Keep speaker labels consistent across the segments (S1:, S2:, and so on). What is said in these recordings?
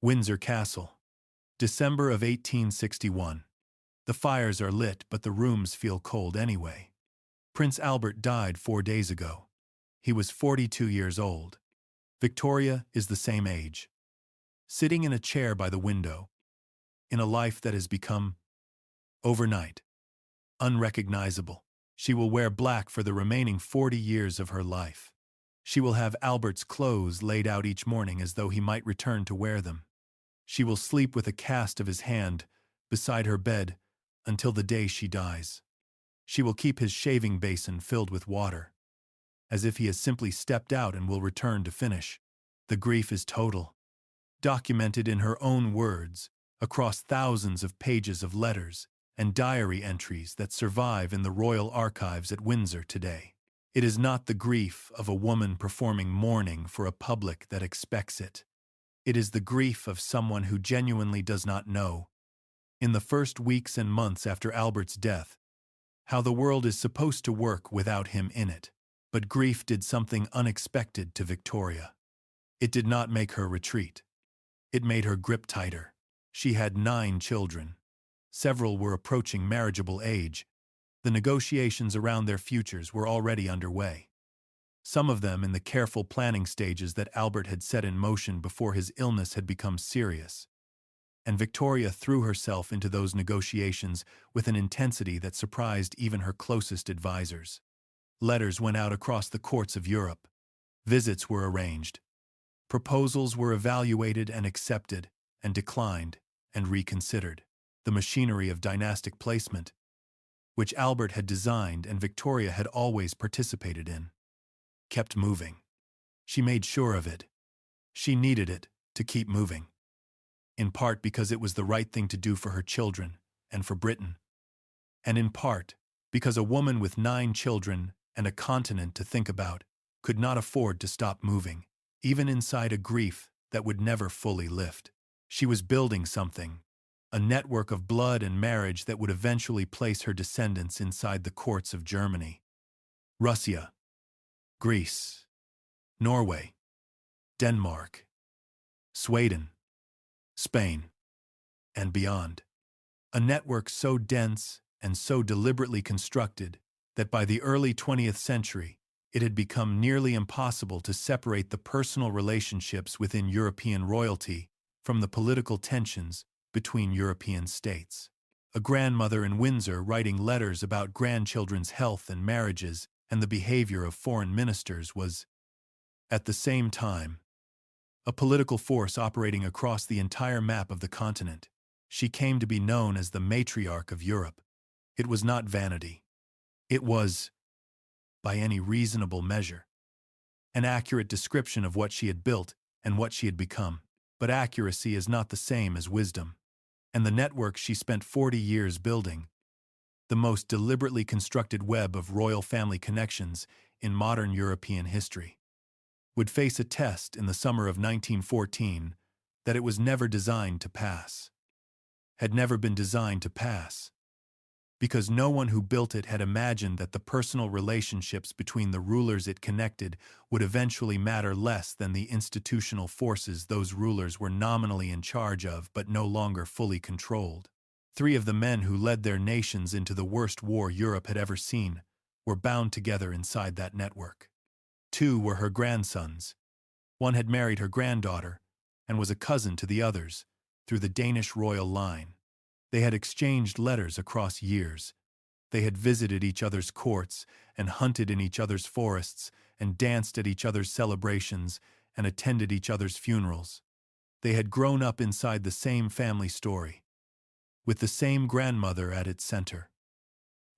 S1: Windsor Castle. December of 1861. The fires are lit, but the rooms feel cold anyway. Prince Albert died 4 days ago. He was 42 years old. Victoria is the same age. Sitting in a chair by the window, in a life that has become, overnight, unrecognizable. She will wear black for the remaining 40 years of her life. She will have Albert's clothes laid out each morning as though he might return to wear them. She will sleep with a cast of his hand beside her bed until the day she dies. She will keep his shaving basin filled with water, as if he has simply stepped out and will return to finish. The grief is total, documented in her own words, across thousands of pages of letters and diary entries that survive in the royal archives at Windsor today. It is not the grief of a woman performing mourning for a public that expects it. It is the grief of someone who genuinely does not know, in the first weeks and months after Albert's death, how the world is supposed to work without him in it. But grief did something unexpected to Victoria. It did not make her retreat. It made her grip tighter. She had 9 children. Several were approaching marriageable age. The negotiations around their futures were already underway. Some of them in the careful planning stages that Albert had set in motion before his illness had become serious. And Victoria threw herself into those negotiations with an intensity that surprised even her closest advisors. Letters went out across the courts of Europe. Visits were arranged. Proposals were evaluated and accepted, and declined, and reconsidered. The machinery of dynastic placement, which Albert had designed and Victoria had always participated in, kept moving. She made sure of it. She needed it to keep moving. In part because it was the right thing to do for her children and for Britain, and in part because a woman with 9 children and a continent to think about could not afford to stop moving, even inside a grief that would never fully lift. She was building something, a network of blood and marriage that would eventually place her descendants inside the courts of Germany, Russia, Greece, Norway, Denmark, Sweden, Spain, and beyond. A network so dense and so deliberately constructed that by the early 20th century, it had become nearly impossible to separate the personal relationships within European royalty from the political tensions between European states. A grandmother in Windsor writing letters about grandchildren's health and marriages and the behavior of foreign ministers was, at the same time, a political force operating across the entire map of the continent. She came to be known as the matriarch of Europe. It was not vanity. It was, by any reasonable measure, an accurate description of what she had built and what she had become. But accuracy is not the same as wisdom. And the network she spent 40 years building, the most deliberately constructed web of royal family connections in modern European history, would face a test in the summer of 1914 that it was never designed to pass. Had never been designed to pass. Because no one who built it had imagined that the personal relationships between the rulers it connected would eventually matter less than the institutional forces those rulers were nominally in charge of but no longer fully controlled. 3 of the men who led their nations into the worst war Europe had ever seen were bound together inside that network. 2 were her grandsons. One had married her granddaughter and was a cousin to the others through the Danish royal line. They had exchanged letters across years. They had visited each other's courts and hunted in each other's forests and danced at each other's celebrations and attended each other's funerals. They had grown up inside the same family story, with the same grandmother at its center,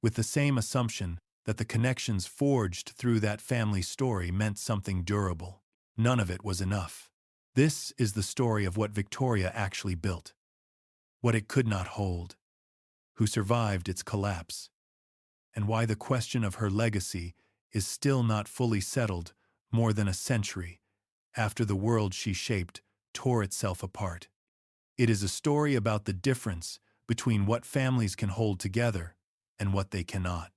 S1: with the same assumption that the connections forged through that family story meant something durable. None of it was enough. This is the story of what Victoria actually built, what it could not hold, who survived its collapse, and why the question of her legacy is still not fully settled more than a century after the world she shaped tore itself apart. It is a story about the difference between what families can hold together and what they cannot,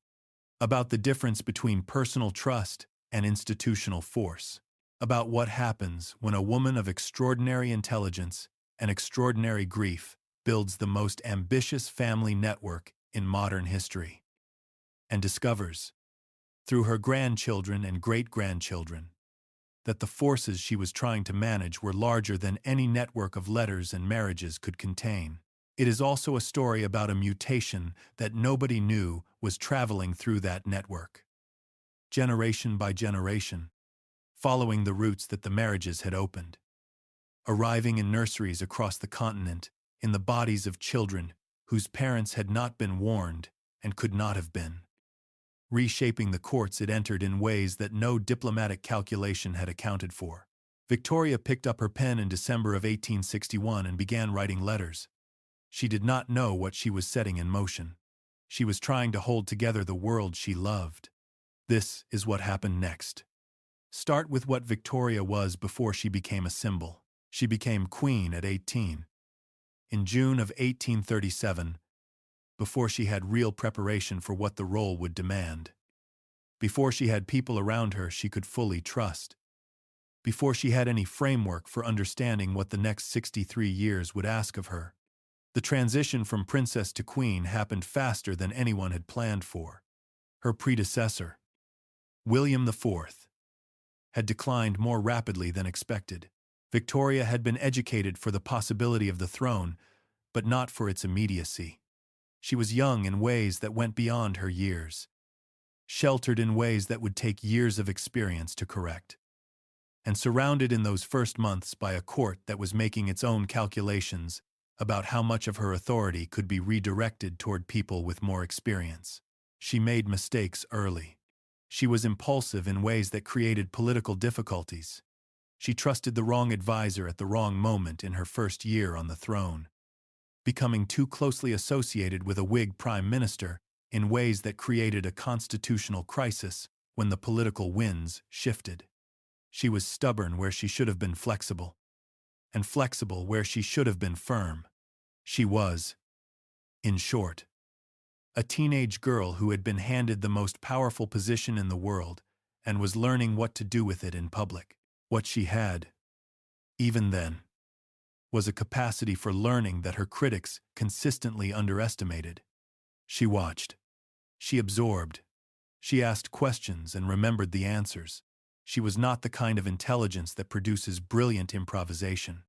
S1: about the difference between personal trust and institutional force, about what happens when a woman of extraordinary intelligence and extraordinary grief, builds the most ambitious family network in modern history, and discovers, through her grandchildren and great-grandchildren, that the forces she was trying to manage were larger than any network of letters and marriages could contain. It is also a story about a mutation that nobody knew was traveling through that network, generation by generation, following the routes that the marriages had opened, arriving in nurseries across the continent, in the bodies of children whose parents had not been warned and could not have been, reshaping the courts it entered in ways that no diplomatic calculation had accounted for. Victoria picked up her pen in December of 1861 and began writing letters. She did not know what she was setting in motion. She was trying to hold together the world she loved. This is what happened next. Start with what Victoria was before she became a symbol. She became queen at 18. In June of 1837, before she had real preparation for what the role would demand, before she had people around her she could fully trust, before she had any framework for understanding what the next 63 years would ask of her. The transition from princess to queen happened faster than anyone had planned for. Her predecessor, William IV, had declined more rapidly than expected. Victoria had been educated for the possibility of the throne, but not for its immediacy. She was young in ways that went beyond her years, sheltered in ways that would take years of experience to correct, and surrounded in those first months by a court that was making its own calculations about how much of her authority could be redirected toward people with more experience. She made mistakes early. She was impulsive in ways that created political difficulties. She trusted the wrong advisor at the wrong moment in her first year on the throne, becoming too closely associated with a Whig prime minister in ways that created a constitutional crisis when the political winds shifted. She was stubborn where she should have been flexible, and flexible where she should have been firm. She was, in short, a teenage girl who had been handed the most powerful position in the world and was learning what to do with it in public. What she had, even then, was a capacity for learning that her critics consistently underestimated. She watched. She absorbed. She asked questions and remembered the answers. She was not the kind of intelligence that produces brilliant improvisation.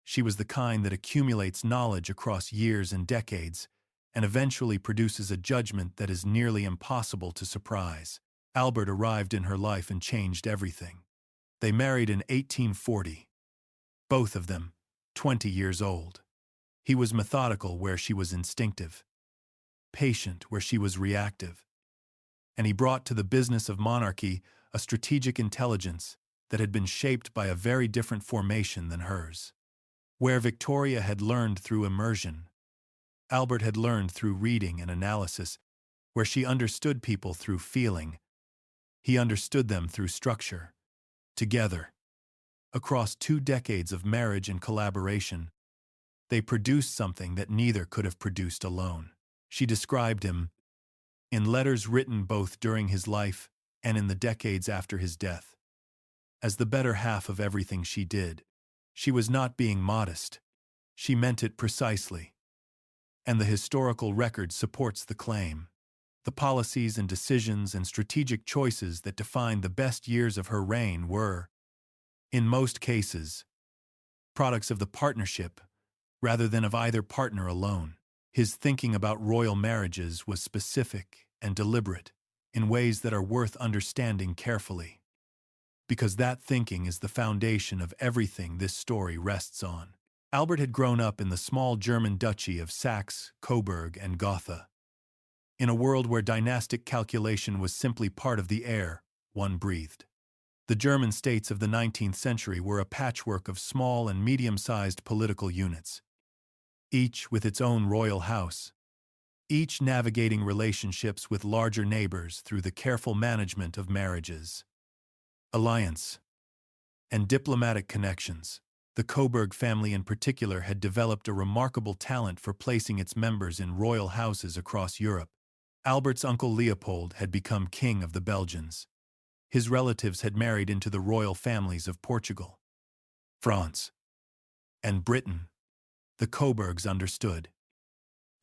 S1: She was the kind that accumulates knowledge across years and decades and eventually produces a judgment that is nearly impossible to surprise. Albert arrived in her life and changed everything. They married in 1840, both of them 20 years old. He was methodical where she was instinctive, patient where she was reactive, and he brought to the business of monarchy a strategic intelligence that had been shaped by a very different formation than hers. Where Victoria had learned through immersion, Albert had learned through reading and analysis. Where she understood people through feeling, he understood them through structure. Together, across 2 decades of marriage and collaboration, they produced something that neither could have produced alone. She described him, in letters written both during his life and in the decades after his death, as the better half of everything she did. She was not being modest. She meant it precisely. And the historical record supports the claim. The policies and decisions and strategic choices that defined the best years of her reign were, in most cases, products of the partnership rather than of either partner alone. His thinking about royal marriages was specific and deliberate in ways that are worth understanding carefully, because that thinking is the foundation of everything this story rests on. Albert had grown up in the small German duchy of Saxe, Coburg, and Gotha, in a world where dynastic calculation was simply part of the air one breathed. The German states of the 19th century were a patchwork of small and medium-sized political units, each with its own royal house, each navigating relationships with larger neighbors through the careful management of marriages, alliance, and diplomatic connections. The Coburg family in particular had developed a remarkable talent for placing its members in royal houses across Europe. Albert's uncle Leopold had become king of the Belgians. His relatives had married into the royal families of Portugal, France, and Britain. The Coburgs understood,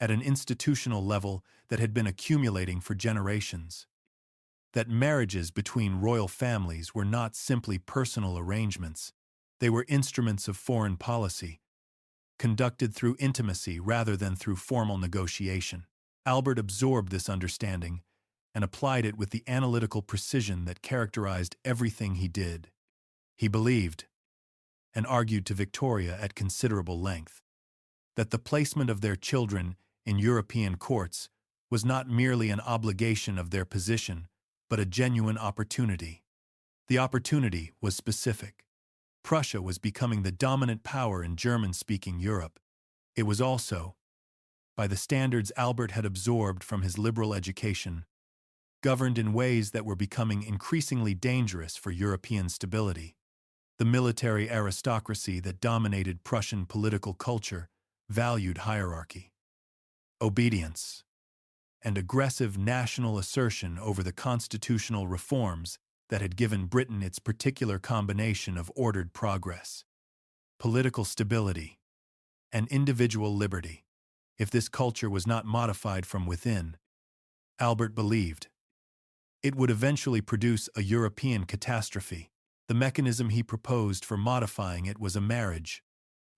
S1: at an institutional level that had been accumulating for generations, that marriages between royal families were not simply personal arrangements, they were instruments of foreign policy, conducted through intimacy rather than through formal negotiation. Albert absorbed this understanding and applied it with the analytical precision that characterized everything he did. He believed, and argued to Victoria at considerable length, that the placement of their children in European courts was not merely an obligation of their position, but a genuine opportunity. The opportunity was specific. Prussia was becoming the dominant power in German-speaking Europe. It was also, by the standards Albert had absorbed from his liberal education, governed in ways that were becoming increasingly dangerous for European stability. The military aristocracy that dominated Prussian political culture valued hierarchy, obedience, and aggressive national assertion over the constitutional reforms that had given Britain its particular combination of ordered progress, political stability, and individual liberty. If this culture was not modified from within, Albert believed, it would eventually produce a European catastrophe. The mechanism he proposed for modifying it was a marriage,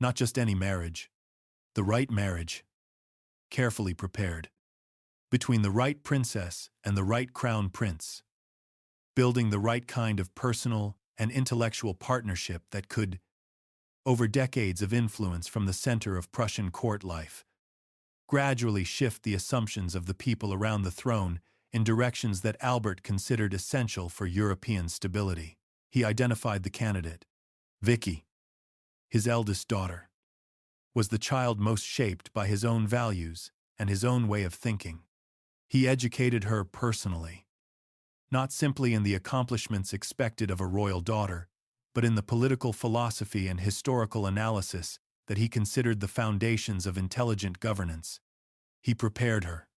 S1: not just any marriage, the right marriage, carefully prepared, between the right princess and the right crown prince, building the right kind of personal and intellectual partnership that could, over decades of influence from the center of Prussian court life, gradually shift the assumptions of the people around the throne in directions that Albert considered essential for European stability. He identified the candidate. Vicky, his eldest daughter, was the child most shaped by his own values and his own way of thinking. He educated her personally, not simply in the accomplishments expected of a royal daughter, but in the political philosophy and historical analysis that he considered the foundations of intelligent governance. He prepared her,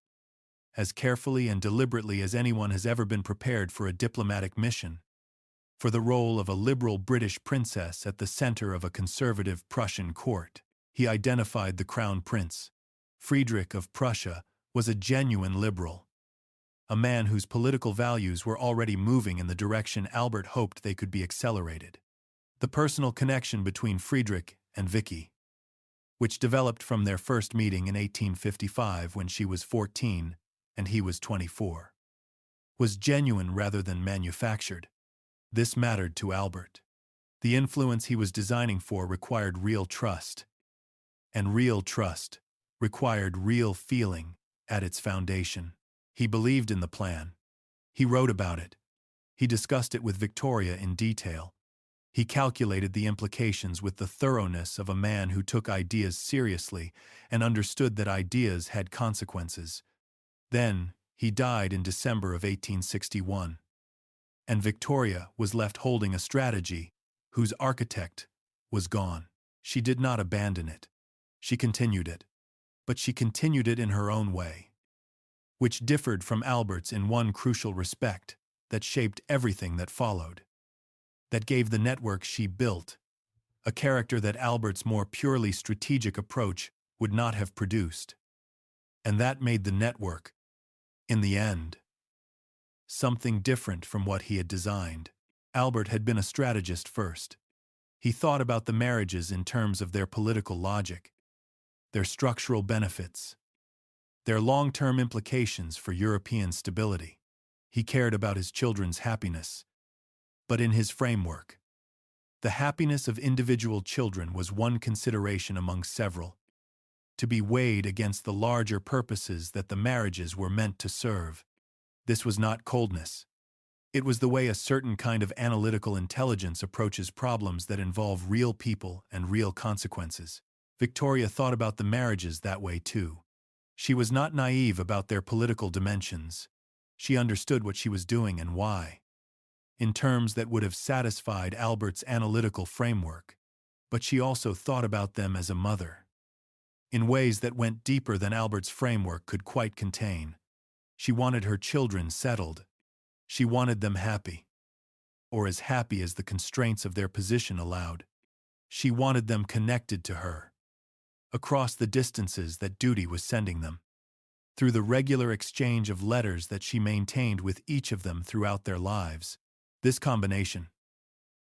S1: as carefully and deliberately as anyone has ever been prepared for a diplomatic mission, for the role of a liberal British princess at the center of a conservative Prussian court. He identified the crown prince. Friedrich of Prussia was a genuine liberal, a man whose political values were already moving in the direction Albert hoped they could be accelerated. The personal connection between Friedrich and Vicky, which developed from their first meeting in 1855 when she was 14 and he was 24, was genuine rather than manufactured. This mattered to Albert. The influence he was designing for required real trust, and real trust required real feeling at its foundation. He believed in the plan. He wrote about it. He discussed it with Victoria in detail. He calculated the implications with the thoroughness of a man who took ideas seriously and understood that ideas had consequences. Then, he died in December of 1861. And Victoria was left holding a strategy whose architect was gone. She did not abandon it. She continued it. But she continued it in her own way, which differed from Albert's in one crucial respect that shaped everything that followed, that gave the network she built a character that Albert's more purely strategic approach would not have produced. And that made the network, in the end, something different from what he had designed. Albert had been a strategist first. He thought about the marriages in terms of their political logic, their structural benefits, their long-term implications for European stability. He cared about his children's happiness, but in his framework, the happiness of individual children was one consideration among several, to be weighed against the larger purposes that the marriages were meant to serve. This was not coldness. It was the way a certain kind of analytical intelligence approaches problems that involve real people and real consequences. Victoria thought about the marriages that way too. She was not naive about their political dimensions. She understood what she was doing and why, in terms that would have satisfied Albert's analytical framework. But she also thought about them as a mother, in ways that went deeper than Albert's framework could quite contain. She wanted her children settled. She wanted them happy, or as happy as the constraints of their position allowed. She wanted them connected to her, across the distances that duty was sending them, through the regular exchange of letters that she maintained with each of them throughout their lives. This combination,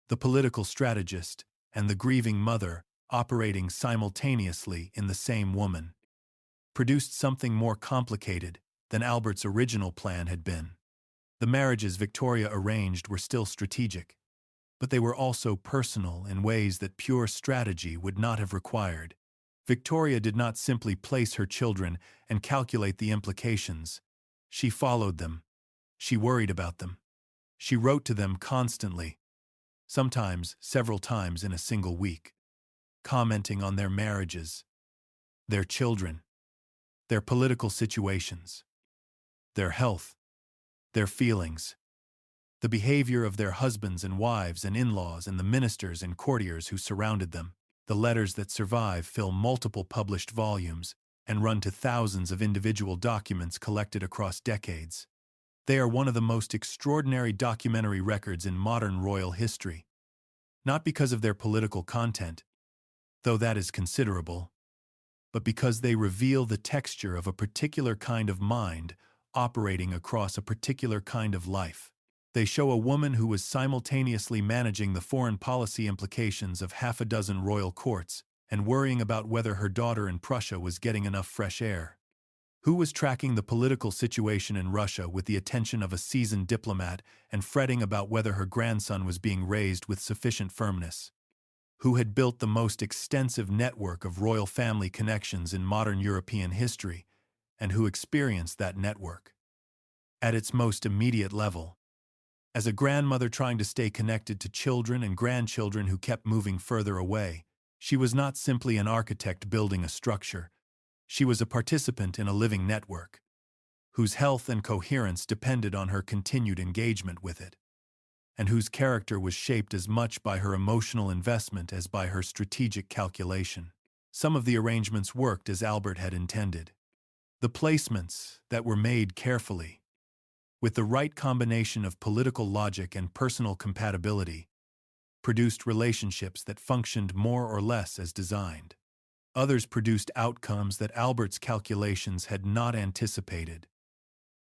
S1: the political strategist and the grieving mother operating simultaneously in the same woman, produced something more complicated than Albert's original plan had been. The marriages Victoria arranged were still strategic, but they were also personal in ways that pure strategy would not have required. Victoria did not simply place her children and calculate the implications. She followed them. She worried about them. She wrote to them constantly, sometimes several times in a single week, commenting on their marriages, their children, their political situations, their health, their feelings, the behavior of their husbands and wives and in-laws and the ministers and courtiers who surrounded them. The letters that survive fill multiple published volumes and run to thousands of individual documents collected across decades. They are one of the most extraordinary documentary records in modern royal history, not because of their political content, though that is considerable, but because they reveal the texture of a particular kind of mind operating across a particular kind of life. They show a woman who was simultaneously managing the foreign policy implications of half a dozen royal courts and worrying about whether her daughter in Prussia was getting enough fresh air, who was tracking the political situation in Russia with the attention of a seasoned diplomat and fretting about whether her grandson was being raised with sufficient firmness, who had built the most extensive network of royal family connections in modern European history, and who experienced that network at its most immediate level. As a grandmother trying to stay connected to children and grandchildren who kept moving further away, she was not simply an architect building a structure. She was a participant in a living network, whose health and coherence depended on her continued engagement with it, and whose character was shaped as much by her emotional investment as by her strategic calculation. Some of the arrangements worked as Albert had intended. The placements that were made carefully, with the right combination of political logic and personal compatibility, produced relationships that functioned more or less as designed. Others produced outcomes that Albert's calculations had not anticipated,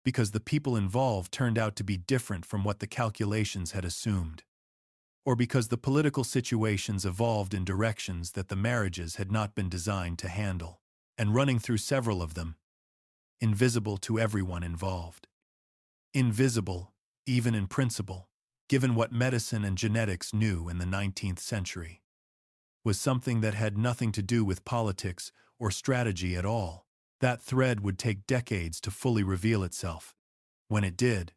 S1: because the people involved turned out to be different from what the calculations had assumed, or because the political situations evolved in directions that the marriages had not been designed to handle, and running through several of them, invisible to everyone involved. Invisible, even in principle, given what medicine and genetics knew in the 19th century, was something that had nothing to do with politics or strategy at all. That thread would take decades to fully reveal itself. When it did,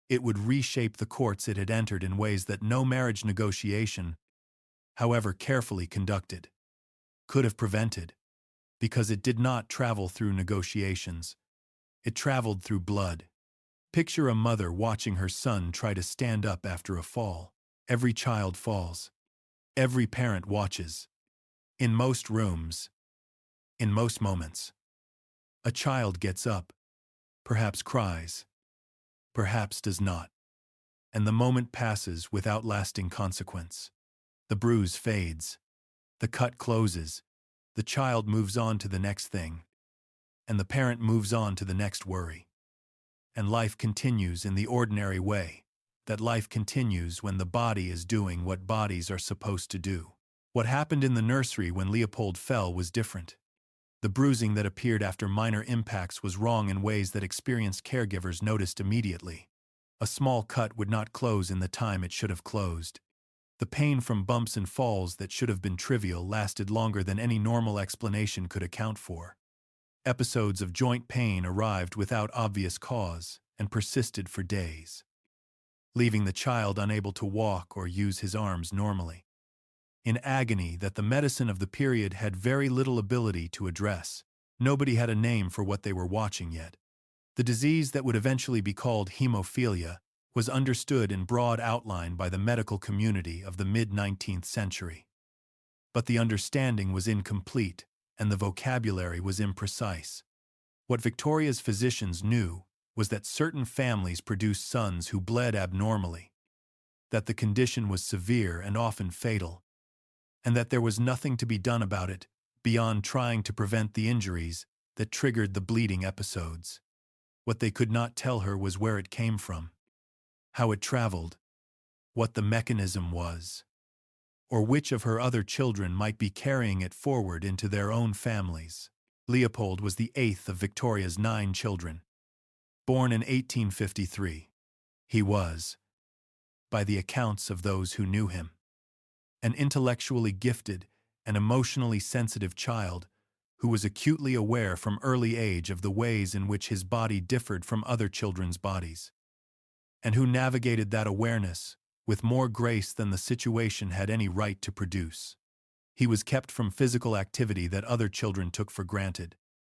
S1: it would reshape the courts it had entered in ways that no marriage negotiation, however carefully conducted, could have prevented, because it did not travel through negotiations. It traveled through blood. Picture a mother watching her son try to stand up after a fall. Every child falls. Every parent watches. In most rooms, in most moments, a child gets up, perhaps cries, perhaps does not, and the moment passes without lasting consequence. The bruise fades, the cut closes, the child moves on to the next thing, and the parent moves on to the next worry. And life continues in the ordinary way, that life continues when the body is doing what bodies are supposed to do. What happened in the nursery when Leopold fell was different. The bruising that appeared after minor impacts was wrong in ways that experienced caregivers noticed immediately. A small cut would not close in the time it should have closed. The pain from bumps and falls that should have been trivial lasted longer than any normal explanation could account for. Episodes of joint pain arrived without obvious cause and persisted for days, leaving the child unable to walk or use his arms normally, in agony that the medicine of the period had very little ability to address. Nobody had a name for what they were watching yet. The disease that would eventually be called hemophilia was understood in broad outline by the medical community of the mid-19th century. But the understanding was incomplete, and the vocabulary was imprecise. What Victoria's physicians knew was that certain families produced sons who bled abnormally, that the condition was severe and often fatal, and that there was nothing to be done about it beyond trying to prevent the injuries that triggered the bleeding episodes. What they could not tell her was where it came from, how it traveled, what the mechanism was, or which of her other children might be carrying it forward into their own families. Leopold was the eighth of Victoria's 9 children. Born in 1853, he was, by the accounts of those who knew him, an intellectually gifted and emotionally sensitive child who was acutely aware from early age of the ways in which his body differed from other children's bodies, and who navigated that awareness with more grace than the situation had any right to produce. He was kept from physical activity that other children took for granted.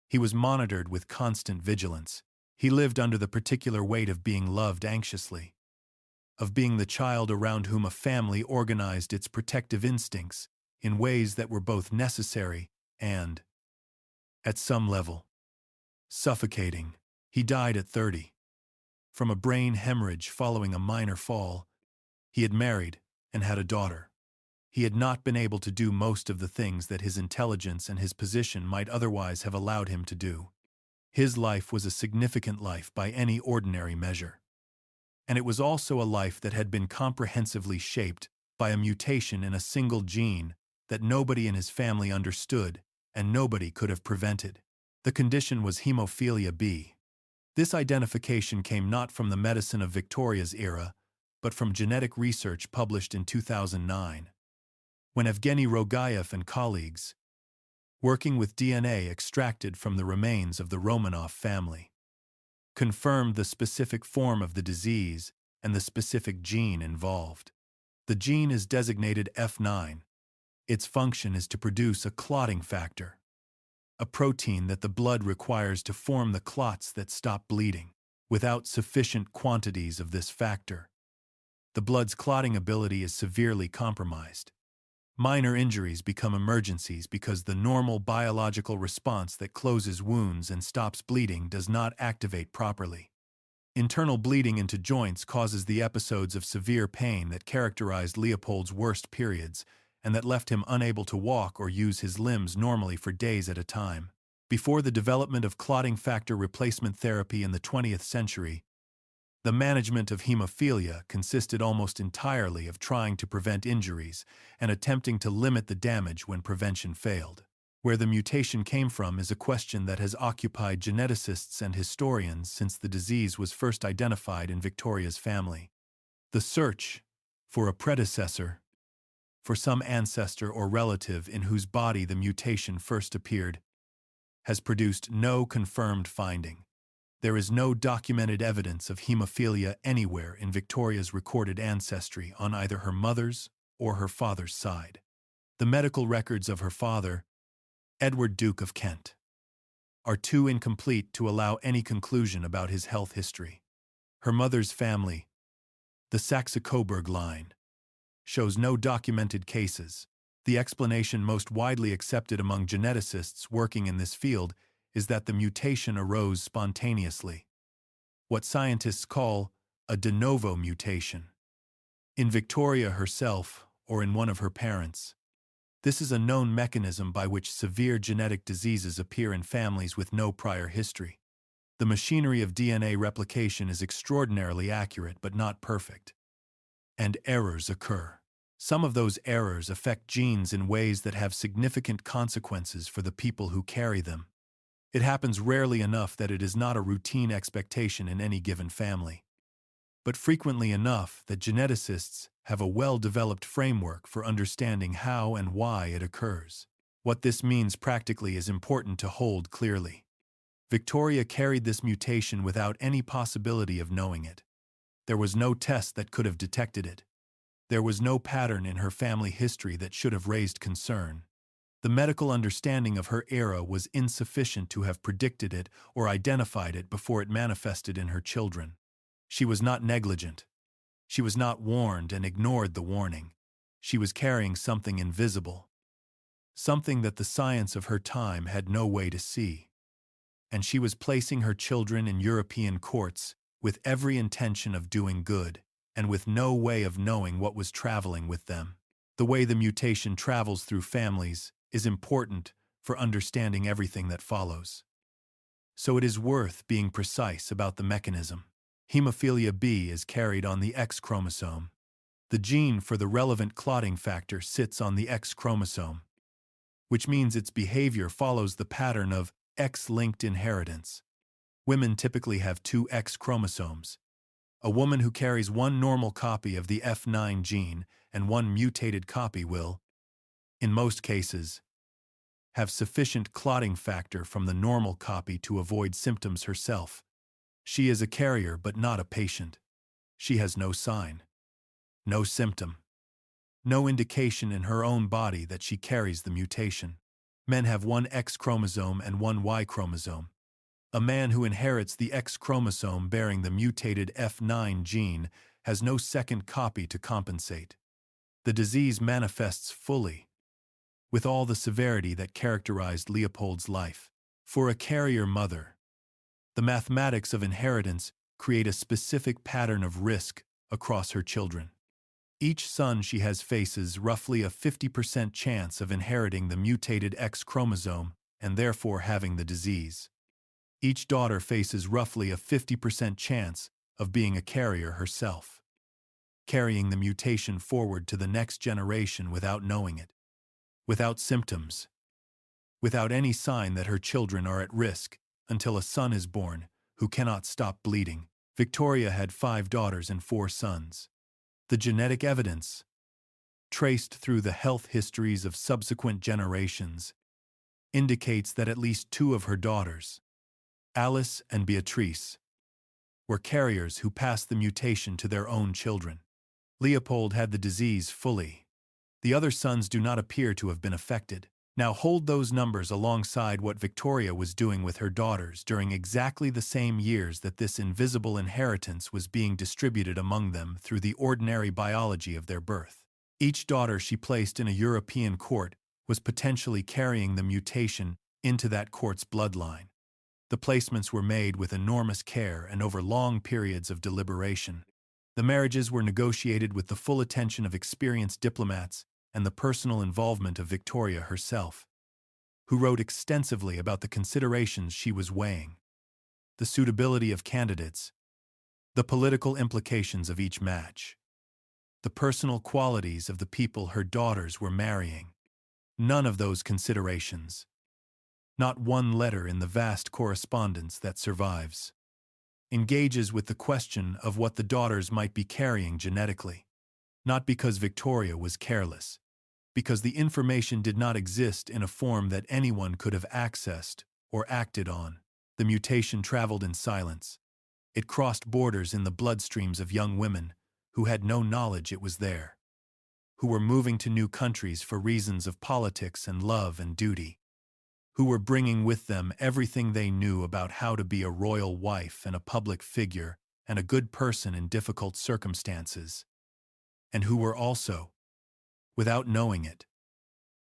S1: He was monitored with constant vigilance. He lived under the particular weight of being loved anxiously, of being the child around whom a family organized its protective instincts in ways that were both necessary and, at some level, suffocating. He died at 30, from a brain hemorrhage following a minor fall. He had married and had a daughter. He had not been able to do most of the things that his intelligence and his position might otherwise have allowed him to do. His life was a significant life by any ordinary measure. And it was also a life that had been comprehensively shaped by a mutation in a single gene that nobody in his family understood and nobody could have prevented. The condition was Hemophilia B. This identification came not from the medicine of Victoria's era, but from genetic research published in 2009. When Evgeny Rogayev and colleagues, working with DNA extracted from the remains of the Romanov family, confirmed the specific form of the disease and the specific gene involved. The gene is designated F9. Its function is to produce a clotting factor, a protein that the blood requires to form the clots that stop bleeding. Without sufficient quantities of this factor, the blood's clotting ability is severely compromised. Minor injuries become emergencies because the normal biological response that closes wounds and stops bleeding does not activate properly. Internal bleeding into joints causes the episodes of severe pain that characterized Leopold's worst periods and that left him unable to walk or use his limbs normally for days at a time. Before the development of clotting factor replacement therapy in the 20th century, the management of hemophilia consisted almost entirely of trying to prevent injuries and attempting to limit the damage when prevention failed. Where the mutation came from is a question that has occupied geneticists and historians since the disease was first identified in Victoria's family. The search for a predecessor, for some ancestor or relative in whose body the mutation first appeared, has produced no confirmed finding. There is no documented evidence of hemophilia anywhere in Victoria's recorded ancestry on either her mother's or her father's side. The medical records of her father, Edward, Duke of Kent, are too incomplete to allow any conclusion about his health history. Her mother's family, the Saxe-Coburg line, shows no documented cases. The explanation most widely accepted among geneticists working in this field is that the mutation arose spontaneously, what scientists call a de novo mutation, in Victoria herself or in one of her parents. This is a known mechanism by which severe genetic diseases appear in families with no prior history. The machinery of DNA replication is extraordinarily accurate but not perfect, and errors occur. Some of those errors affect genes in ways that have significant consequences for the people who carry them. It happens rarely enough that it is not a routine expectation in any given family, but frequently enough that geneticists have a well-developed framework for understanding how and why it occurs. What this means practically is important to hold clearly. Victoria carried this mutation without any possibility of knowing it. There was no test that could have detected it. There was no pattern in her family history that should have raised concern. The medical understanding of her era was insufficient to have predicted it or identified it before it manifested in her children. She was not negligent. She was not warned and ignored the warning. She was carrying something invisible, something that the science of her time had no way to see. And she was placing her children in European courts with every intention of doing good, and with no way of knowing what was traveling with them. The way the mutation travels through families is important for understanding everything that follows. So it is worth being precise about the mechanism. Hemophilia B is carried on the X chromosome. The gene for the relevant clotting factor sits on the X chromosome, which means its behavior follows the pattern of X-linked inheritance. Women typically have two X chromosomes. A woman who carries one normal copy of the F9 gene and one mutated copy will, in most cases, have sufficient clotting factor from the normal copy to avoid symptoms herself. She is a carrier but not a patient. She has no sign, no symptom, no indication in her own body that she carries the mutation. Men have one X chromosome and one Y chromosome. A man who inherits the X chromosome bearing the mutated F9 gene has no second copy to compensate. The disease manifests fully, with all the severity that characterized Leopold's life. For a carrier mother, the mathematics of inheritance create a specific pattern of risk across her children. Each son she has faces roughly a 50% chance of inheriting the mutated X chromosome and therefore having the disease. Each daughter faces roughly a 50% chance of being a carrier herself, carrying the mutation forward to the next generation without knowing it, without symptoms, without any sign that her children are at risk, until a son is born who cannot stop bleeding. Victoria had 5 daughters and 4 sons. The genetic evidence, traced through the health histories of subsequent generations, indicates that at least 2 of her daughters, Alice and Beatrice, were carriers who passed the mutation to their own children. Leopold had the disease fully. The other sons do not appear to have been affected. Now hold those numbers alongside what Victoria was doing with her daughters during exactly the same years that this invisible inheritance was being distributed among them through the ordinary biology of their birth. Each daughter she placed in a European court was potentially carrying the mutation into that court's bloodline. The placements were made with enormous care and over long periods of deliberation. The marriages were negotiated with the full attention of experienced diplomats and the personal involvement of Victoria herself, who wrote extensively about the considerations she was weighing, the suitability of candidates, the political implications of each match, the personal qualities of the people her daughters were marrying. None of those considerations, not one letter in the vast correspondence that survives, engages with the question of what the daughters might be carrying genetically. Not because Victoria was careless, because the information did not exist in a form that anyone could have accessed or acted on. The mutation traveled in silence. It crossed borders in the bloodstreams of young women who had no knowledge it was there, who were moving to new countries for reasons of politics and love and duty, who were bringing with them everything they knew about how to be a royal wife and a public figure and a good person in difficult circumstances, and who were also, without knowing it,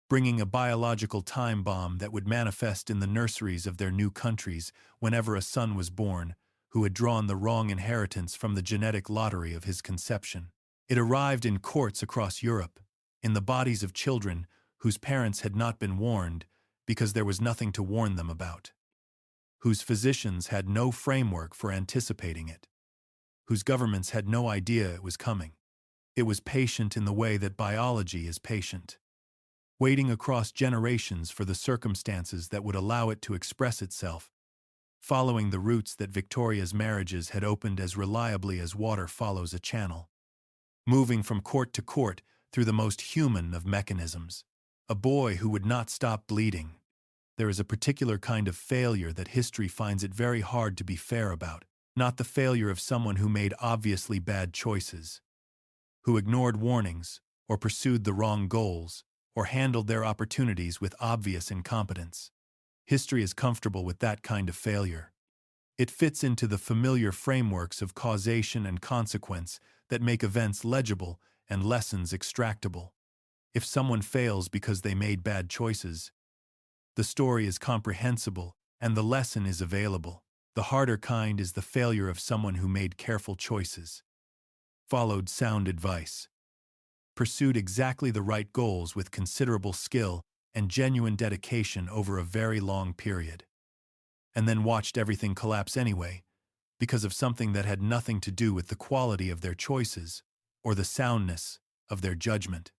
S1: bringing a biological time bomb that would manifest in the nurseries of their new countries whenever a son was born who had drawn the wrong inheritance from the genetic lottery of his conception. It arrived in courts across Europe, in the bodies of children whose parents had not been warned because there was nothing to warn them about, whose physicians had no framework for anticipating it, whose governments had no idea it was coming. It was patient in the way that biology is patient, waiting across generations for the circumstances that would allow it to express itself, following the routes that Victoria's marriages had opened as reliably as water follows a channel, moving from court to court through the most human of mechanisms. A boy who would not stop bleeding. There is a particular kind of failure that history finds it very hard to be fair about, not the failure of someone who made obviously bad choices, who ignored warnings, or pursued the wrong goals, or handled their opportunities with obvious incompetence. History is comfortable with that kind of failure. It fits into the familiar frameworks of causation and consequence that make events legible and lessons extractable. If someone fails because they made bad choices, the story is comprehensible and the lesson is available. The harder kind is the failure of someone who made careful choices, followed sound advice, pursued exactly the right goals with considerable skill and genuine dedication over a very long period. And then watched everything collapse anyway, because of something that had nothing to do with the quality of their choices or the soundness of their judgment.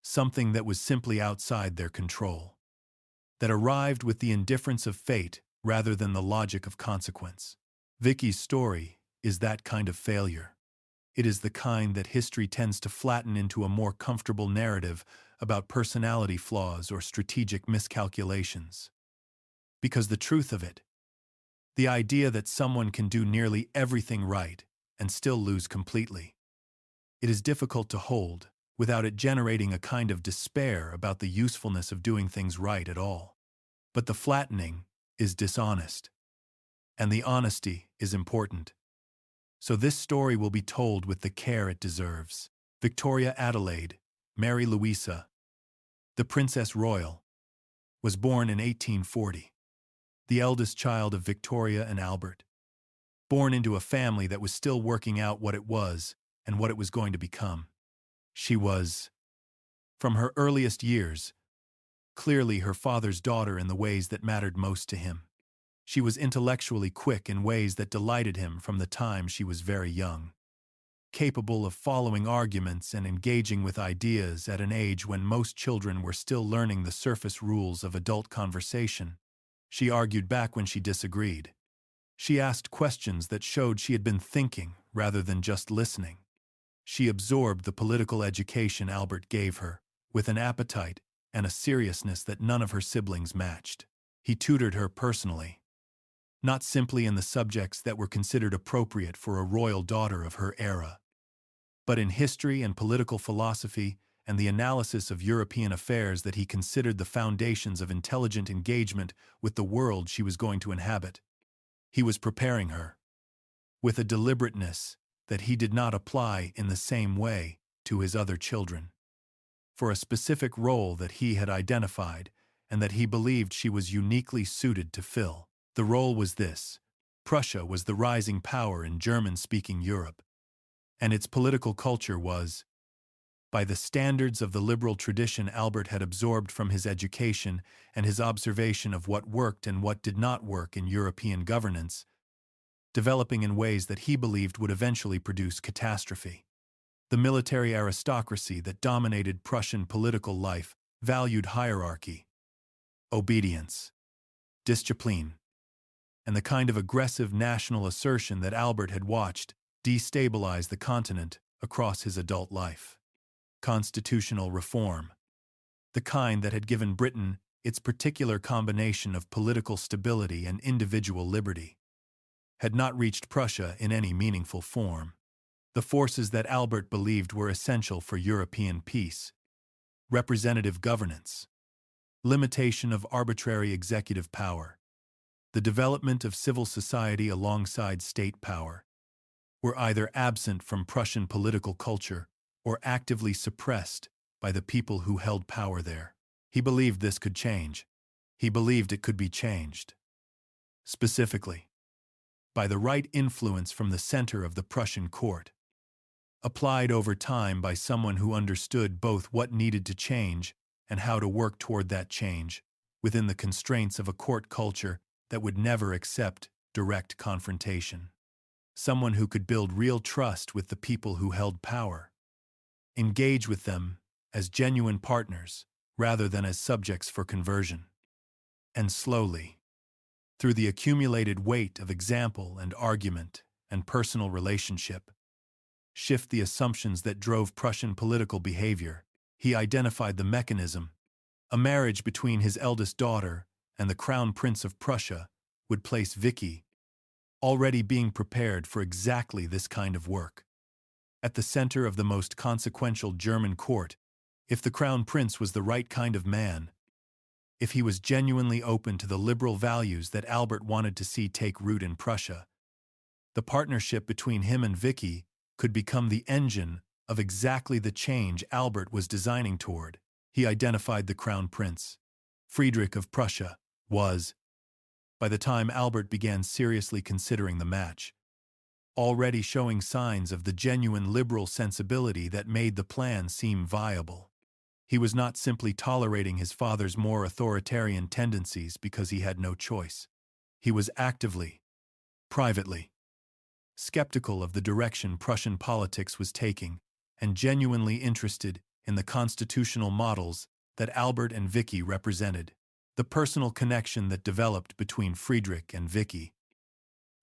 S1: Something that was simply outside their control. That arrived with the indifference of fate rather than the logic of consequence. Vicky's story is that kind of failure. It is the kind that history tends to flatten into a more comfortable narrative about personality flaws or strategic miscalculations. Because the truth of it, the idea that someone can do nearly everything right and still lose completely, it is difficult to hold without it generating a kind of despair about the usefulness of doing things right at all. But the flattening is dishonest, and the honesty is important. So this story will be told with the care it deserves. Victoria Adelaide, Mary Louisa, the Princess Royal, was born in 1840, the eldest child of Victoria and Albert. Born into a family that was still working out what it was and what it was going to become. She was, from her earliest years, clearly her father's daughter in the ways that mattered most to him. She was intellectually quick in ways that delighted him from the time she was very young. Capable of following arguments and engaging with ideas at an age when most children were still learning the surface rules of adult conversation, she argued back when she disagreed. She asked questions that showed she had been thinking rather than just listening. She absorbed the political education Albert gave her, with an appetite and a seriousness that none of her siblings matched. He tutored her personally, not simply in the subjects that were considered appropriate for a royal daughter of her era, but in history and political philosophy and the analysis of European affairs that he considered the foundations of intelligent engagement with the world she was going to inhabit. He was preparing her, with a deliberateness that he did not apply in the same way to his other children, for a specific role that he had identified and that he believed she was uniquely suited to fill. The role was this: Prussia was the rising power in German-speaking Europe, and its political culture was, by the standards of the liberal tradition Albert had absorbed from his education and his observation of what worked and what did not work in European governance, developing in ways that he believed would eventually produce catastrophe. The military aristocracy that dominated Prussian political life valued hierarchy, obedience, discipline, and the kind of aggressive national assertion that Albert had watched destabilize the continent across his adult life. Constitutional reform, the kind that had given Britain its particular combination of political stability and individual liberty, had not reached Prussia in any meaningful form. The forces that Albert believed were essential for European peace: representative governance, limitation of arbitrary executive power, the development of civil society alongside state power, were either absent from Prussian political culture or actively suppressed by the people who held power there. He believed this could change. He believed it could be changed. Specifically, by the right influence from the center of the Prussian court, applied over time by someone who understood both what needed to change and how to work toward that change within the constraints of a court culture that would never accept direct confrontation. Someone who could build real trust with the people who held power, engage with them as genuine partners rather than as subjects for conversion. And slowly, through the accumulated weight of example and argument and personal relationship, shift the assumptions that drove Prussian political behavior. He identified the mechanism. A marriage between his eldest daughter and the Crown Prince of Prussia would place Vicky, already being prepared for exactly this kind of work, at the center of the most consequential German court. If the Crown Prince was the right kind of man, if he was genuinely open to the liberal values that Albert wanted to see take root in Prussia, the partnership between him and Vicky could become the engine of exactly the change Albert was designing toward. He identified the Crown Prince. Friedrich of Prussia was, by the time Albert began seriously considering the match, already showing signs of the genuine liberal sensibility that made the plan seem viable. He was not simply tolerating his father's more authoritarian tendencies because he had no choice. He was actively, privately, skeptical of the direction Prussian politics was taking and genuinely interested in the constitutional models that Albert and Vicky represented. The personal connection that developed between Friedrich and Vicky,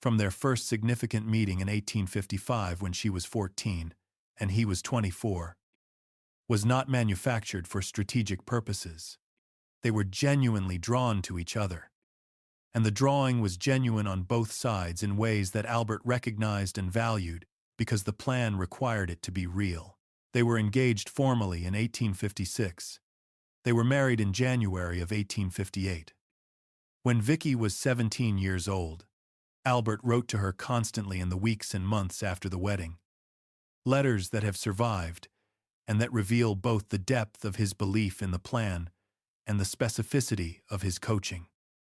S1: from their first significant meeting in 1855 when she was 14 and he was 24, was not manufactured for strategic purposes. They were genuinely drawn to each other. And the drawing was genuine on both sides in ways that Albert recognized and valued because the plan required it to be real. They were engaged formally in 1856. They were married in January of 1858. When Vicky was 17 years old, Albert wrote to her constantly in the weeks and months after the wedding. Letters that have survived and that reveal both the depth of his belief in the plan and the specificity of his coaching.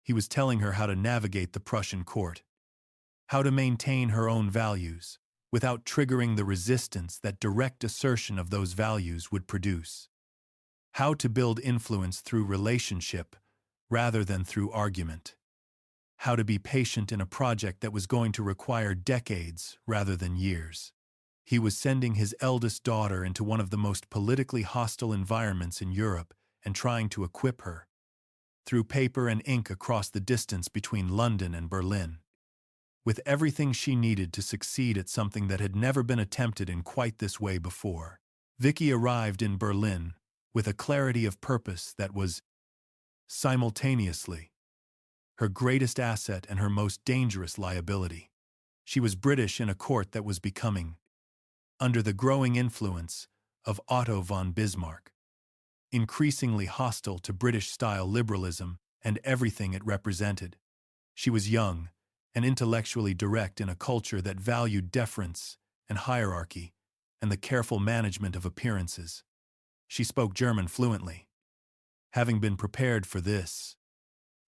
S1: He was telling her how to navigate the Prussian court, how to maintain her own values without triggering the resistance that direct assertion of those values would produce, how to build influence through relationship rather than through argument, how to be patient in a project that was going to require decades rather than years. He was sending his eldest daughter into one of the most politically hostile environments in Europe and trying to equip her, through paper and ink across the distance between London and Berlin, with everything she needed to succeed at something that had never been attempted in quite this way before. Vicky arrived in Berlin with a clarity of purpose that was, simultaneously, her greatest asset and her most dangerous liability. She was British in a court that was becoming, under the growing influence of Otto von Bismarck, increasingly hostile to British-style liberalism and everything it represented. She was young and intellectually direct in a culture that valued deference and hierarchy and the careful management of appearances. She spoke German fluently, having been prepared for this,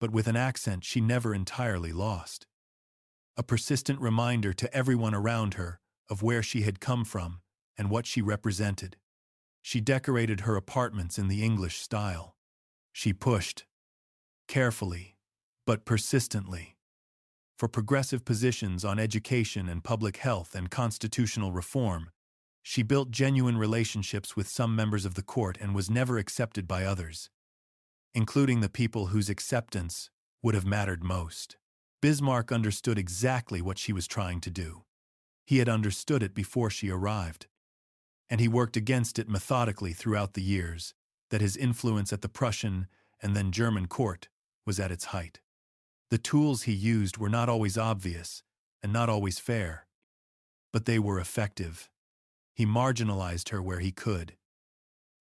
S1: but with an accent she never entirely lost. A persistent reminder to everyone around her of where she had come from and what she represented. She decorated her apartments in the English style. She pushed, carefully, but persistently, for progressive positions on education and public health and constitutional reform. She built genuine relationships with some members of the court and was never accepted by others, including the people whose acceptance would have mattered most. Bismarck understood exactly what she was trying to do. He had understood it before she arrived, and he worked against it methodically throughout the years that his influence at the Prussian and then German court was at its height. The tools he used were not always obvious and not always fair, but they were effective. He marginalized her where he could,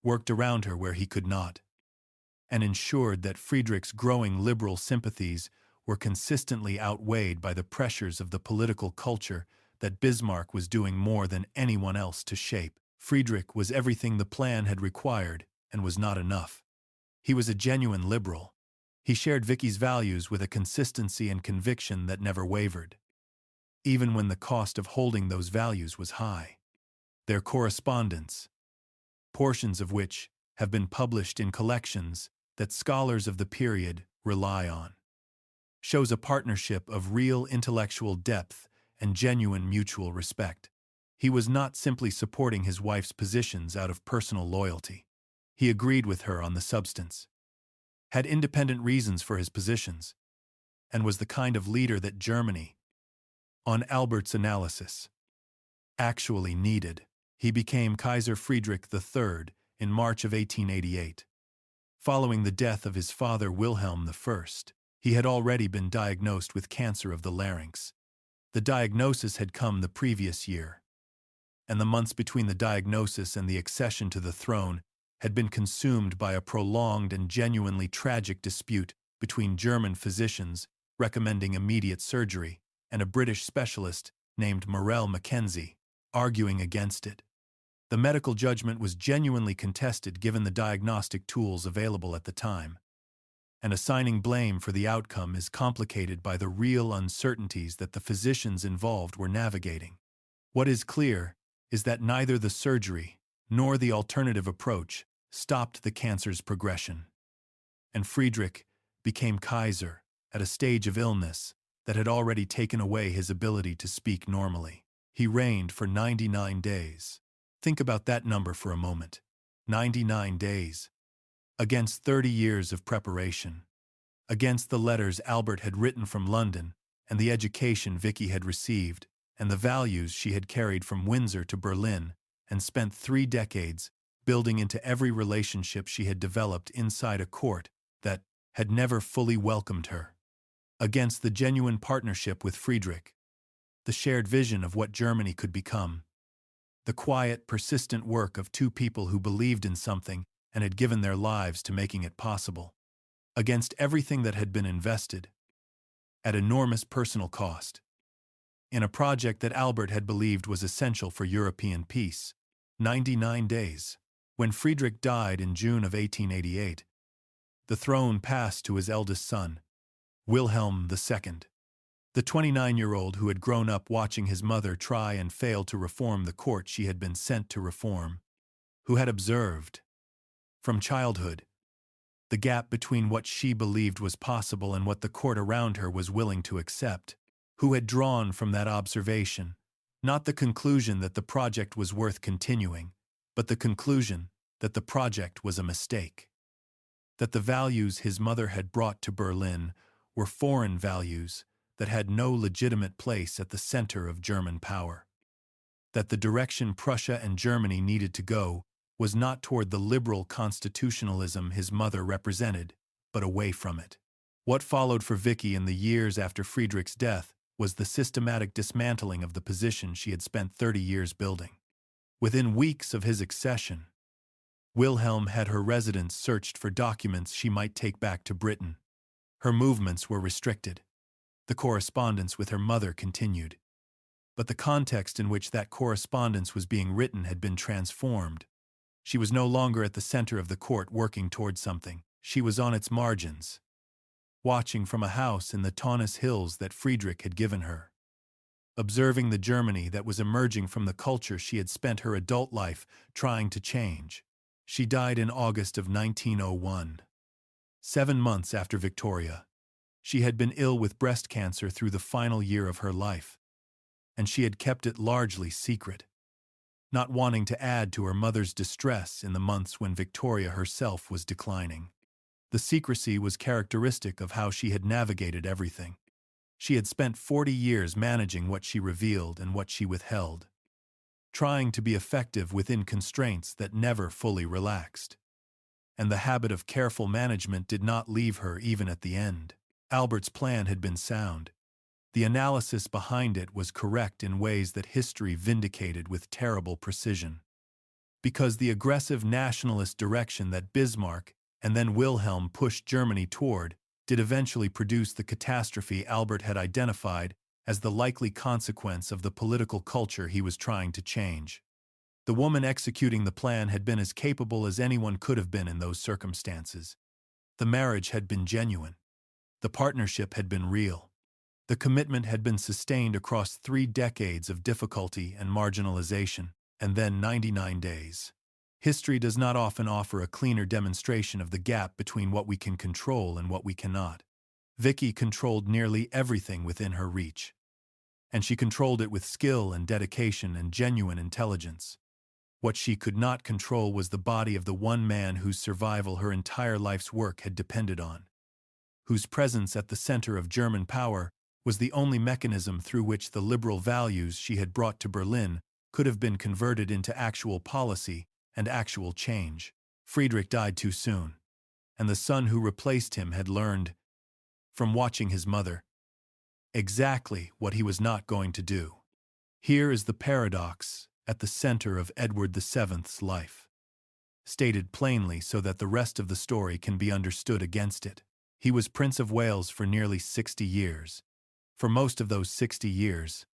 S1: worked around her where he could not, and ensured that Friedrich's growing liberal sympathies were consistently outweighed by the pressures of the political culture that Bismarck was doing more than anyone else to shape. Friedrich was everything the plan had required and was not enough. He was a genuine liberal. He shared Vicky's values with a consistency and conviction that never wavered, even when the cost of holding those values was high. Their correspondence, portions of which have been published in collections that scholars of the period rely on, shows a partnership of real intellectual depth and genuine mutual respect. He was not simply supporting his wife's positions out of personal loyalty. He agreed with her on the substance, had independent reasons for his positions, and was the kind of leader that Germany, on Albert's analysis, actually needed. He became Kaiser Friedrich III in March of 1888. Following the death of his father Wilhelm I, he had already been diagnosed with cancer of the larynx. The diagnosis had come the previous year, and the months between the diagnosis and the accession to the throne had been consumed by a prolonged and genuinely tragic dispute between German physicians recommending immediate surgery and a British specialist named Morel Mackenzie arguing against it. The medical judgment was genuinely contested given the diagnostic tools available at the time, and assigning blame for the outcome is complicated by the real uncertainties that the physicians involved were navigating. What is clear is that neither the surgery nor the alternative approach stopped the cancer's progression. And Friedrich became Kaiser at a stage of illness that had already taken away his ability to speak normally. He reigned for 99 days. Think about that number for a moment. 99 days. Against 30 years of preparation. Against the letters Albert had written from London, and the education Vicky had received, and the values she had carried from Windsor to Berlin, and spent 3 decades building into every relationship she had developed inside a court that had never fully welcomed her. Against the genuine partnership with Friedrich, the shared vision of what Germany could become, the quiet, persistent work of 2 people who believed in something and had given their lives to making it possible. Against everything that had been invested, at enormous personal cost, in a project that Albert had believed was essential for European peace. 99 days. When Friedrich died in June of 1888, the throne passed to his eldest son, Wilhelm II. The 29-year-old who had grown up watching his mother try and fail to reform the court she had been sent to reform, who had observed, from childhood, the gap between what she believed was possible and what the court around her was willing to accept, who had drawn from that observation, not the conclusion that the project was worth continuing, but the conclusion that the project was a mistake. That the values his mother had brought to Berlin were foreign values that had no legitimate place at the center of German power. That the direction Prussia and Germany needed to go was not toward the liberal constitutionalism his mother represented, but away from it. What followed for Vicky in the years after Friedrich's death was the systematic dismantling of the position she had spent 30 years building. Within weeks of his accession, Wilhelm had her residence searched for documents she might take back to Britain. Her movements were restricted. The correspondence with her mother continued. But the context in which that correspondence was being written had been transformed. She was no longer at the center of the court working toward something. She was on its margins, watching from a house in the Taunus Hills that Friedrich had given her, observing the Germany that was emerging from the culture she had spent her adult life trying to change. She died in August of 1901. 7 months after Victoria. She had been ill with breast cancer through the final year of her life, and she had kept it largely secret, not wanting to add to her mother's distress in the months when Victoria herself was declining. The secrecy was characteristic of how she had navigated everything. She had spent 40 years managing what she revealed and what she withheld, trying to be effective within constraints that never fully relaxed. And the habit of careful management did not leave her even at the end. Albert's plan had been sound. The analysis behind it was correct in ways that history vindicated with terrible precision. Because the aggressive nationalist direction that Bismarck and then Wilhelm pushed Germany toward did eventually produce the catastrophe Albert had identified as the likely consequence of the political culture he was trying to change. The woman executing the plan had been as capable as anyone could have been in those circumstances. The marriage had been genuine. The partnership had been real. The commitment had been sustained across 3 decades of difficulty and marginalization, and then 99 days. History does not often offer a cleaner demonstration of the gap between what we can control and what we cannot. Vicky controlled nearly everything within her reach, and she controlled it with skill and dedication and genuine intelligence. What she could not control was the body of the one man whose survival her entire life's work had depended on, whose presence at the center of German power was the only mechanism through which the liberal values she had brought to Berlin could have been converted into actual policy and actual change. Friedrich died too soon, and the son who replaced him had learned, from watching his mother, exactly what he was not going to do. Here is the paradox at the center of Edward VII's life, stated plainly so that the rest of the story can be understood against it. He was Prince of Wales for nearly 60 years. For most of those 60 years,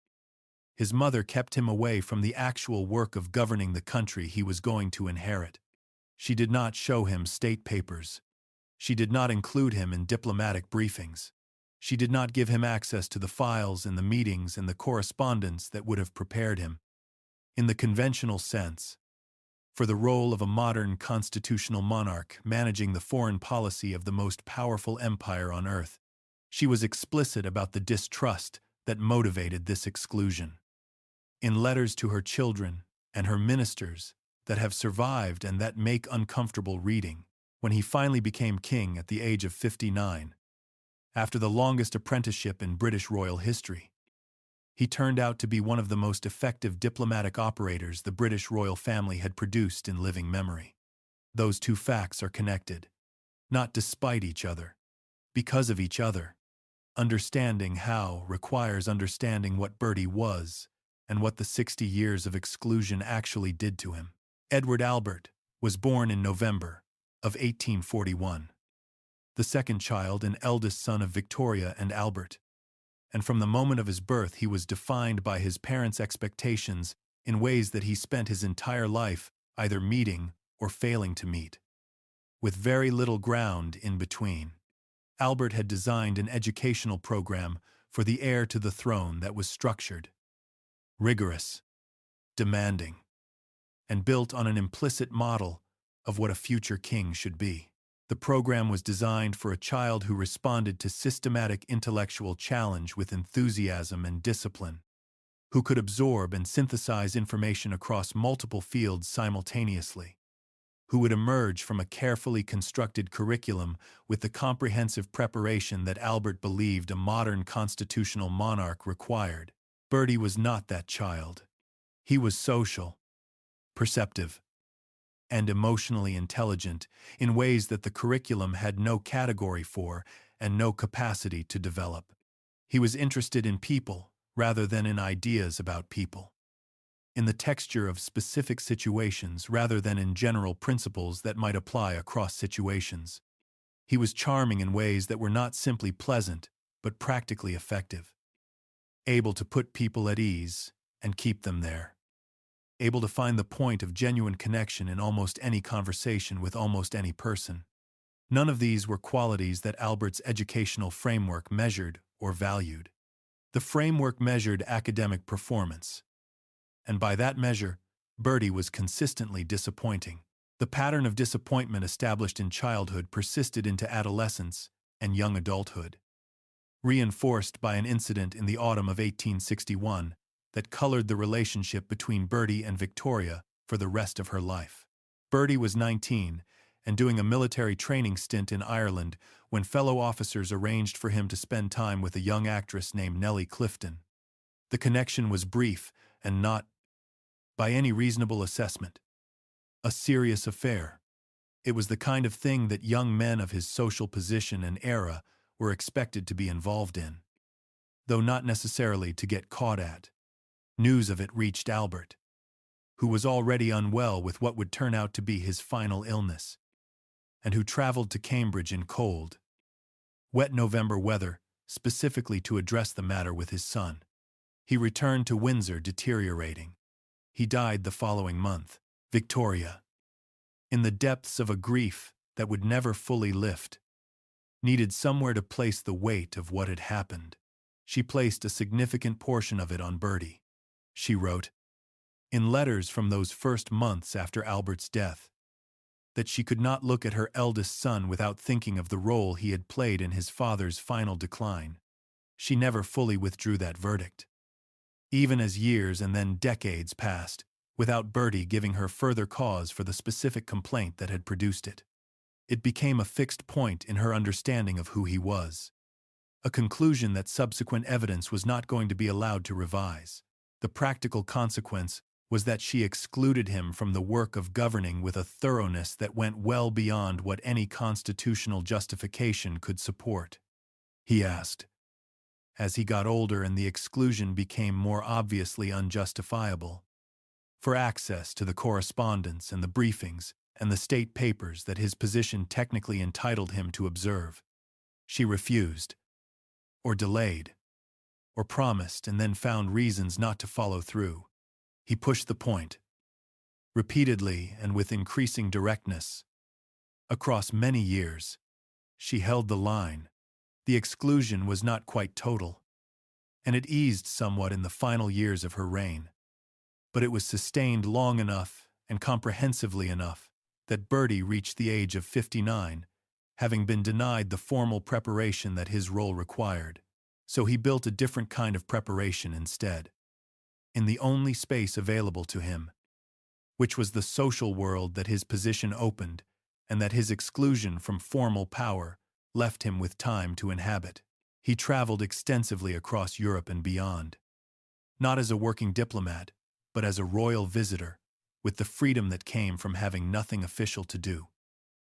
S1: his mother kept him away from the actual work of governing the country he was going to inherit. She did not show him state papers. She did not include him in diplomatic briefings. She did not give him access to the files and the meetings and the correspondence that would have prepared him, in the conventional sense, For the role of a modern constitutional monarch managing the foreign policy of the most powerful empire on earth, she was explicit about the distrust that motivated this exclusion. In letters to her children and her ministers that have survived and that make uncomfortable reading, when he finally became king at the age of 59, after the longest apprenticeship in British royal history, he turned out to be one of the most effective diplomatic operators the British royal family had produced in living memory. Those two facts are connected, not despite each other, because of each other. Understanding how requires understanding what Bertie was and what the 60 years of exclusion actually did to him. Edward Albert was born in November of 1841, the second child and eldest son of Victoria and Albert, and from the moment of his birth he was defined by his parents' expectations in ways that he spent his entire life either meeting or failing to meet, with very little ground in between. Albert had designed an educational program for the heir to the throne that was structured, rigorous, demanding, and built on an implicit model of what a future king should be. The program was designed for a child who responded to systematic intellectual challenge with enthusiasm and discipline, who could absorb and synthesize information across multiple fields simultaneously, who would emerge from a carefully constructed curriculum with the comprehensive preparation that Albert believed a modern constitutional monarch required. Bertie was not that child. He was social, perceptive, and emotionally intelligent in ways that the curriculum had no category for and no capacity to develop. He was interested in people rather than in ideas about people, in the texture of specific situations rather than in general principles that might apply across situations. He was charming in ways that were not simply pleasant, but practically effective, able to put people at ease and keep them there, able to find the point of genuine connection in almost any conversation with almost any person. None of these were qualities that Albert's educational framework measured or valued. The framework measured academic performance, and by that measure, Bertie was consistently disappointing. The pattern of disappointment established in childhood persisted into adolescence and young adulthood, reinforced by an incident in the autumn of 1861 that colored the relationship between Bertie and Victoria for the rest of her life. Bertie was 19 and doing a military training stint in Ireland when fellow officers arranged for him to spend time with a young actress named Nellie Clifton. The connection was brief and not, by any reasonable assessment, a serious affair. It was the kind of thing that young men of his social position and era were expected to be involved in, though not necessarily to get caught at. News of it reached Albert, who was already unwell with what would turn out to be his final illness, and who traveled to Cambridge in cold, wet November weather, specifically to address the matter with his son. He returned to Windsor deteriorating. He died the following month. Victoria, in the depths of a grief that would never fully lift, needed somewhere to place the weight of what had happened. She placed a significant portion of it on Bertie. She wrote, in letters from those first months after Albert's death, that she could not look at her eldest son without thinking of the role he had played in his father's final decline. She never fully withdrew that verdict, even as years and then decades passed, without Bertie giving her further cause for the specific complaint that had produced it. It became a fixed point in her understanding of who he was, a conclusion that subsequent evidence was not going to be allowed to revise. The practical consequence was that she excluded him from the work of governing with a thoroughness that went well beyond what any constitutional justification could support. He asked, as he got older and the exclusion became more obviously unjustifiable, for access to the correspondence and the briefings and the state papers that his position technically entitled him to observe. She refused, or delayed, or promised and then found reasons not to follow through. He pushed the point, repeatedly and with increasing directness. Across many years, she held the line. The exclusion was not quite total, and it eased somewhat in the final years of her reign, but it was sustained long enough and comprehensively enough, that Bertie reached the age of 59, having been denied the formal preparation that his role required. So he built a different kind of preparation instead, in the only space available to him, which was the social world that his position opened and that his exclusion from formal power left him with time to inhabit. He traveled extensively across Europe and beyond, not as a working diplomat, but as a royal visitor, with the freedom that came from having nothing official to do.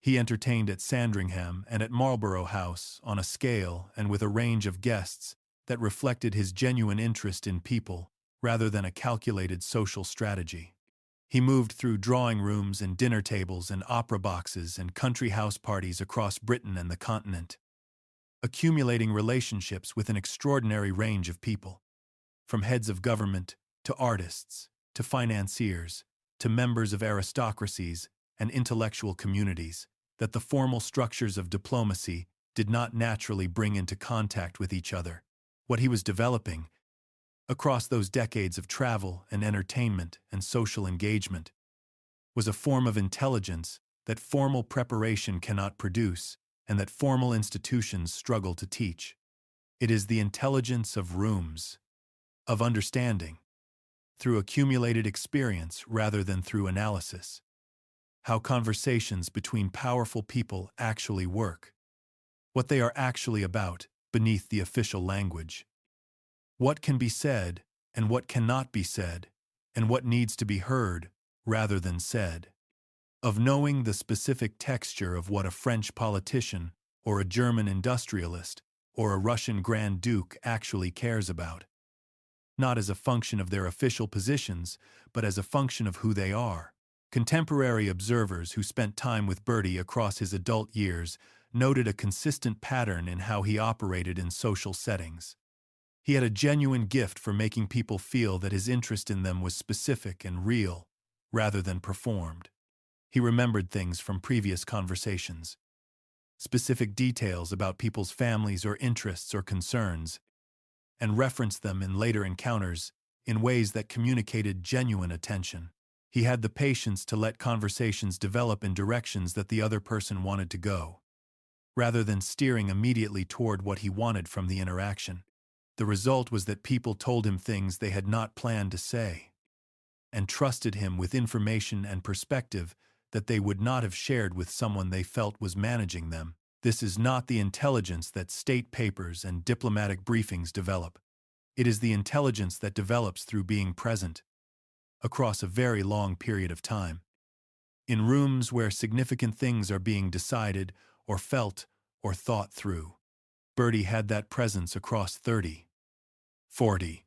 S1: He entertained at Sandringham and at Marlborough House on a scale and with a range of guests that reflected his genuine interest in people rather than a calculated social strategy. He moved through drawing rooms and dinner tables and opera boxes and country house parties across Britain and the continent, accumulating relationships with an extraordinary range of people, from heads of government to artists to financiers to members of aristocracies and intellectual communities that the formal structures of diplomacy did not naturally bring into contact with each other. What he was developing, across those decades of travel and entertainment and social engagement, was a form of intelligence that formal preparation cannot produce and that formal institutions struggle to teach. It is the intelligence of rooms, of understanding, through accumulated experience rather than through analysis. How conversations between powerful people actually work, what they are actually about beneath the official language. What can be said and what cannot be said, and what needs to be heard rather than said. Of knowing the specific texture of what a French politician or a German industrialist or a Russian Grand Duke actually cares about. Not as a function of their official positions, but as a function of who they are. Contemporary observers who spent time with Bertie across his adult years noted a consistent pattern in how he operated in social settings. He had a genuine gift for making people feel that his interest in them was specific and real, rather than performed. He remembered things from previous conversations, specific details about people's families or interests or concerns, and referenced them in later encounters in ways that communicated genuine attention. He had the patience to let conversations develop in directions that the other person wanted to go, rather than steering immediately toward what he wanted from the interaction. The result was that people told him things they had not planned to say, and trusted him with information and perspective that they would not have shared with someone they felt was managing them. This is not the intelligence that state papers and diplomatic briefings develop. It is the intelligence that develops through being present, across a very long period of time, in rooms where significant things are being decided or felt or thought through. Bertie had that presence across 30, 40,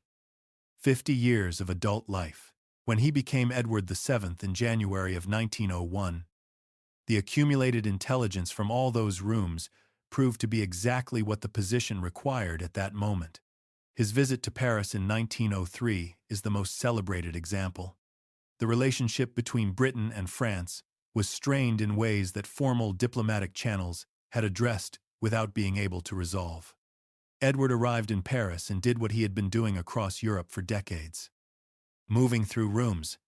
S1: 50 years of adult life. When he became Edward VII in January of 1901, the accumulated intelligence from all those rooms proved to be exactly what the position required at that moment. His visit to Paris in 1903 is the most celebrated example. The relationship between Britain and France was strained in ways that formal diplomatic channels had addressed without being able to resolve. Edward arrived in Paris and did what he had been doing across Europe for decades. Moving through rooms,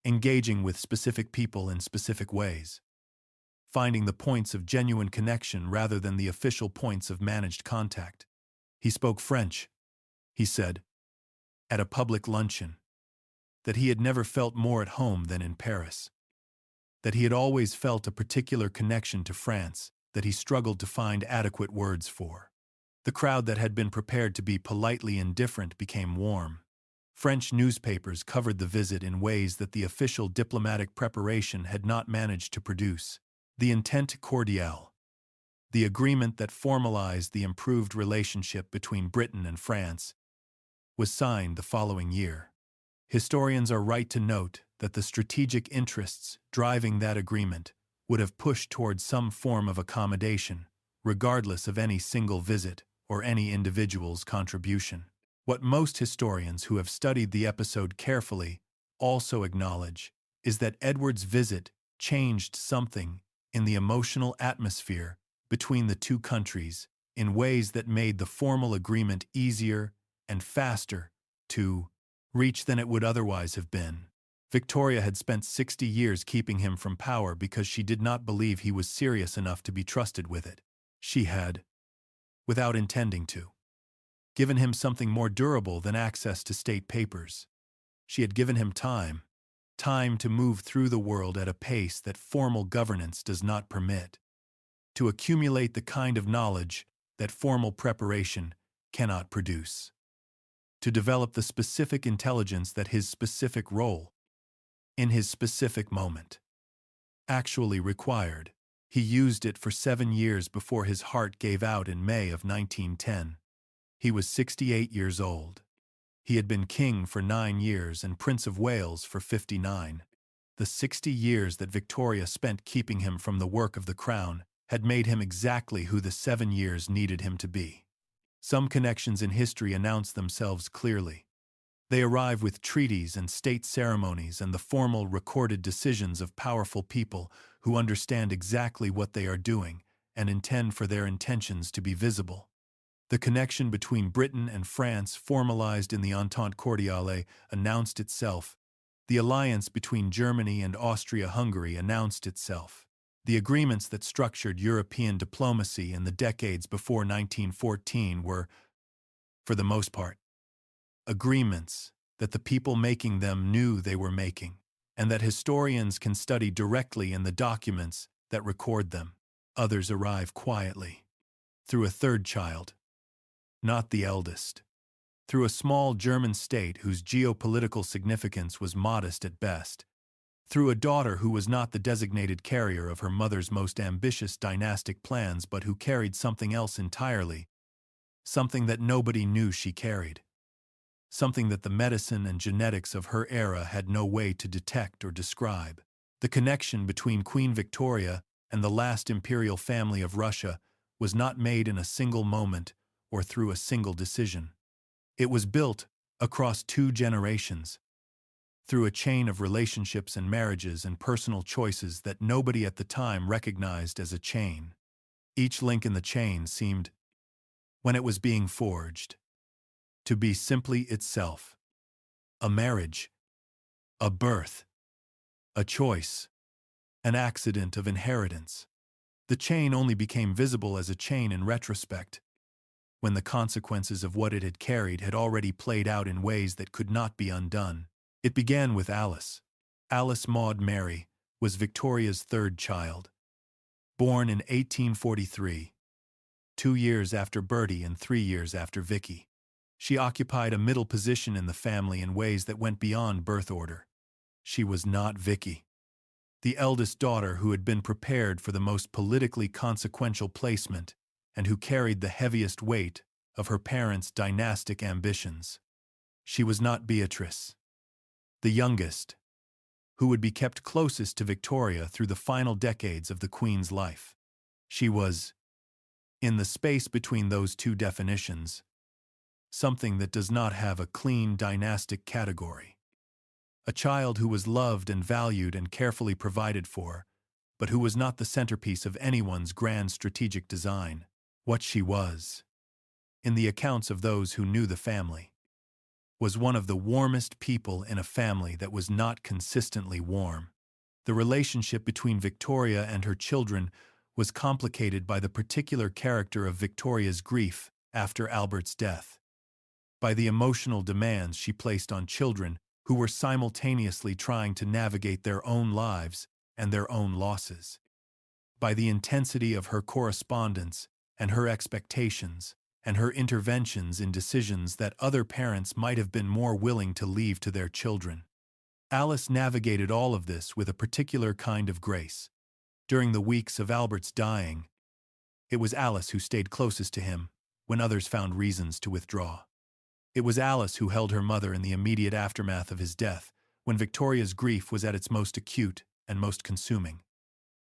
S1: engaging with specific people in specific ways, finding the points of genuine connection rather than the official points of managed contact. He spoke French, he said, at a public luncheon, that he had never felt more at home than in Paris, that he had always felt a particular connection to France that he struggled to find adequate words for. The crowd that had been prepared to be politely indifferent became warm. French newspapers covered the visit in ways that the official diplomatic preparation had not managed to produce. The entente cordiale, the agreement that formalized the improved relationship between Britain and France, was signed the following year. Historians are right to note that the strategic interests driving that agreement would have pushed toward some form of accommodation, regardless of any single visit or any individual's contribution. What most historians who have studied the episode carefully also acknowledge is that Edward's visit changed something in the emotional atmosphere between the two countries in ways that made the formal agreement easier and faster to reach than it would otherwise have been. Victoria had spent 60 years keeping him from power because she did not believe he was serious enough to be trusted with it. She had, without intending to, given him something more durable than access to state papers. She had given him time to move through the world at a pace that formal governance does not permit, to accumulate the kind of knowledge that formal preparation cannot produce, to develop the specific intelligence that his specific role, in his specific moment, actually required. He used it for 7 years before his heart gave out in May of 1910. He was 68 years old. He had been king for 9 years and Prince of Wales for 59. The 60 years that Victoria spent keeping him from the work of the crown had made him exactly who the 7 years needed him to be. Some connections in history announce themselves clearly. They arrive with treaties and state ceremonies and the formal recorded decisions of powerful people who understand exactly what they are doing and intend for their intentions to be visible. The connection between Britain and France, formalized in the Entente Cordiale, announced itself. The alliance between Germany and Austria-Hungary announced itself. The agreements that structured European diplomacy in the decades before 1914 were, for the most part, agreements that the people making them knew they were making, and that historians can study directly in the documents that record them. Others arrive quietly, through a third child, not the eldest, through a small German state whose geopolitical significance was modest at best, through a daughter who was not the designated carrier of her mother's most ambitious dynastic plans but who carried something else entirely, something that nobody knew she carried, something that the medicine and genetics of her era had no way to detect or describe. The connection between Queen Victoria and the last imperial family of Russia was not made in a single moment or through a single decision. It was built across 2 generations, through a chain of relationships and marriages and personal choices that nobody at the time recognized as a chain. Each link in the chain seemed, when it was being forged, to be simply itself. A marriage, a birth, a choice, an accident of inheritance. The chain only became visible as a chain in retrospect, when the consequences of what it had carried had already played out in ways that could not be undone. It began with Alice. Alice Maud Mary was Victoria's 3rd child. Born in 1843, 2 years after Bertie and 3 years after Vicky. She occupied a middle position in the family in ways that went beyond birth order. She was not Vicky, the eldest daughter who had been prepared for the most politically consequential placement and who carried the heaviest weight of her parents' dynastic ambitions. She was not Beatrice, the youngest, who would be kept closest to Victoria through the final decades of the Queen's life. She was, in the space between those 2 definitions, something that does not have a clean dynastic category. A child who was loved and valued and carefully provided for, but who was not the centerpiece of anyone's grand strategic design. What she was, in the accounts of those who knew the family, was one of the warmest people in a family that was not consistently warm. The relationship between Victoria and her children was complicated by the particular character of Victoria's grief after Albert's death, by the emotional demands she placed on children who were simultaneously trying to navigate their own lives and their own losses, by the intensity of her correspondence and her expectations and her interventions in decisions that other parents might have been more willing to leave to their children. Alice navigated all of this with a particular kind of grace. During the weeks of Albert's dying, it was Alice who stayed closest to him when others found reasons to withdraw. It was Alice who held her mother in the immediate aftermath of his death, when Victoria's grief was at its most acute and most consuming.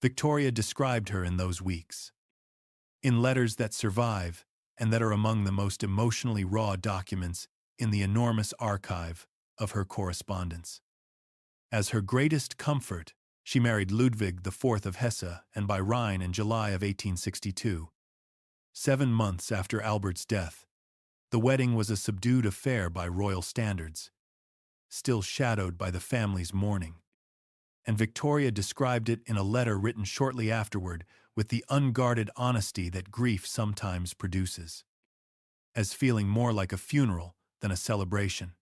S1: Victoria described her in those weeks, in letters that survive and that are among the most emotionally raw documents in the enormous archive of her correspondence. As her greatest comfort, she married Ludwig IV of Hesse and by Rhine in July of 1862. 7 months after Albert's death, the wedding was a subdued affair by royal standards. still shadowed by the family's mourning. And Victoria described it in a letter written shortly afterward with the unguarded honesty that grief sometimes produces, as feeling more like a funeral than a celebration.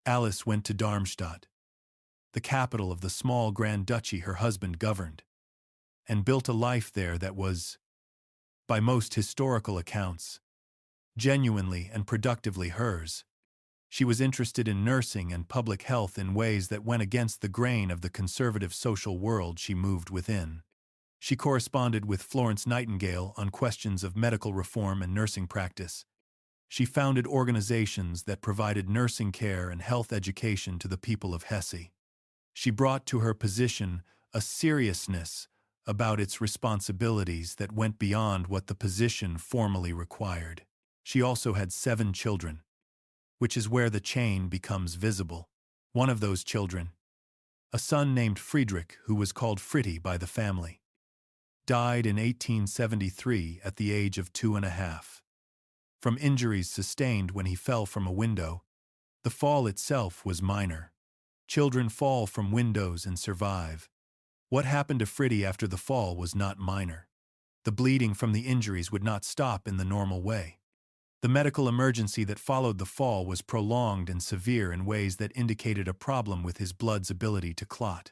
S1: Alice went to Darmstadt, the capital of the small Grand Duchy her husband governed, and built a life there that was, by most historical accounts, genuinely and productively hers. She was interested in nursing and public health in ways that went against the grain of the conservative social world she moved within. She corresponded with Florence Nightingale on questions of medical reform and nursing practice. She founded organizations that provided nursing care and health education to the people of Hesse. She brought to her position a seriousness about its responsibilities that went beyond what the position formally required. She also had 7 children, which is where the chain becomes visible. One of those children, a son named Friedrich, who was called Fritti by the family, died in 1873 at the age of 2.5. From injuries sustained when he fell from a window. The fall itself was minor. Children fall from windows and survive. What happened to Fritti after the fall was not minor. The bleeding from the injuries would not stop in the normal way. The medical emergency that followed the fall was prolonged and severe in ways that indicated a problem with his blood's ability to clot.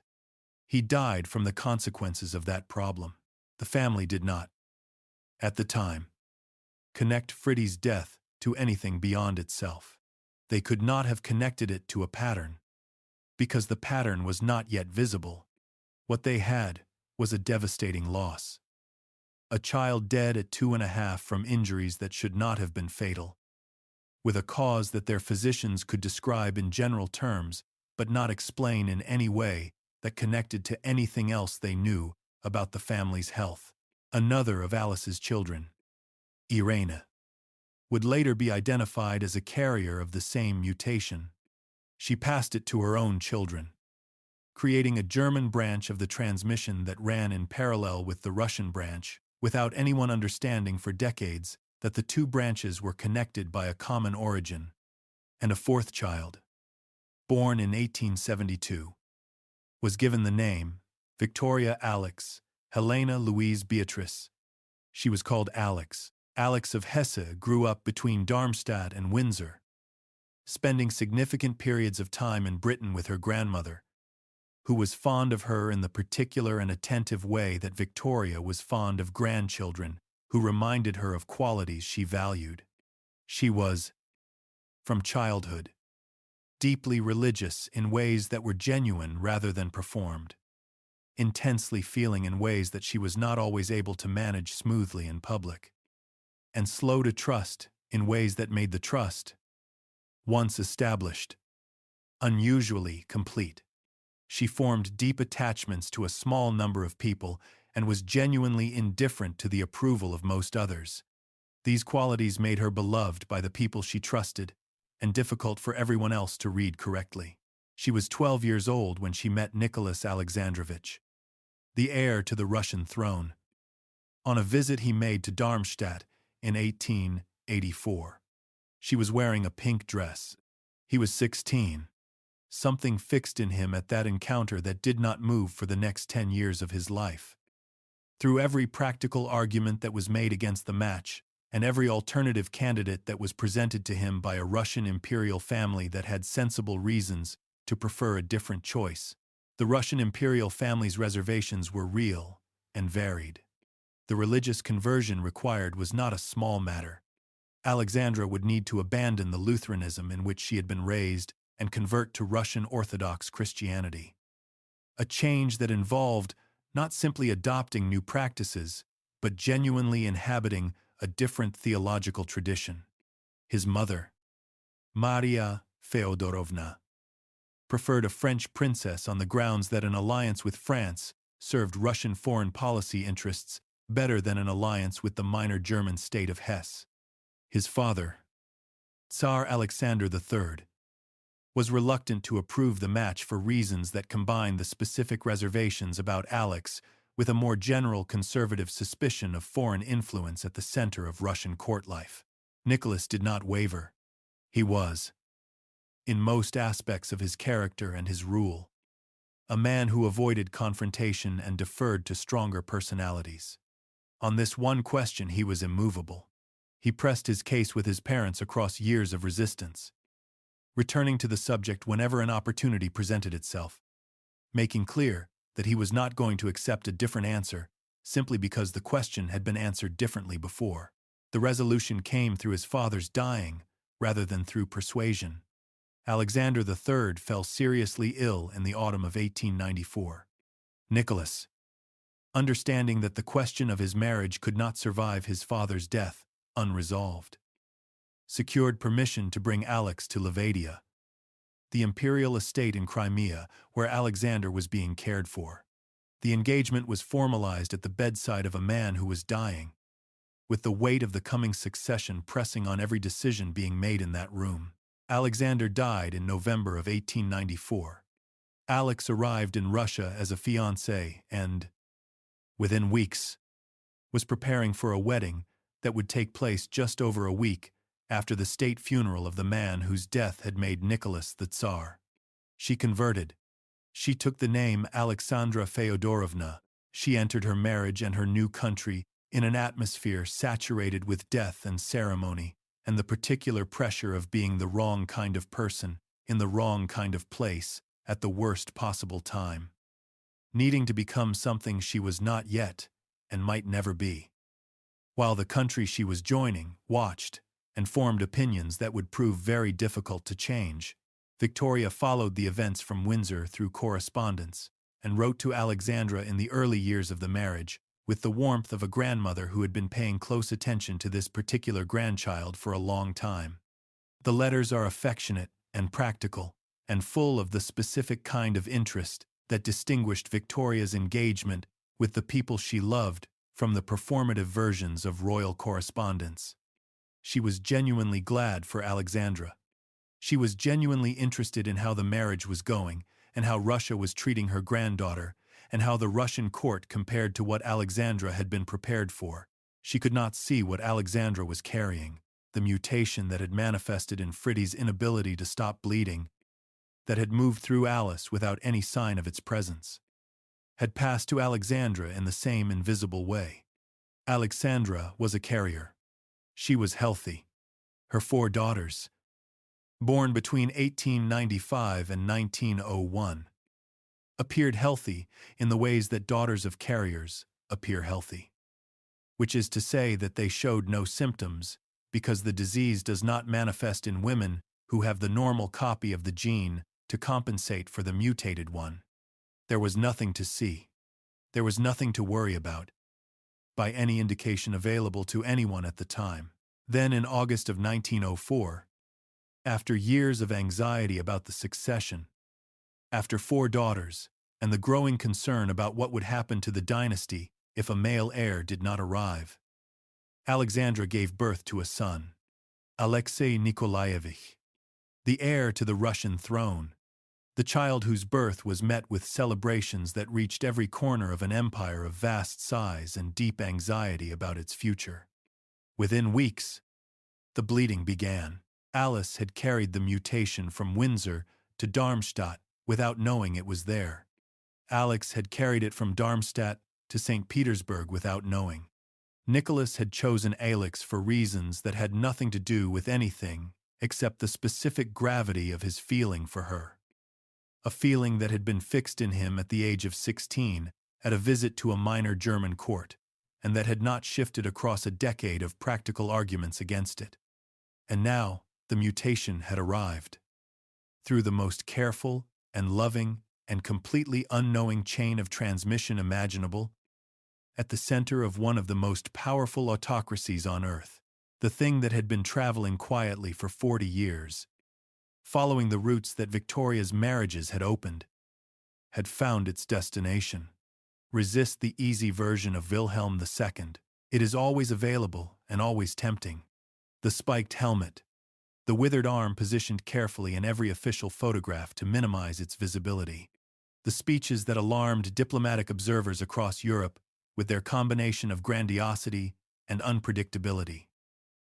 S1: He died from the consequences of that problem. The family did not, at the time, connect Fritti's death to anything beyond itself. They could not have connected it to a pattern, because the pattern was not yet visible. What they had was a devastating loss. A child dead at 2.5 from injuries that should not have been fatal, with a cause that their physicians could describe in general terms but not explain in any way that connected to anything else they knew about the family's health. Another of Alice's children, Irene, would later be identified as a carrier of the same mutation. She passed it to her own children, creating a German branch of the transmission that ran in parallel with the Russian branch, without anyone understanding for decades that the two branches were connected by a common origin. And a 4th child, born in 1872, was given the name Victoria Alex Helena Louise Beatrice. She was called Alex. Alex of Hesse grew up between Darmstadt and Windsor, spending significant periods of time in Britain with her grandmother, who was fond of her in the particular and attentive way that Victoria was fond of grandchildren who reminded her of qualities she valued. She was, from childhood, deeply religious in ways that were genuine rather than performed, intensely feeling in ways that she was not always able to manage smoothly in public, and slow to trust in ways that made the trust, once established, unusually complete. She formed deep attachments to a small number of people and was genuinely indifferent to the approval of most others. These qualities made her beloved by the people she trusted and difficult for everyone else to read correctly. She was 12 years old when she met Nicholas Alexandrovich, the heir to the Russian throne, on a visit he made to Darmstadt in 1884. She was wearing a pink dress. He was 16. Something fixed in him at that encounter that did not move for the next 10 years of his life. Through every practical argument that was made against the match, and every alternative candidate that was presented to him by a Russian imperial family that had sensible reasons to prefer a different choice, the Russian imperial family's reservations were real and varied. The religious conversion required was not a small matter. Alexandra would need to abandon the Lutheranism in which she had been raised and convert to Russian Orthodox Christianity. A change that involved not simply adopting new practices, but genuinely inhabiting a different theological tradition. His mother, Maria Feodorovna, preferred a French princess on the grounds that an alliance with France served Russian foreign policy interests better than an alliance with the minor German state of Hesse. His father, Tsar Alexander III, was reluctant to approve the match for reasons that combined the specific reservations about Alex with a more general conservative suspicion of foreign influence at the center of Russian court life. Nicholas did not waver. He was, in most aspects of his character and his rule. A man who avoided confrontation and deferred to stronger personalities. On this one question he was immovable. He pressed his case with his parents across years of resistance, returning to the subject whenever an opportunity presented itself, making clear that he was not going to accept a different answer simply because the question had been answered differently before. The resolution came through his father's dying rather than through persuasion. Alexander III fell seriously ill in the autumn of 1894. Nicholas, understanding that the question of his marriage could not survive his father's death unresolved, secured permission to bring Alex to Levadia, the imperial estate in Crimea where Alexander was being cared for. The engagement was formalized at the bedside of a man who was dying, with the weight of the coming succession pressing on every decision being made in that room. Alexander died in November of 1894. Alex arrived in Russia as a fiancé and, within weeks, was preparing for a wedding that would take place just over a week after the state funeral of the man whose death had made Nicholas the Tsar. She converted. She took the name Alexandra Feodorovna. She entered her marriage and her new country in an atmosphere saturated with death and ceremony, and the particular pressure of being the wrong kind of person, in the wrong kind of place, at the worst possible time. Needing to become something she was not yet, and might never be. While the country she was joining watched, and formed opinions that would prove very difficult to change, Victoria followed the events from Windsor through correspondence, and wrote to Alexandra in the early years of the marriage, with the warmth of a grandmother who had been paying close attention to this particular grandchild for a long time. The letters are affectionate and practical, and full of the specific kind of interest that distinguished Victoria's engagement with the people she loved from the performative versions of royal correspondence. She was genuinely glad for Alexandra. She was genuinely interested in how the marriage was going, and how Russia was treating her granddaughter, and how the Russian court compared to what Alexandra had been prepared for. She could not see what Alexandra was carrying, the mutation that had manifested in Fridie's inability to stop bleeding, that had moved through Alice without any sign of its presence, had passed to Alexandra in the same invisible way. Alexandra was a carrier. She was healthy. Her 4 daughters, born between 1895 and 1901, appeared healthy in the ways that daughters of carriers appear healthy, which is to say that they showed no symptoms because the disease does not manifest in women who have the normal copy of the gene to compensate for the mutated one. There was nothing to see. There was nothing to worry about, by any indication available to anyone at the time. Then in August of 1904, after years of anxiety about the succession, after 4 daughters, and the growing concern about what would happen to the dynasty if a male heir did not arrive, Alexandra gave birth to a son, Alexei Nikolaevich, the heir to the Russian throne, the child whose birth was met with celebrations that reached every corner of an empire of vast size and deep anxiety about its future. Within weeks, the bleeding began. Alice had carried the mutation from Windsor to Darmstadt without knowing it was there. Alex had carried it from Darmstadt to St. Petersburg without knowing. Nicholas had chosen Alex for reasons that had nothing to do with anything except the specific gravity of his feeling for her. A feeling that had been fixed in him at the age of 16 at a visit to a minor German court, and that had not shifted across a decade of practical arguments against it. And now, the mutation had arrived. Through the most careful and loving and completely unknowing chain of transmission imaginable, at the center of one of the most powerful autocracies on earth, the thing that had been traveling quietly for 40 years, following the routes that Victoria's marriages had opened, had found its destination. Resist the easy version of Wilhelm II. It is always available and always tempting. The spiked helmet, the withered arm positioned carefully in every official photograph to minimize its visibility. The speeches that alarmed diplomatic observers across Europe with their combination of grandiosity and unpredictability.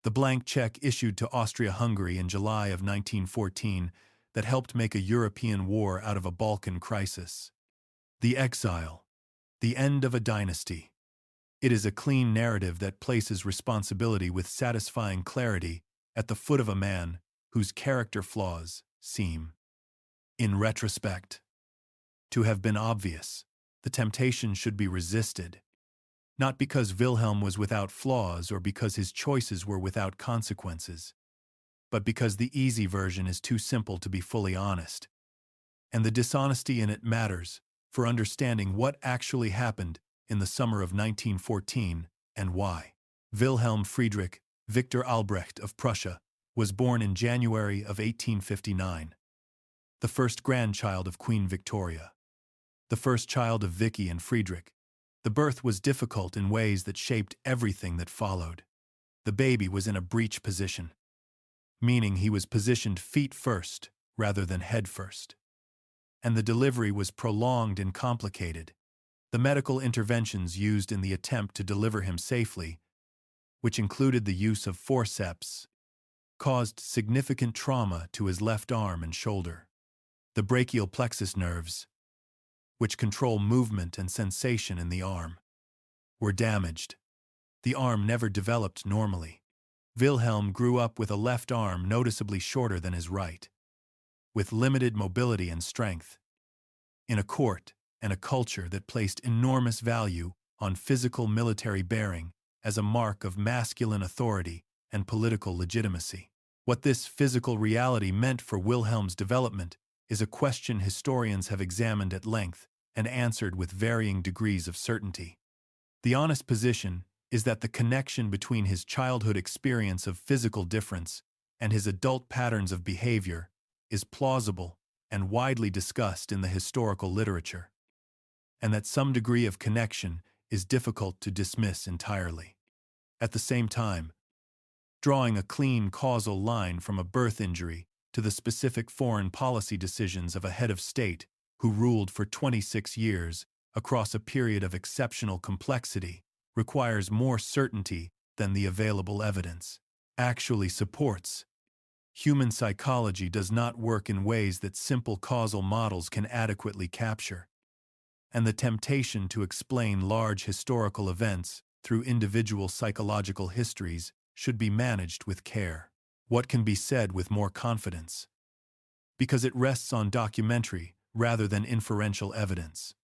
S1: The blank check issued to Austria-Hungary in July of 1914 that helped make a European war out of a Balkan crisis. The Exile. The End of a Dynasty. It is a clean narrative that places responsibility with satisfying clarity at the foot of a man whose character flaws seem, in retrospect, to have been obvious. The temptation should be resisted, not because Wilhelm was without flaws or because his choices were without consequences, but because the easy version is too simple to be fully honest. And the dishonesty in it matters for understanding what actually happened in the summer of 1914 and why. Wilhelm Friedrich Victor Albrecht of Prussia was born in January of 1859, the first grandchild of Queen Victoria, the first child of Vicky and Friedrich. The birth was difficult in ways that shaped everything that followed. The baby was in a breech position, meaning he was positioned feet first rather than head first. And the delivery was prolonged and complicated. The medical interventions used in the attempt to deliver him safely, which included the use of forceps, caused significant trauma to his left arm and shoulder. The brachial plexus nerves, which control movement and sensation in the arm, were damaged. The arm never developed normally. Wilhelm grew up with a left arm noticeably shorter than his right, with limited mobility and strength. In a court and a culture that placed enormous value on physical military bearing as a mark of masculine authority and political legitimacy. What this physical reality meant for Wilhelm's development is a question historians have examined at length and answered with varying degrees of certainty. The honest position is that the connection between his childhood experience of physical difference and his adult patterns of behavior is plausible and widely discussed in the historical literature, and that some degree of connection is difficult to dismiss entirely. At the same time, drawing a clean causal line from a birth injury to the specific foreign policy decisions of a head of state who ruled for 26 years across a period of exceptional complexity requires more certainty than the available evidence actually supports. Human psychology does not work in ways that simple causal models can adequately capture, and the temptation to explain large historical events through individual psychological histories should be managed with care. What can be said with more confidence? Because it rests on documentary rather than inferential evidence,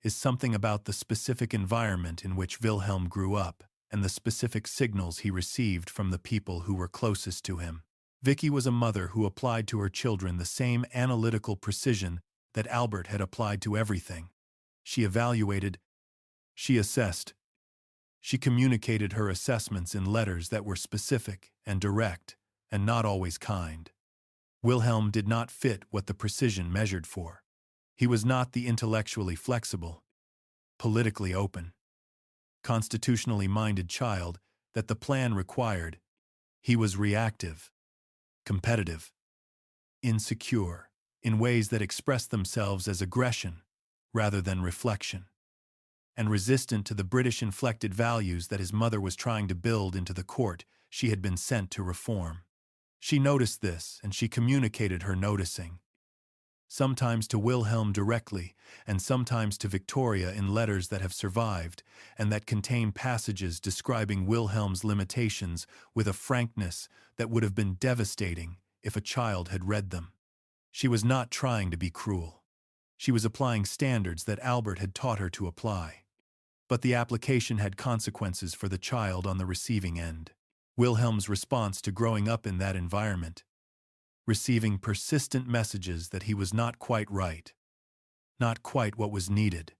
S1: is something about the specific environment in which Wilhelm grew up and the specific signals he received from the people who were closest to him. Vicky was a mother who applied to her children the same analytical precision that Albert had applied to everything. She evaluated, she assessed, she communicated her assessments in letters that were specific and direct and not always kind. Wilhelm did not fit what the precision measured for. He was not the intellectually flexible, politically open, constitutionally minded child that the plan required. He was reactive, competitive, insecure, in ways that expressed themselves as aggression rather than reflection, and resistant to the British-inflected values that his mother was trying to build into the court she had been sent to reform. She noticed this, and she communicated her noticing, sometimes to Wilhelm directly, and sometimes to Victoria in letters that have survived, and that contain passages describing Wilhelm's limitations with a frankness that would have been devastating if a child had read them. She was not trying to be cruel. She was applying standards that Albert had taught her to apply. But the application had consequences for the child on the receiving end. Wilhelm's response to growing up in that environment, receiving persistent messages that he was not quite right, not quite what was needed,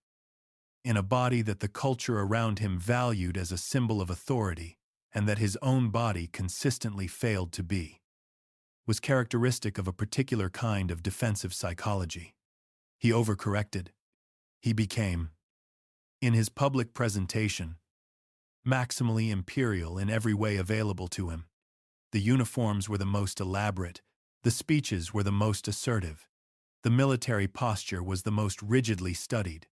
S1: in a body that the culture around him valued as a symbol of authority and that his own body consistently failed to be, was characteristic of a particular kind of defensive psychology. He overcorrected. He became, in his public presentation, maximally imperial in every way available to him. The uniforms were the most elaborate, the speeches were the most assertive, the military posture was the most rigidly studied.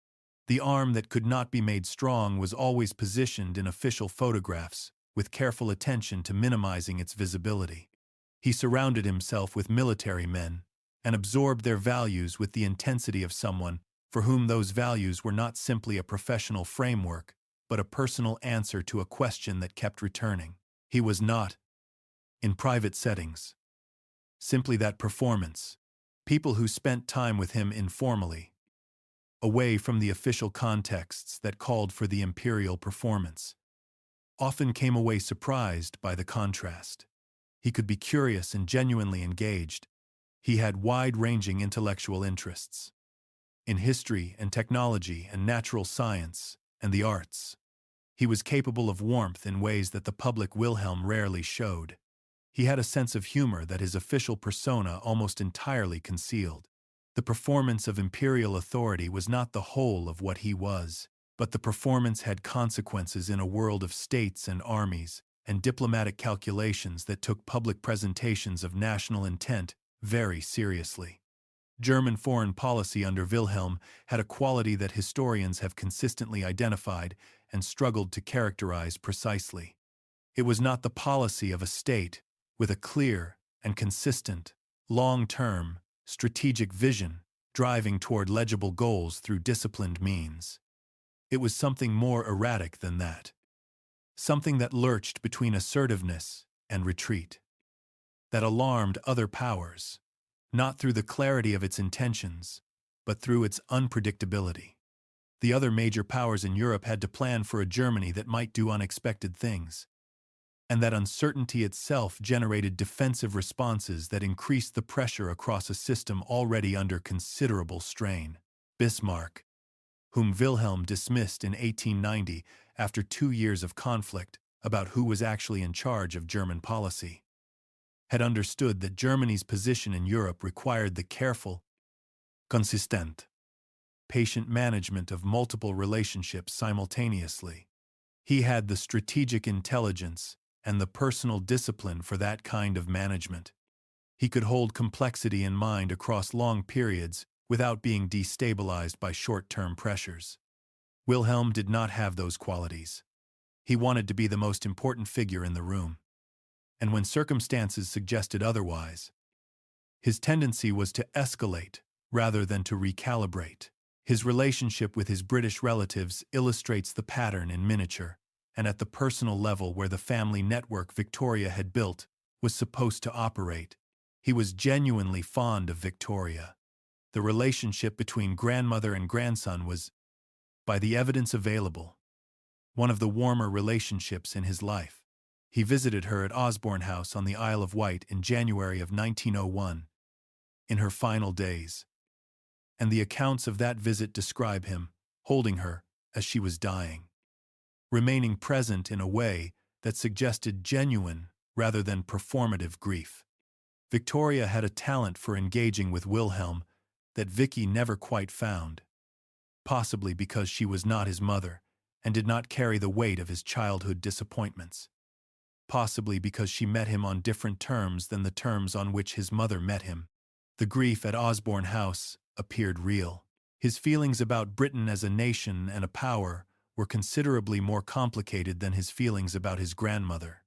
S1: The arm that could not be made strong was always positioned in official photographs, with careful attention to minimizing its visibility. He surrounded himself with military men, and absorbed their values with the intensity of someone for whom those values were not simply a professional framework, but a personal answer to a question that kept returning. He was not, in private settings, simply that performance. People who spent time with him informally, away from the official contexts that called for the imperial performance, often came away surprised by the contrast. He could be curious and genuinely engaged. He had wide-ranging intellectual interests in history and technology and natural science and the arts. He was capable of warmth in ways that the public Wilhelm rarely showed. He had a sense of humor that his official persona almost entirely concealed. The performance of imperial authority was not the whole of what he was, but the performance had consequences in a world of states and armies and diplomatic calculations that took public presentations of national intent very seriously. German foreign policy under Wilhelm had a quality that historians have consistently identified and struggled to characterize precisely. It was not the policy of a state with a clear and consistent, long-term, strategic vision driving toward legible goals through disciplined means. It was something more erratic than that. Something that lurched between assertiveness and retreat. That alarmed other powers, not through the clarity of its intentions, but through its unpredictability. The other major powers in Europe had to plan for a Germany that might do unexpected things, and that uncertainty itself generated defensive responses that increased the pressure across a system already under considerable strain. Bismarck, whom Wilhelm dismissed in 1890 after 2 years of conflict about who was actually in charge of German policy, had understood that Germany's position in Europe required the careful, consistent, patient management of multiple relationships simultaneously. He had the strategic intelligence and the personal discipline for that kind of management. He could hold complexity in mind across long periods without being destabilized by short-term pressures. Wilhelm did not have those qualities. He wanted to be the most important figure in the room. And when circumstances suggested otherwise, his tendency was to escalate rather than to recalibrate. His relationship with his British relatives illustrates the pattern in miniature, and at the personal level where the family network Victoria had built was supposed to operate. He was genuinely fond of Victoria. The relationship between grandmother and grandson was, by the evidence available, one of the warmer relationships in his life. He visited her at Osborne House on the Isle of Wight in January of 1901, in her final days. And the accounts of that visit describe him, holding her as she was dying, remaining present in a way that suggested genuine rather than performative grief. Victoria had a talent for engaging with Wilhelm that Vicky never quite found, possibly because she was not his mother and did not carry the weight of his childhood disappointments. Possibly because she met him on different terms than the terms on which his mother met him. The grief at Osborne House appeared real. His feelings about Britain as a nation and a power were considerably more complicated than his feelings about his grandmother.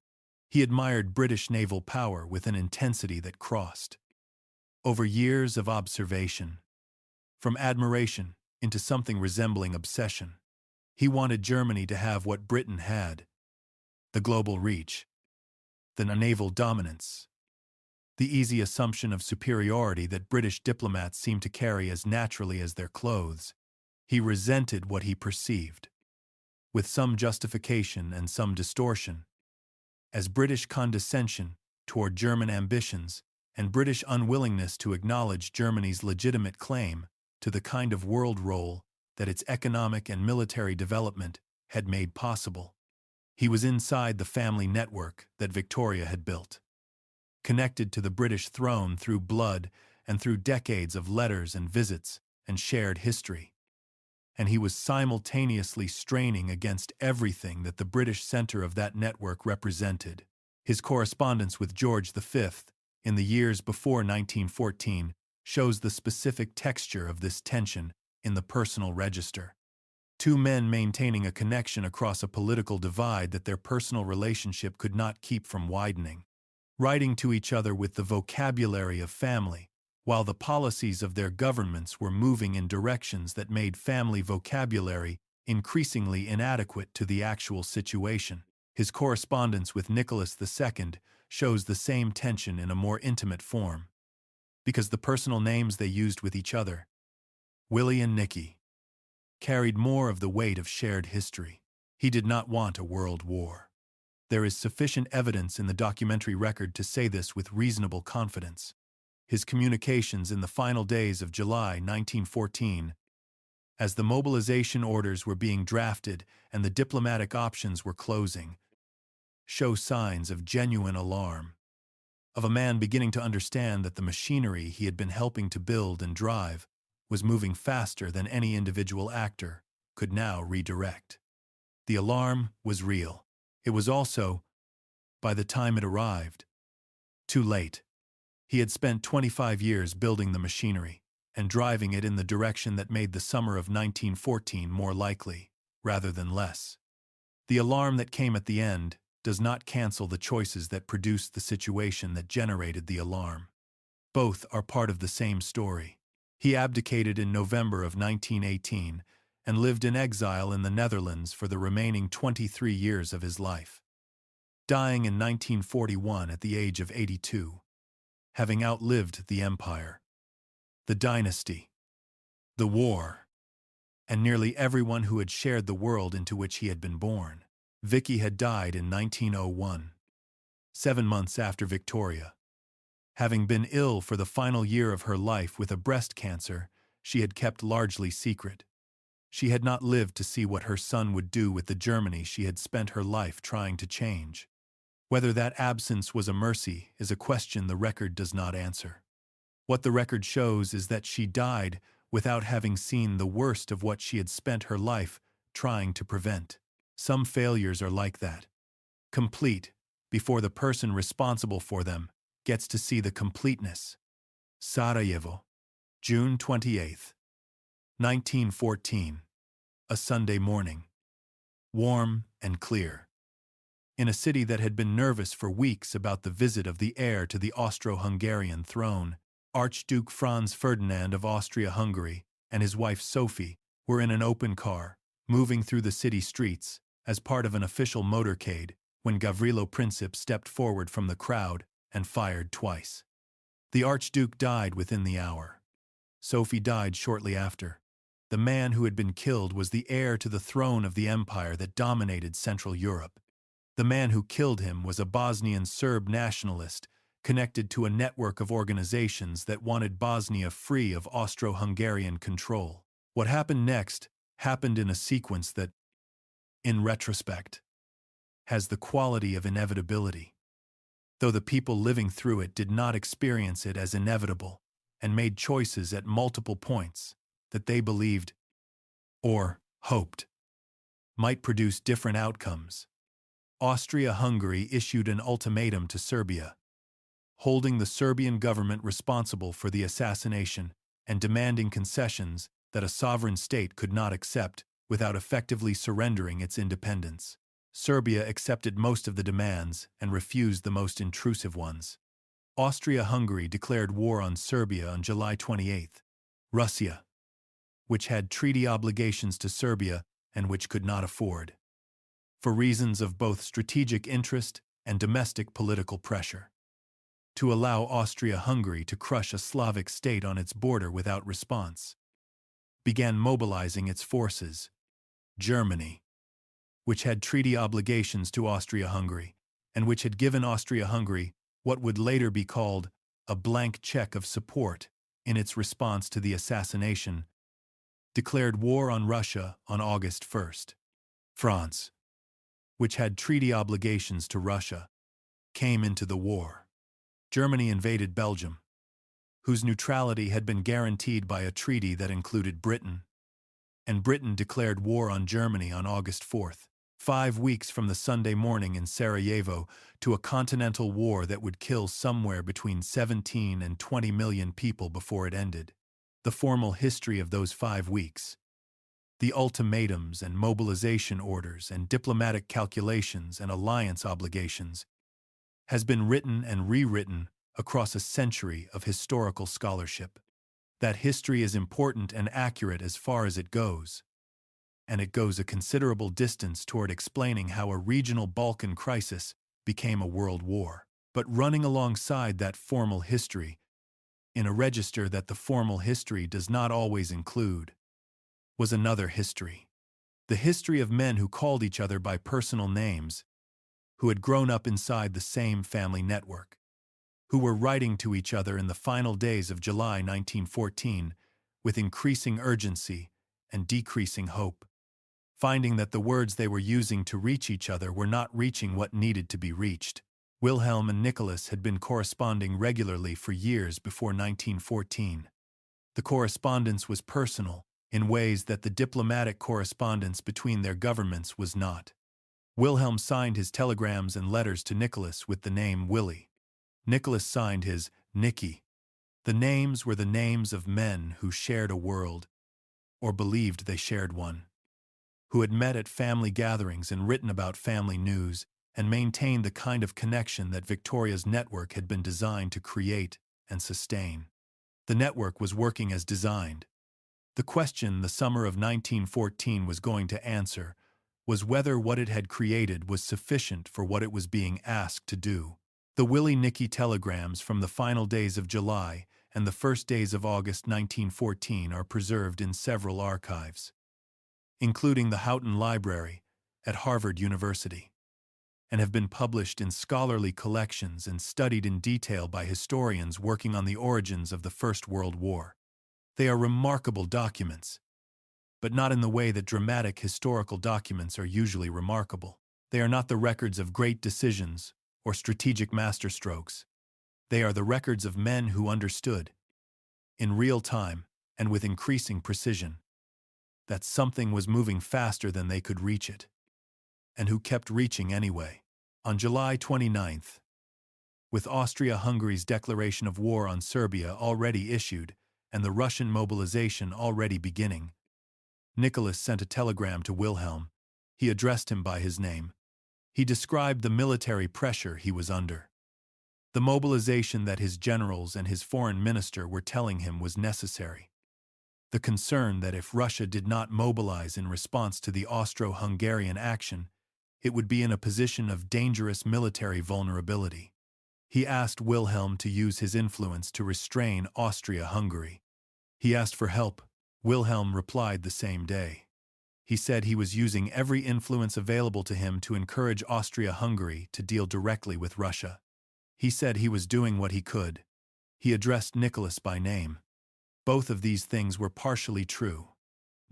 S1: He admired British naval power with an intensity that crossed over years of observation, from admiration into something resembling obsession. He wanted Germany to have what Britain had: the global reach, the naval dominance, the easy assumption of superiority that British diplomats seemed to carry as naturally as their clothes. He resented what he perceived, with some justification and some distortion, as British condescension toward German ambitions and British unwillingness to acknowledge Germany's legitimate claim to the kind of world role that its economic and military development had made possible. He was inside the family network that Victoria had built, connected to the British throne through blood and through decades of letters and visits and shared history. And he was simultaneously straining against everything that the British center of that network represented. His correspondence with George V in the years before 1914 shows the specific texture of this tension in the personal register. Two men maintaining a connection across a political divide that their personal relationship could not keep from widening. Writing to each other with the vocabulary of family, while the policies of their governments were moving in directions that made family vocabulary increasingly inadequate to the actual situation. His correspondence with Nicholas II shows the same tension in a more intimate form, because the personal names they used with each other, Willie and Nicky, carried more of the weight of shared history. He did not want a world war. There is sufficient evidence in the documentary record to say this with reasonable confidence. His communications in the final days of July 1914, as the mobilization orders were being drafted and the diplomatic options were closing, show signs of genuine alarm, of a man beginning to understand that the machinery he had been helping to build and drive was moving faster than any individual actor could now redirect. The alarm was real. It was also, by the time it arrived, too late. He had spent 25 years building the machinery and driving it in the direction that made the summer of 1914 more likely, rather than less. The alarm that came at the end does not cancel the choices that produced the situation that generated the alarm. Both are part of the same story. He abdicated in November of 1918 and lived in exile in the Netherlands for the remaining 23 years of his life, dying in 1941 at the age of 82, having outlived the empire, the dynasty, the war, and nearly everyone who had shared the world into which he had been born. Vicky had died in 1901, 7 months after Victoria. Having been ill for the final year of her life with a breast cancer she had kept largely secret. She had not lived to see what her son would do with the Germany she had spent her life trying to change. Whether that absence was a mercy is a question the record does not answer. What the record shows is that she died without having seen the worst of what she had spent her life trying to prevent. Some failures are like that, complete before the person responsible for them gets to see the completeness. Sarajevo, June 28, 1914. A Sunday morning. Warm and clear. In a city that had been nervous for weeks about the visit of the heir to the Austro-Hungarian throne, Archduke Franz Ferdinand of Austria-Hungary and his wife Sophie were in an open car, moving through the city streets as part of an official motorcade when Gavrilo Princip stepped forward from the crowd and fired twice. The Archduke died within the hour. Sophie died shortly after. The man who had been killed was the heir to the throne of the empire that dominated Central Europe. The man who killed him was a Bosnian Serb nationalist connected to a network of organizations that wanted Bosnia free of Austro-Hungarian control. What happened next happened in a sequence that, in retrospect, has the quality of inevitability, though the people living through it did not experience it as inevitable and made choices at multiple points that they believed, or hoped, might produce different outcomes. Austria-Hungary issued an ultimatum to Serbia, holding the Serbian government responsible for the assassination and demanding concessions that a sovereign state could not accept without effectively surrendering its independence. Serbia accepted most of the demands and refused the most intrusive ones. Austria-Hungary declared war on Serbia on July 28. Russia, which had treaty obligations to Serbia and which could not afford, for reasons of both strategic interest and domestic political pressure, to allow Austria-Hungary to crush a Slavic state on its border without response, began mobilizing its forces. Germany, which had treaty obligations to Austria-Hungary, and which had given Austria-Hungary what would later be called a blank check of support in its response to the assassination, declared war on Russia on August 1. France, which had treaty obligations to Russia, came into the war. Germany invaded Belgium, whose neutrality had been guaranteed by a treaty that included Britain, and Britain declared war on Germany on August 4, 5 weeks from the Sunday morning in Sarajevo, to a continental war that would kill somewhere between 17 and 20 million people before it ended. The formal history of those 5 weeks, the ultimatums and mobilization orders and diplomatic calculations and alliance obligations, has been written and rewritten across a century of historical scholarship. That history is important and accurate as far as it goes, and it goes a considerable distance toward explaining how a regional Balkan crisis became a world war. But running alongside that formal history, in a register that the formal history does not always include, was another history. The history of men who called each other by personal names, who had grown up inside the same family network, who were writing to each other in the final days of July 1914 with increasing urgency and decreasing hope, finding that the words they were using to reach each other were not reaching what needed to be reached. Wilhelm and Nicholas had been corresponding regularly for years before 1914. The correspondence was personal, in ways that the diplomatic correspondence between their governments was not. Wilhelm signed his telegrams and letters to Nicholas with the name Willie. Nicholas signed his Nicky. The names were the names of men who shared a world, or believed they shared one, who had met at family gatherings and written about family news, and maintained the kind of connection that Victoria's network had been designed to create and sustain. The network was working as designed. The question the summer of 1914 was going to answer was whether what it had created was sufficient for what it was being asked to do. The Willie-Nicky telegrams from the final days of July and the first days of August 1914 are preserved in several archives, including the Houghton Library at Harvard University, and have been published in scholarly collections and studied in detail by historians working on the origins of the First World War. They are remarkable documents, but not in the way that dramatic historical documents are usually remarkable. They are not the records of great decisions or strategic masterstrokes. They are the records of men who understood, in real time and with increasing precision, that something was moving faster than they could reach it, and who kept reaching anyway. On July 29th, with Austria-Hungary's declaration of war on Serbia already issued and the Russian mobilization already beginning, Nicholas sent a telegram to Wilhelm. He addressed him by his name. He described the military pressure he was under, the mobilization that his generals and his foreign minister were telling him was necessary, the concern that if Russia did not mobilize in response to the Austro-Hungarian action, it would be in a position of dangerous military vulnerability. He asked Wilhelm to use his influence to restrain Austria-Hungary. He asked for help. Wilhelm replied the same day. He said he was using every influence available to him to encourage Austria-Hungary to deal directly with Russia. He said he was doing what he could. He addressed Nicholas by name. Both of these things were partially true.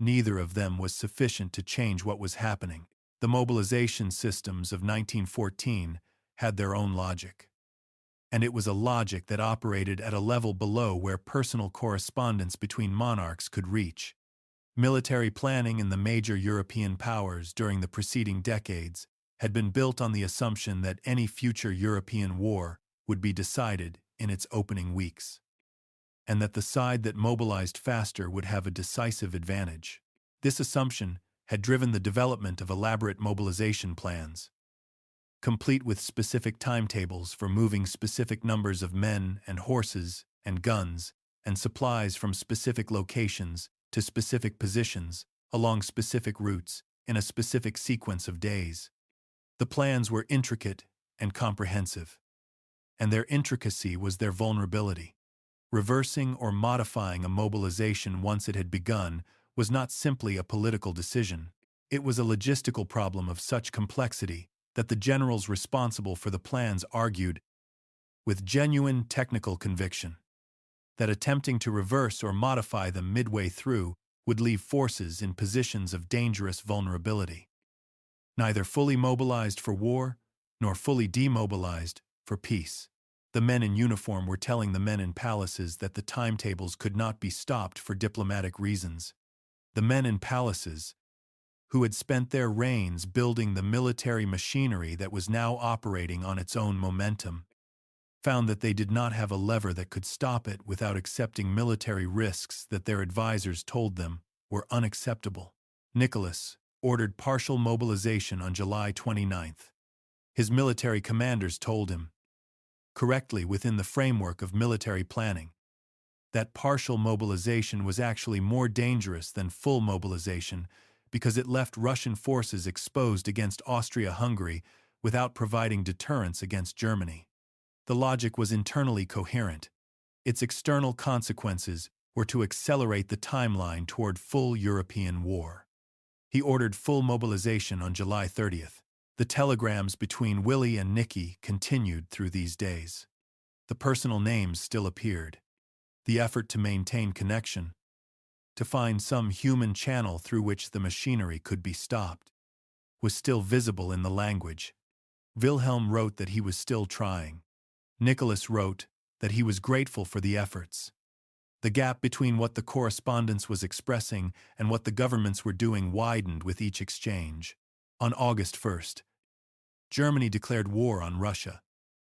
S1: Neither of them was sufficient to change what was happening. The mobilization systems of 1914 had their own logic. And it was a logic that operated at a level below where personal correspondence between monarchs could reach. Military planning in the major European powers during the preceding decades had been built on the assumption that any future European war would be decided in its opening weeks, and that the side that mobilized faster would have a decisive advantage. This assumption had driven the development of elaborate mobilization plans, complete with specific timetables for moving specific numbers of men and horses and guns and supplies from specific locations to specific positions along specific routes in a specific sequence of days. The plans were intricate and comprehensive, and their intricacy was their vulnerability. Reversing or modifying a mobilization once it had begun was not simply a political decision. It was a logistical problem of such complexity that the generals responsible for the plans argued, with genuine technical conviction, that attempting to reverse or modify them midway through would leave forces in positions of dangerous vulnerability, neither fully mobilized for war nor fully demobilized for peace. The men in uniform were telling the men in palaces that the timetables could not be stopped for diplomatic reasons. The men in palaces, who had spent their reigns building the military machinery that was now operating on its own momentum, found that they did not have a lever that could stop it without accepting military risks that their advisors told them were unacceptable. Nicholas ordered partial mobilization on July 29th. His military commanders told him, correctly within the framework of military planning. That partial mobilization was actually more dangerous than full mobilization because it left Russian forces exposed against Austria-Hungary without providing deterrence against Germany. The logic was internally coherent. Its external consequences were to accelerate the timeline toward full European war. He ordered full mobilization on July 30th. The telegrams between Willie and Nicky continued through these days. The personal names still appeared. The effort to maintain connection, to find some human channel through which the machinery could be stopped, was still visible in the language. Wilhelm wrote that he was still trying. Nicholas wrote that he was grateful for the efforts. The gap between what the correspondence was expressing and what the governments were doing widened with each exchange. On August 1st, Germany declared war on Russia.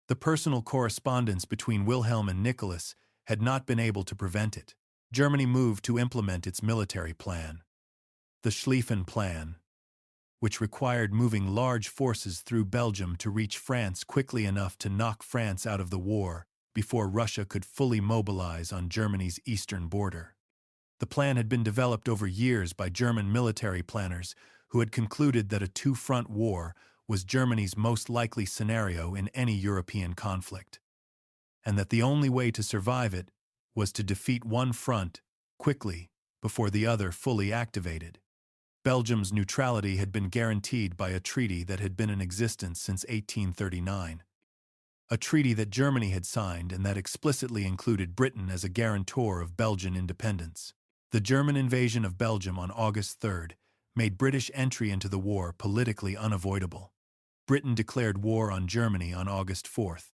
S1: The personal correspondence between Wilhelm and Nicholas had not been able to prevent it. Germany moved to implement its military plan. The Schlieffen Plan, which required moving large forces through Belgium to reach France quickly enough to knock France out of the war before Russia could fully mobilize on Germany's eastern border. The plan had been developed over years by German military planners who had concluded that a two-front war was Germany's most likely scenario in any European conflict, and that the only way to survive it was to defeat one front quickly before the other fully activated. Belgium's neutrality had been guaranteed by a treaty that had been in existence since 1839. A treaty that Germany had signed and that explicitly included Britain as a guarantor of Belgian independence. The German invasion of Belgium on August 3rd made British entry into the war politically unavoidable. Britain declared war on Germany on August 4th.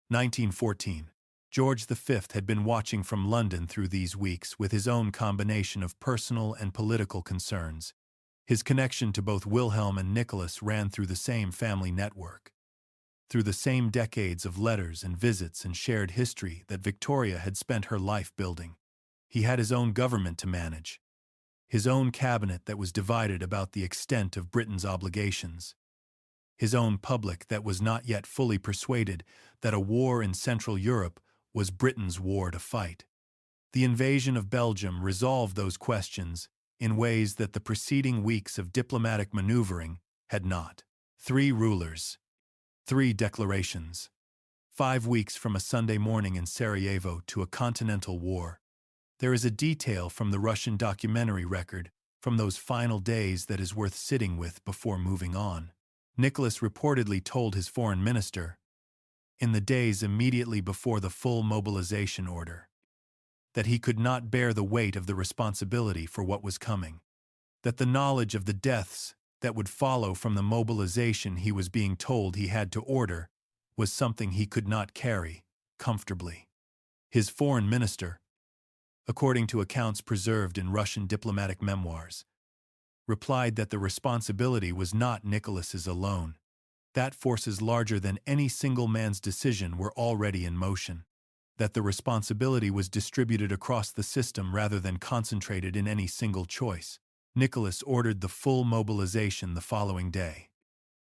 S1: 1914. George V had been watching from London through these weeks with his own combination of personal and political concerns. His connection to both Wilhelm and Nicholas ran through the same family network, through the same decades of letters and visits and shared history that Victoria had spent her life building. He had his own government to manage, his own cabinet that was divided about the extent of Britain's obligations, his own public that was not yet fully persuaded that a war in Central Europe was Britain's war to fight. The invasion of Belgium resolved those questions in ways that the preceding weeks of diplomatic maneuvering had not. 3 rulers, 3 declarations. 5 weeks from a Sunday morning in Sarajevo to a continental war. There is a detail from the Russian documentary record from those final days that is worth sitting with before moving on. Nicholas reportedly told his foreign minister, in the days immediately before the full mobilization order, that he could not bear the weight of the responsibility for what was coming, that the knowledge of the deaths that would follow from the mobilization he was being told he had to order was something he could not carry comfortably. His foreign minister, according to accounts preserved in Russian diplomatic memoirs, replied that the responsibility was not Nicholas's alone, that forces larger than any single man's decision were already in motion, that the responsibility was distributed across the system rather than concentrated in any single choice. Nicholas ordered the full mobilization the following day.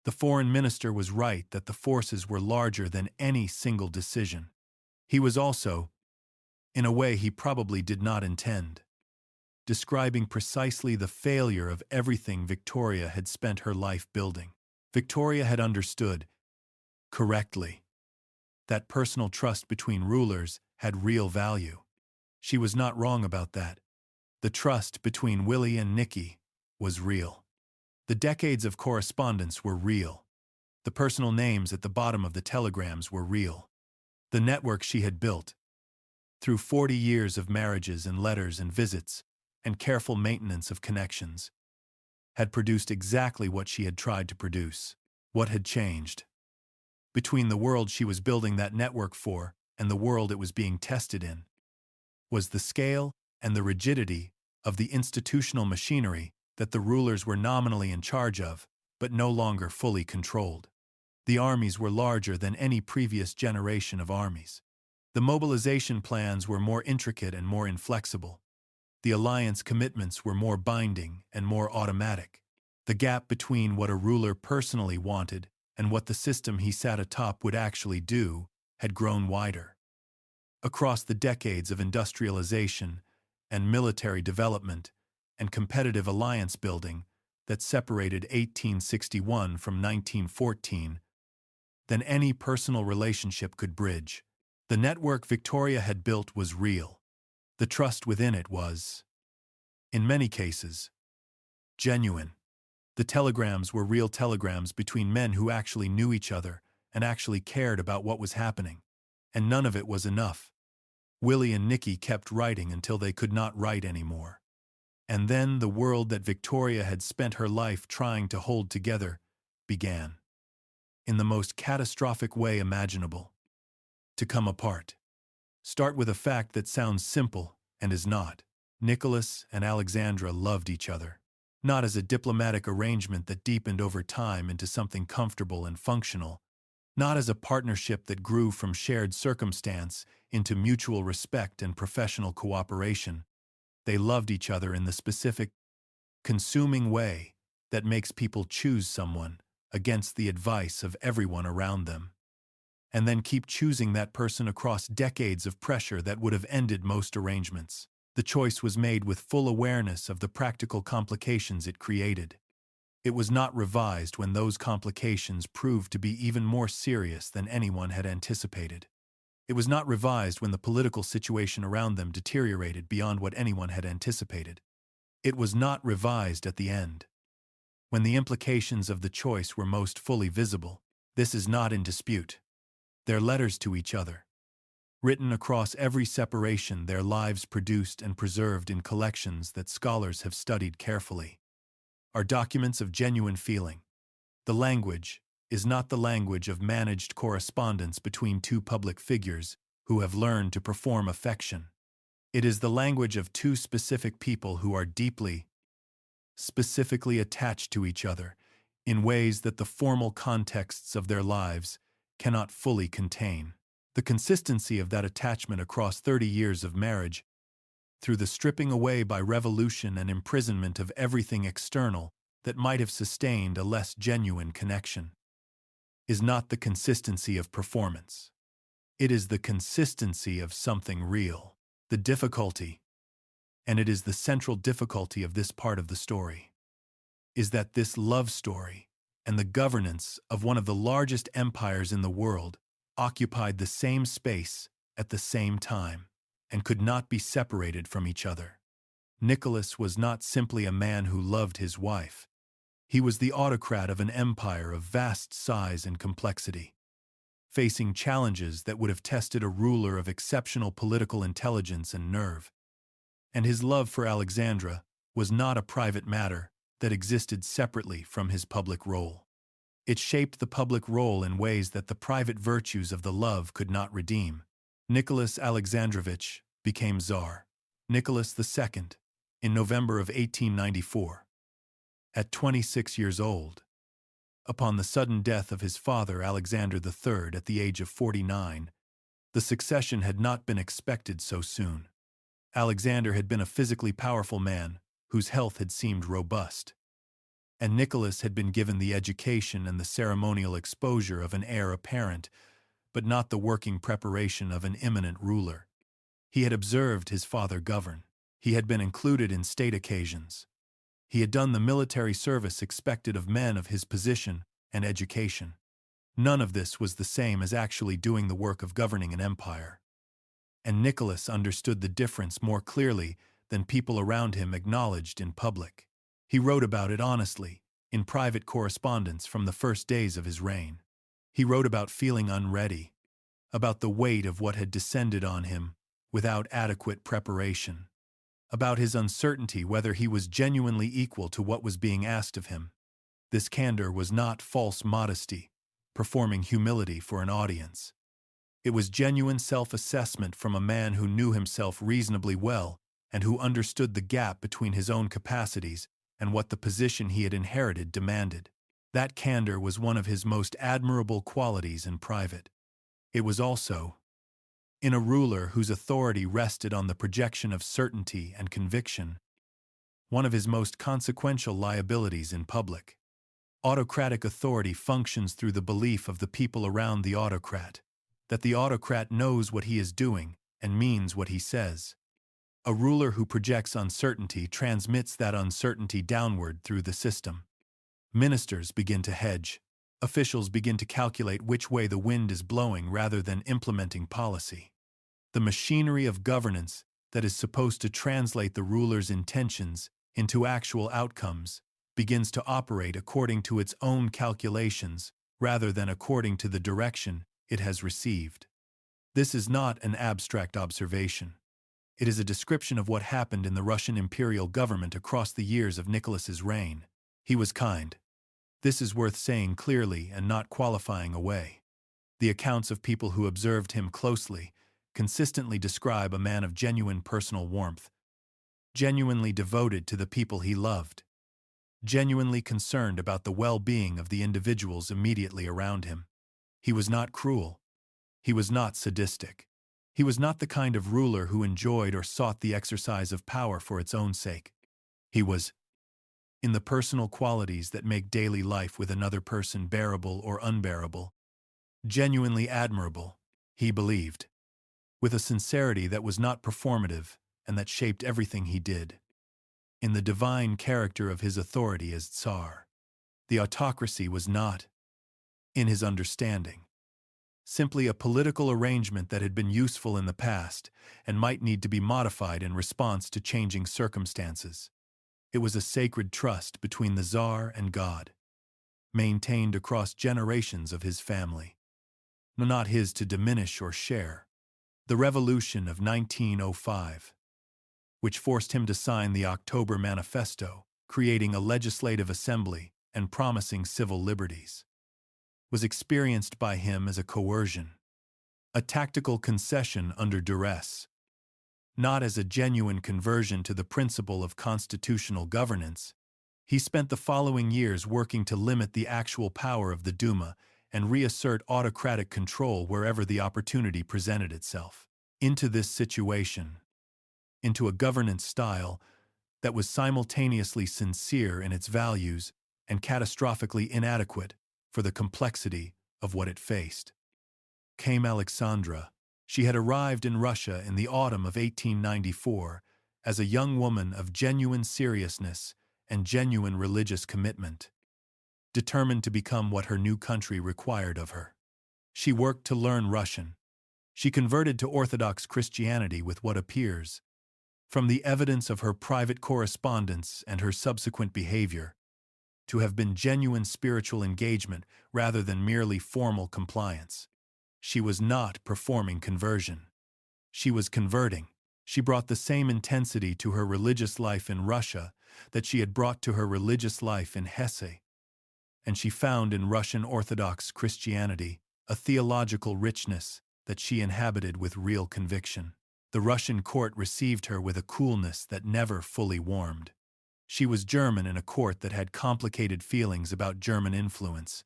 S1: The foreign minister was right that the forces were larger than any single decision. He was also, in a way he probably did not intend, describing precisely the failure of everything Victoria had spent her life building. Victoria had understood, correctly, that personal trust between rulers had real value. She was not wrong about that. The trust between Willie and Nicky was real. The decades of correspondence were real. The personal names at the bottom of the telegrams were real. The network she had built, through 40 years of marriages and letters and visits and careful maintenance of connections, had produced exactly what she had tried to produce. What had changed? Between the world she was building that network for and the world it was being tested in, was the scale and the rigidity of the institutional machinery that the rulers were nominally in charge of, but no longer fully controlled. The armies were larger than any previous generation of armies. The mobilization plans were more intricate and more inflexible. The alliance commitments were more binding and more automatic. The gap between what a ruler personally wanted and what the system he sat atop would actually do had grown wider. Across the decades of industrialization and military development and competitive alliance building that separated 1861 from 1914 than any personal relationship could bridge, the network Victoria had built was real. The trust within it was, in many cases, genuine. The telegrams were real telegrams between men who actually knew each other and actually cared about what was happening. And none of it was enough. Willie and Nicky kept writing until they could not write anymore. And then the world that Victoria had spent her life trying to hold together began, in the most catastrophic way imaginable, to come apart. Start with a fact that sounds simple and is not. Nicholas and Alexandra loved each other, not as a diplomatic arrangement that deepened over time into something comfortable and functional, not as a partnership that grew from shared circumstance into mutual respect and professional cooperation. They loved each other in the specific, consuming way that makes people choose someone against the advice of everyone around them, and then keep choosing that person across decades of pressure that would have ended most arrangements. The choice was made with full awareness of the practical complications it created. It was not revised when those complications proved to be even more serious than anyone had anticipated. It was not revised when the political situation around them deteriorated beyond what anyone had anticipated. It was not revised at the end, when the implications of the choice were most fully visible. This is not in dispute. Their letters to each other, written across every separation, their lives produced and preserved in collections that scholars have studied carefully, are documents of genuine feeling. The language is not the language of managed correspondence between two public figures who have learned to perform affection. It is the language of two specific people who are deeply, specifically attached to each other in ways that the formal contexts of their lives cannot fully contain. The consistency of that attachment across 30 years of marriage, through the stripping away by revolution and imprisonment of everything external that might have sustained a less genuine connection, is not the consistency of performance. It is the consistency of something real. The difficulty, and it is the central difficulty of this part of the story, is that this love story and the governance of one of the largest empires in the world occupied the same space at the same time and could not be separated from each other. Nicholas was not simply a man who loved his wife. He was the autocrat of an empire of vast size and complexity, facing challenges that would have tested a ruler of exceptional political intelligence and nerve. And his love for Alexandra was not a private matter that existed separately from his public role. It shaped the public role in ways that the private virtues of the love could not redeem. Nicholas Alexandrovich became Tsar, Nicholas II, in November of 1894. At 26 years old, upon the sudden death of his father Alexander III at the age of 49, the succession had not been expected so soon. Alexander had been a physically powerful man whose health had seemed robust, and Nicholas had been given the education and the ceremonial exposure of an heir apparent, but not the working preparation of an imminent ruler. He had observed his father govern. He had been included in state occasions. He had done the military service expected of men of his position and education. None of this was the same as actually doing the work of governing an empire. And Nicholas understood the difference more clearly than people around him acknowledged in public. He wrote about it honestly, in private correspondence from the first days of his reign. He wrote about feeling unready, about the weight of what had descended on him without adequate preparation, about his uncertainty whether he was genuinely equal to what was being asked of him. This candor was not false modesty, performing humility for an audience. It was genuine self-assessment from a man who knew himself reasonably well and who understood the gap between his own capacities and what the position he had inherited demanded. That candor was one of his most admirable qualities in private. It was also, in a ruler whose authority rested on the projection of certainty and conviction, one of his most consequential liabilities in public. Autocratic authority functions through the belief of the people around the autocrat, that the autocrat knows what he is doing and means what he says. A ruler who projects uncertainty transmits that uncertainty downward through the system. Ministers begin to hedge. Officials begin to calculate which way the wind is blowing rather than implementing policy. The machinery of governance that is supposed to translate the ruler's intentions into actual outcomes begins to operate according to its own calculations rather than according to the direction it has received. This is not an abstract observation. It is a description of what happened in the Russian imperial government across the years of Nicholas's reign. He was kind. This is worth saying clearly and not qualifying away. The accounts of people who observed him closely consistently describe a man of genuine personal warmth, genuinely devoted to the people he loved, genuinely concerned about the well-being of the individuals immediately around him. He was not cruel. He was not sadistic. He was not the kind of ruler who enjoyed or sought the exercise of power for its own sake. He was, in the personal qualities that make daily life with another person bearable or unbearable, genuinely admirable, he believed, with a sincerity that was not performative and that shaped everything he did. In the divine character of his authority as Tsar, the autocracy was not, in his understanding, simply a political arrangement that had been useful in the past and might need to be modified in response to changing circumstances. It was a sacred trust between the Tsar and God, maintained across generations of his family, not his to diminish or share. The Revolution of 1905, which forced him to sign the October Manifesto, creating a legislative assembly and promising civil liberties, was experienced by him as a coercion, a tactical concession under duress, not as a genuine conversion to the principle of constitutional governance. He spent the following years working to limit the actual power of the Duma and reassert autocratic control wherever the opportunity presented itself. Into this situation, into a governance style that was simultaneously sincere in its values and catastrophically inadequate for the complexity of what it faced, came Alexandra. She had arrived in Russia in the autumn of 1894 as a young woman of genuine seriousness and genuine religious commitment, determined to become what her new country required of her. She worked to learn Russian. She converted to Orthodox Christianity with what appears, from the evidence of her private correspondence and her subsequent behavior, to have been genuine spiritual engagement rather than merely formal compliance. She was not performing conversion. She was converting. She brought the same intensity to her religious life in Russia that she had brought to her religious life in Hesse, and she found in Russian Orthodox Christianity a theological richness that she inhabited with real conviction. The Russian court received her with a coolness that never fully warmed. She was German in a court that had complicated feelings about German influence.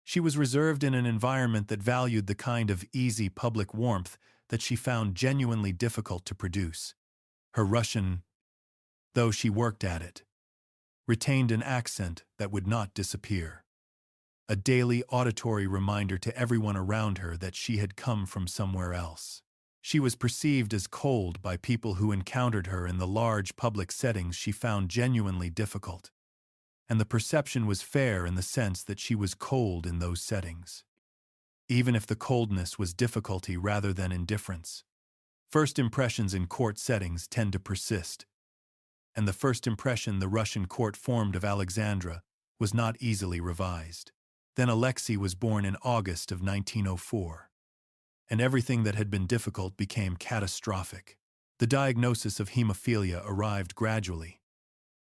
S1: She was reserved in an environment that valued the kind of easy public warmth that she found genuinely difficult to produce. Her Russian, though she worked at it, retained an accent that would not disappear, a daily auditory reminder to everyone around her that she had come from somewhere else. She was perceived as cold by people who encountered her in the large public settings she found genuinely difficult, and the perception was fair in the sense that she was cold in those settings, even if the coldness was difficulty rather than indifference. First impressions in court settings tend to persist, and the first impression the Russian court formed of Alexandra was not easily revised. Then Alexei was born in August of 1904, and everything that had been difficult became catastrophic. The diagnosis of hemophilia arrived gradually,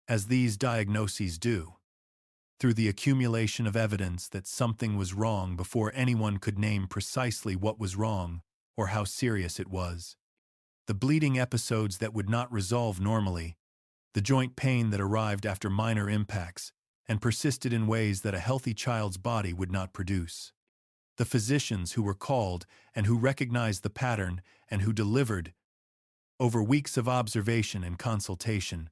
S1: as these diagnoses do, through the accumulation of evidence that something was wrong before anyone could name precisely what was wrong or how serious it was. The bleeding episodes that would not resolve normally, the joint pain that arrived after minor impacts and persisted in ways that a healthy child's body would not produce. The physicians who were called and who recognized the pattern and who delivered, over weeks of observation and consultation,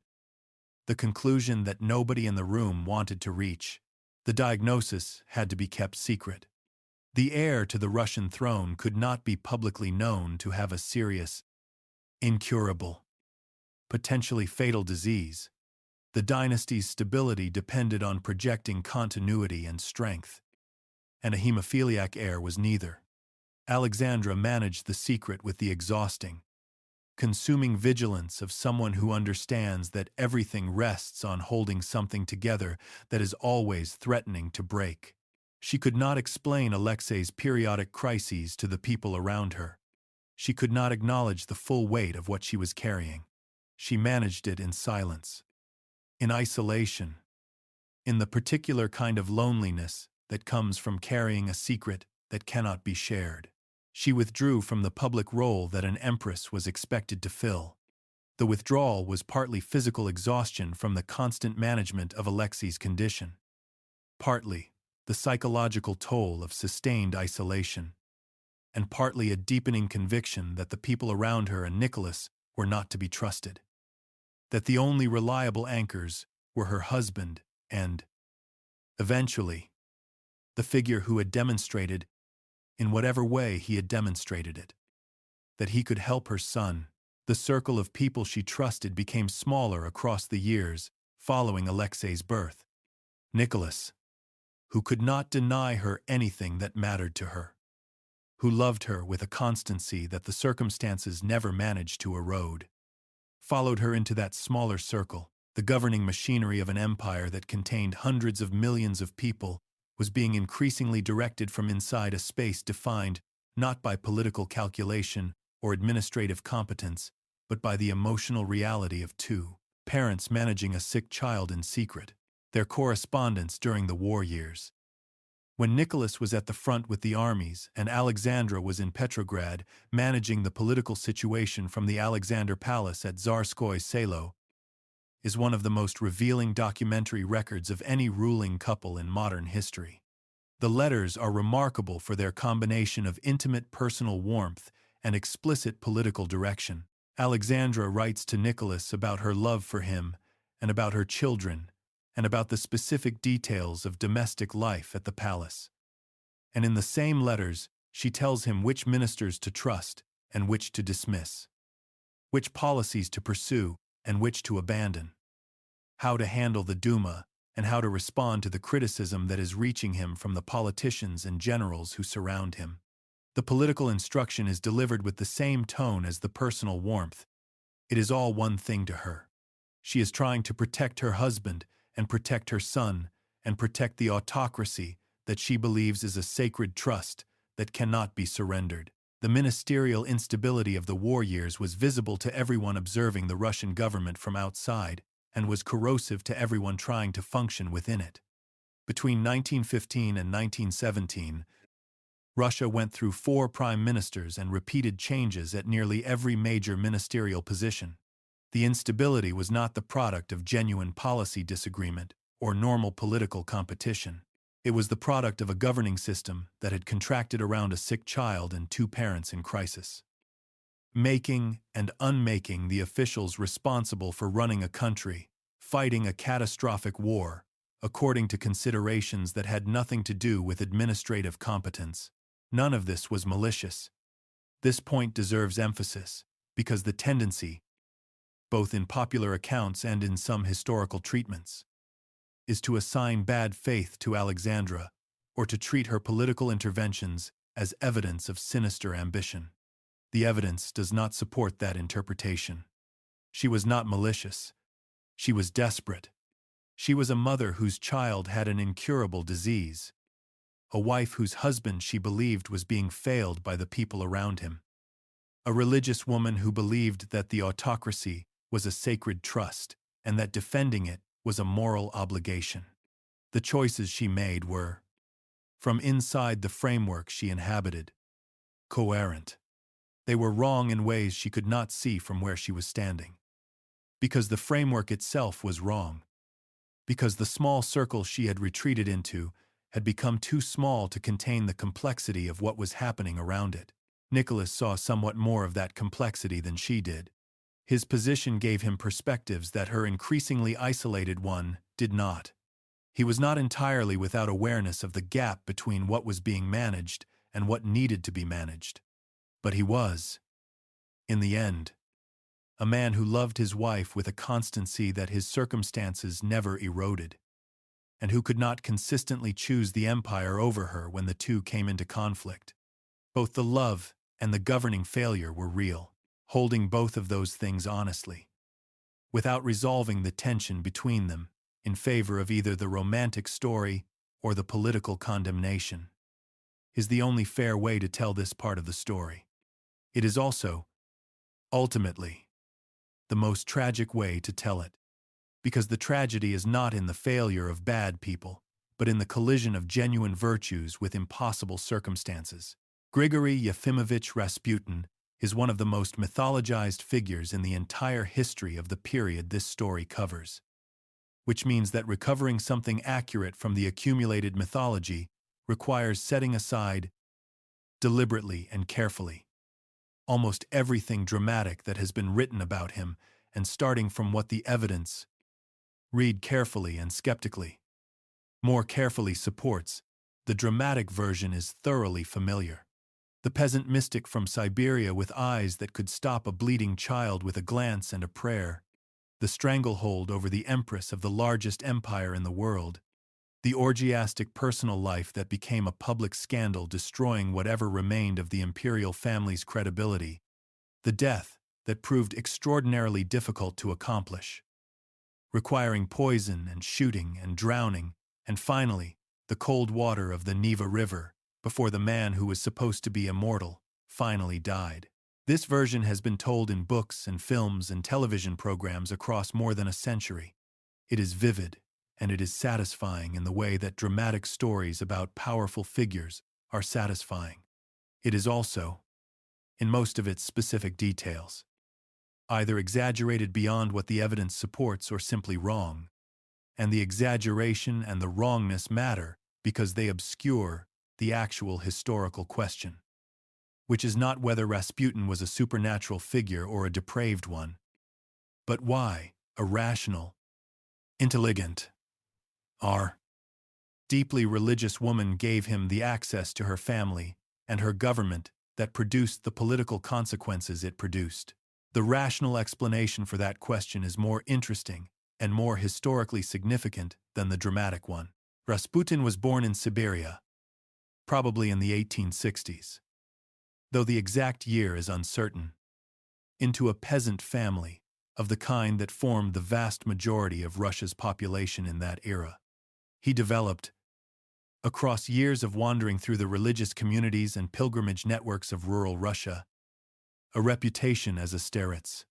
S1: the conclusion that nobody in the room wanted to reach. The diagnosis had to be kept secret. The heir to the Russian throne could not be publicly known to have a serious, incurable, potentially fatal disease. The dynasty's stability depended on projecting continuity and strength, and a hemophiliac heir was neither. Alexandra managed the secret with the exhausting, consuming vigilance of someone who understands that everything rests on holding something together that is always threatening to break. She could not explain Alexei's periodic crises to the people around her. She could not acknowledge the full weight of what she was carrying. She managed it in silence, in isolation, in the particular kind of loneliness that comes from carrying a secret that cannot be shared. She withdrew from the public role that an empress was expected to fill. The withdrawal was partly physical exhaustion from the constant management of Alexei's condition, partly the psychological toll of sustained isolation, and partly a deepening conviction that the people around her and Nicholas were not to be trusted, that the only reliable anchors were her husband and, eventually, the figure who had demonstrated, in whatever way he had demonstrated it, that he could help her son. The circle of people she trusted became smaller across the years following Alexei's birth. Nicholas, who could not deny her anything that mattered to her, who loved her with a constancy that the circumstances never managed to erode, followed her into that smaller circle. The governing machinery of an empire that contained hundreds of millions of people was being increasingly directed from inside a space defined not by political calculation or administrative competence, but by the emotional reality of two parents managing a sick child in secret, their correspondence during the war years. When Nicholas was at the front with the armies and Alexandra was in Petrograd managing the political situation from the Alexander Palace at Tsarskoye Selo, is one of the most revealing documentary records of any ruling couple in modern history. The letters are remarkable for their combination of intimate personal warmth and explicit political direction. Alexandra writes to Nicholas about her love for him and about her children and about the specific details of domestic life at the palace. And in the same letters, she tells him which ministers to trust and which to dismiss, which policies to pursue and which to abandon, how to handle the Duma and how to respond to the criticism that is reaching him from the politicians and generals who surround him. The political instruction is delivered with the same tone as the personal warmth. It is all one thing to her. She is trying to protect her husband and protect her son and protect the autocracy that she believes is a sacred trust that cannot be surrendered. The ministerial instability of the war years was visible to everyone observing the Russian government from outside and was corrosive to everyone trying to function within it. Between 1915 and 1917, Russia went through 4 prime ministers and repeated changes at nearly every major ministerial position. The instability was not the product of genuine policy disagreement or normal political competition. It was the product of a governing system that had contracted around a sick child and 2 parents in crisis, making and unmaking the officials responsible for running a country, fighting a catastrophic war, according to considerations that had nothing to do with administrative competence. None of this was malicious. This point deserves emphasis, because the tendency, both in popular accounts and in some historical treatments, is to assign bad faith to Alexandra or to treat her political interventions as evidence of sinister ambition. The evidence does not support that interpretation. She was not malicious. She was desperate. She was a mother whose child had an incurable disease, a wife whose husband she believed was being failed by the people around him, a religious woman who believed that the autocracy was a sacred trust and that defending it was a moral obligation. The choices she made were, from inside the framework she inhabited, coherent. They were wrong in ways she could not see from where she was standing. Because the framework itself was wrong. Because the small circle she had retreated into had become too small to contain the complexity of what was happening around it. Nicholas saw somewhat more of that complexity than she did. His position gave him perspectives that her increasingly isolated one did not. He was not entirely without awareness of the gap between what was being managed and what needed to be managed. But he was, in the end, a man who loved his wife with a constancy that his circumstances never eroded, and who could not consistently choose the empire over her when the two came into conflict. Both the love and the governing failure were real, holding both of those things honestly, without resolving the tension between them in favor of either the romantic story or the political condemnation, is the only fair way to tell this part of the story. It is also, ultimately, the most tragic way to tell it, because the tragedy is not in the failure of bad people, but in the collision of genuine virtues with impossible circumstances. Grigory Yefimovich Rasputin is one of the most mythologized figures in the entire history of the period this story covers, which means that recovering something accurate from the accumulated mythology requires setting aside, deliberately and carefully, almost everything dramatic that has been written about him and starting from what the evidence, read carefully and skeptically, more carefully supports. The dramatic version is thoroughly familiar. The peasant mystic from Siberia with eyes that could stop a bleeding child with a glance and a prayer, the stranglehold over the empress of the largest empire in the world, the orgiastic personal life that became a public scandal destroying whatever remained of the imperial family's credibility, the death that proved extraordinarily difficult to accomplish, requiring poison and shooting and drowning, and finally, the cold water of the Neva River, before the man who was supposed to be immortal finally died. This version has been told in books and films and television programs across more than a century. It is vivid, and it is satisfying in the way that dramatic stories about powerful figures are satisfying. It is also, in most of its specific details, either exaggerated beyond what the evidence supports or simply wrong, and the exaggeration and the wrongness matter because they obscure the actual historical question, which is not whether Rasputin was a supernatural figure or a depraved one, but why a rational, intelligent, deeply religious woman gave him the access to her family and her government that produced the political consequences it produced. The rational explanation for that question is more interesting and more historically significant than the dramatic one. Rasputin was born in Siberia, probably in the 1860s, though the exact year is uncertain, into a peasant family of the kind that formed the vast majority of Russia's population in that era. He developed, across years of wandering through the religious communities and pilgrimage networks of rural Russia, a reputation as a starets,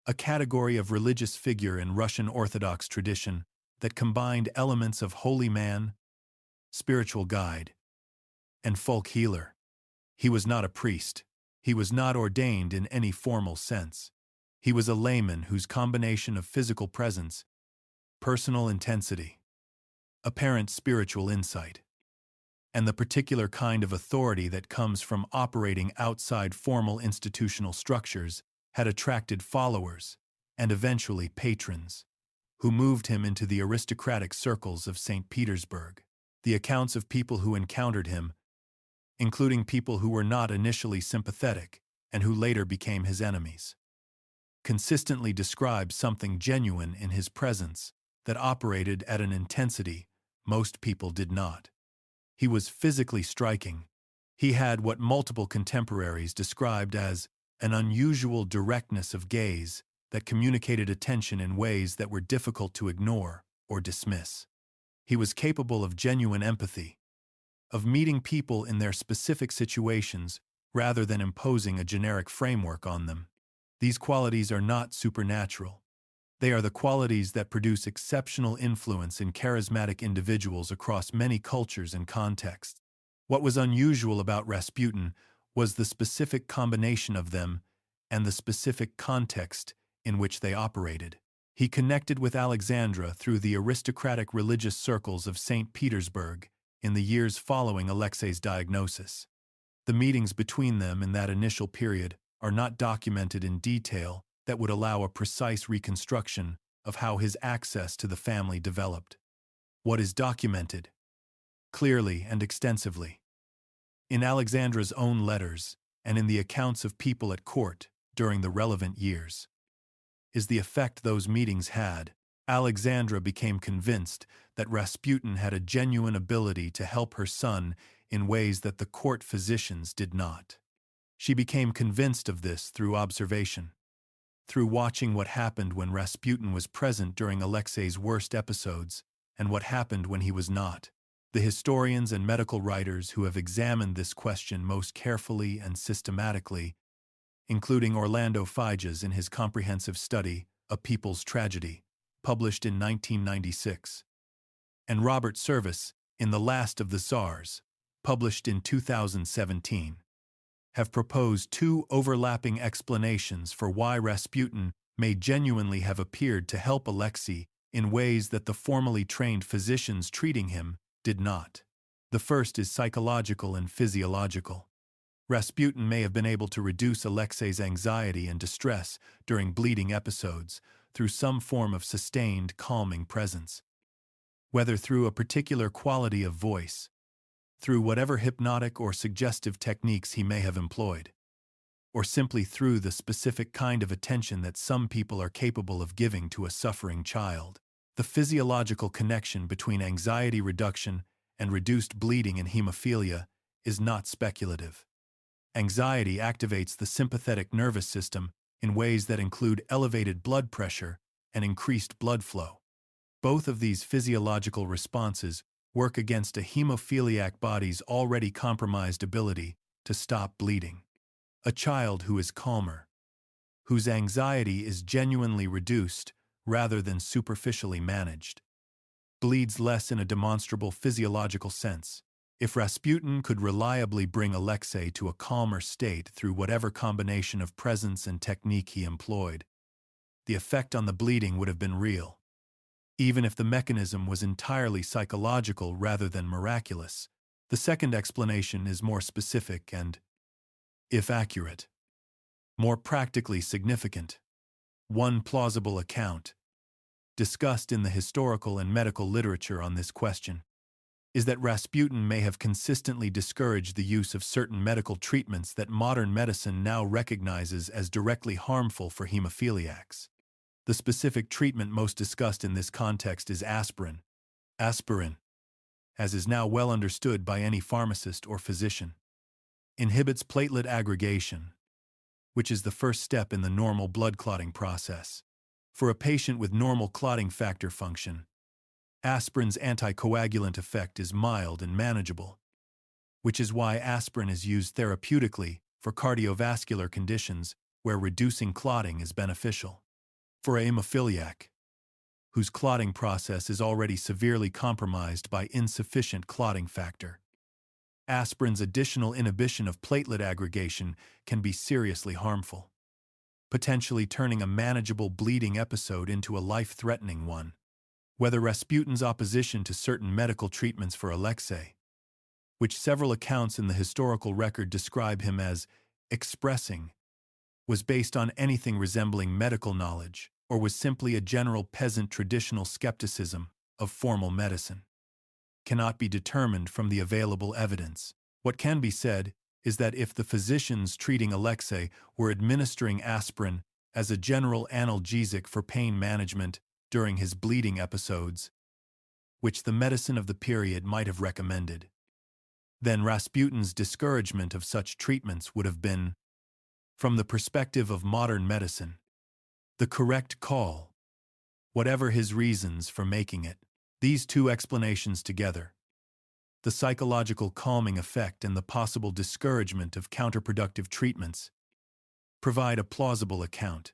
S1: a category of religious figure in Russian Orthodox tradition that combined elements of holy man, spiritual guide, and folk healer. He was not a priest. He was not ordained in any formal sense. He was a layman whose combination of physical presence, personal intensity, apparent spiritual insight, and the particular kind of authority that comes from operating outside formal institutional structures had attracted followers and eventually patrons, who moved him into the aristocratic circles of St. Petersburg. The accounts of people who encountered him, including people who were not initially sympathetic and who later became his enemies, consistently describe something genuine in his presence that operated at an intensity most people did not. He was physically striking. He had what multiple contemporaries described as an unusual directness of gaze that communicated attention in ways that were difficult to ignore or dismiss. He was capable of genuine empathy, of meeting people in their specific situations rather than imposing a generic framework on them. These qualities are not supernatural. They are the qualities that produce exceptional influence in charismatic individuals across many cultures and contexts. What was unusual about Rasputin was the specific combination of them and the specific context in which they operated. He connected with Alexandra through the aristocratic religious circles of St. Petersburg in the years following Alexei's diagnosis. The meetings between them in that initial period are not documented in detail that would allow a precise reconstruction of how his access to the family developed. what is documented, clearly and extensively, in Alexandra's own letters and in the accounts of people at court during the relevant years, is the effect those meetings had. Alexandra became convinced that Rasputin had a genuine ability to help her son in ways that the court physicians did not. She became convinced of this through observation, through watching what happened when Rasputin was present during Alexei's worst episodes and what happened when he was not. The historians and medical writers who have examined this question most carefully and systematically, including Orlando Figes in his comprehensive study, A People's Tragedy, published in 1996, and Robert Service in The Last of the Tsars, published in 2017, have proposed two overlapping explanations for why Rasputin may genuinely have appeared to help Alexei in ways that the formally trained physicians treating him did not. The first is psychological and physiological. Rasputin may have been able to reduce Alexei's anxiety and distress during bleeding episodes through some form of sustained, calming presence. Whether through a particular quality of voice, through whatever hypnotic or suggestive techniques he may have employed, or simply through the specific kind of attention that some people are capable of giving to a suffering child. The physiological connection between anxiety reduction and reduced bleeding in hemophilia is not speculative. Anxiety activates the sympathetic nervous system in ways that include elevated blood pressure and increased blood flow. Both of these physiological responses work against a hemophiliac body's already compromised ability to stop bleeding. A child who is calmer, whose anxiety is genuinely reduced rather than superficially managed, bleeds less in a demonstrable physiological sense. If Rasputin could reliably bring Alexei to a calmer state through whatever combination of presence and technique he employed, the effect on the bleeding would have been real. Even if the mechanism was entirely psychological rather than miraculous, the second explanation is more specific and, if accurate, more practically significant. One plausible account, discussed in the historical and medical literature on this question, is that Rasputin may have consistently discouraged the use of certain medical treatments that modern medicine now recognizes as directly harmful for hemophiliacs. The specific treatment most discussed in this context is aspirin. Aspirin, as is now well understood by any pharmacist or physician, inhibits platelet aggregation, which is the first step in the normal blood clotting process. For a patient with normal clotting factor function, aspirin's anticoagulant effect is mild and manageable, which is why aspirin is used therapeutically for cardiovascular conditions where reducing clotting is beneficial. For a hemophiliac, whose clotting process is already severely compromised by insufficient clotting factor, aspirin's additional inhibition of platelet aggregation can be seriously harmful, potentially turning a manageable bleeding episode into a life-threatening one. Whether Rasputin's opposition to certain medical treatments for Alexei, which several accounts in the historical record describe him as expressing, was based on anything resembling medical knowledge, or was simply a general peasant traditional skepticism of formal medicine, cannot be determined from the available evidence. What can be said is that if the physicians treating Alexei were administering aspirin as a general analgesic for pain management during his bleeding episodes, which the medicine of the period might have recommended, then Rasputin's discouragement of such treatments would have been, from the perspective of modern medicine, the correct call, whatever his reasons for making it. These two explanations together, the psychological calming effect and the possible discouragement of counterproductive treatments, provide a plausible account,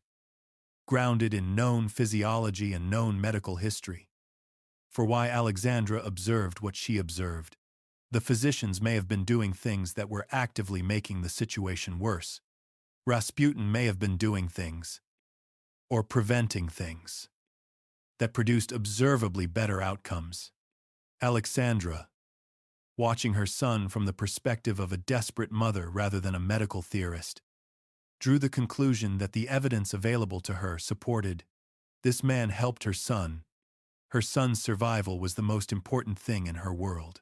S1: grounded in known physiology and known medical history, for why Alexandra observed what she observed. The physicians may have been doing things that were actively making the situation worse. Rasputin may have been doing things, or preventing things, that produced observably better outcomes. Alexandra, watching her son from the perspective of a desperate mother rather than a medical theorist, drew the conclusion that the evidence available to her supported this man helped her son, Her son's survival was the most important thing in her world.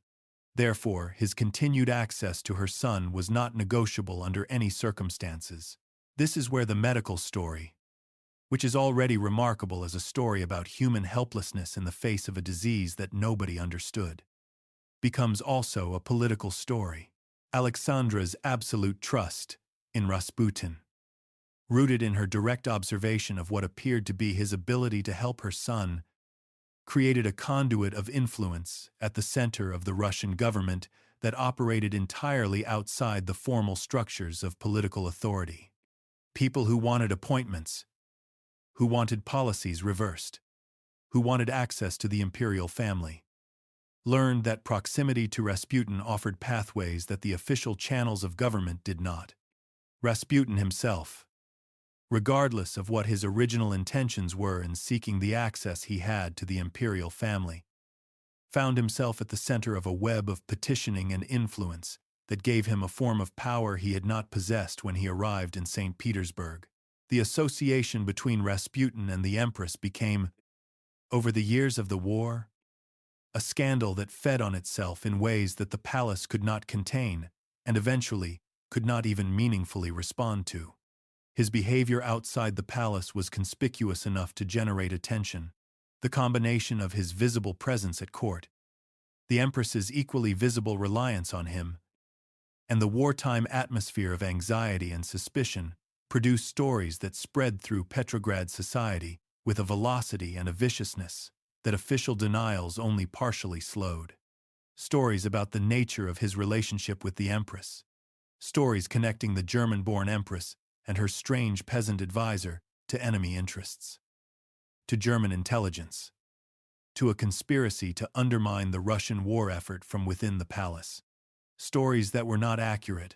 S1: Therefore, his continued access to her son was not negotiable under any circumstances. This is where the medical story, which is already remarkable as a story about human helplessness in the face of a disease that nobody understood, becomes also a political story. Alexandra's absolute trust in Rasputin, rooted in her direct observation of what appeared to be his ability to help her son, created a conduit of influence at the center of the Russian government that operated entirely outside the formal structures of political authority. People who wanted appointments, who wanted policies reversed, who wanted access to the imperial family, learned that proximity to Rasputin offered pathways that the official channels of government did not. Rasputin himself, regardless of what his original intentions were in seeking the access he had to the imperial family, found himself at the center of a web of petitioning and influence that gave him a form of power he had not possessed when he arrived in St. Petersburg. The association between Rasputin and the Empress became, over the years of the war, a scandal that fed on itself in ways that the palace could not contain and eventually could not even meaningfully respond to. His behavior outside the palace was conspicuous enough to generate attention. The combination of his visible presence at court, the Empress's equally visible reliance on him, and the wartime atmosphere of anxiety and suspicion produced stories that spread through Petrograd society with a velocity and a viciousness that official denials only partially slowed. Stories about the nature of his relationship with the Empress. Stories connecting the German-born Empress and her strange peasant advisor to enemy interests, to German intelligence, to a conspiracy to undermine the Russian war effort from within the palace. Stories that were not accurate,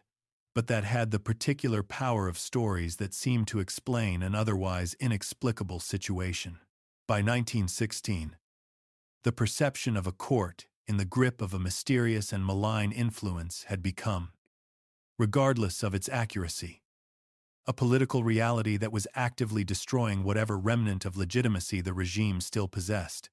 S1: but that had the particular power of stories that seemed to explain an otherwise inexplicable situation. By 1916, the perception of a court in the grip of a mysterious and malign influence had become, regardless of its accuracy, a political reality that was actively destroying whatever remnant of legitimacy the regime still possessed.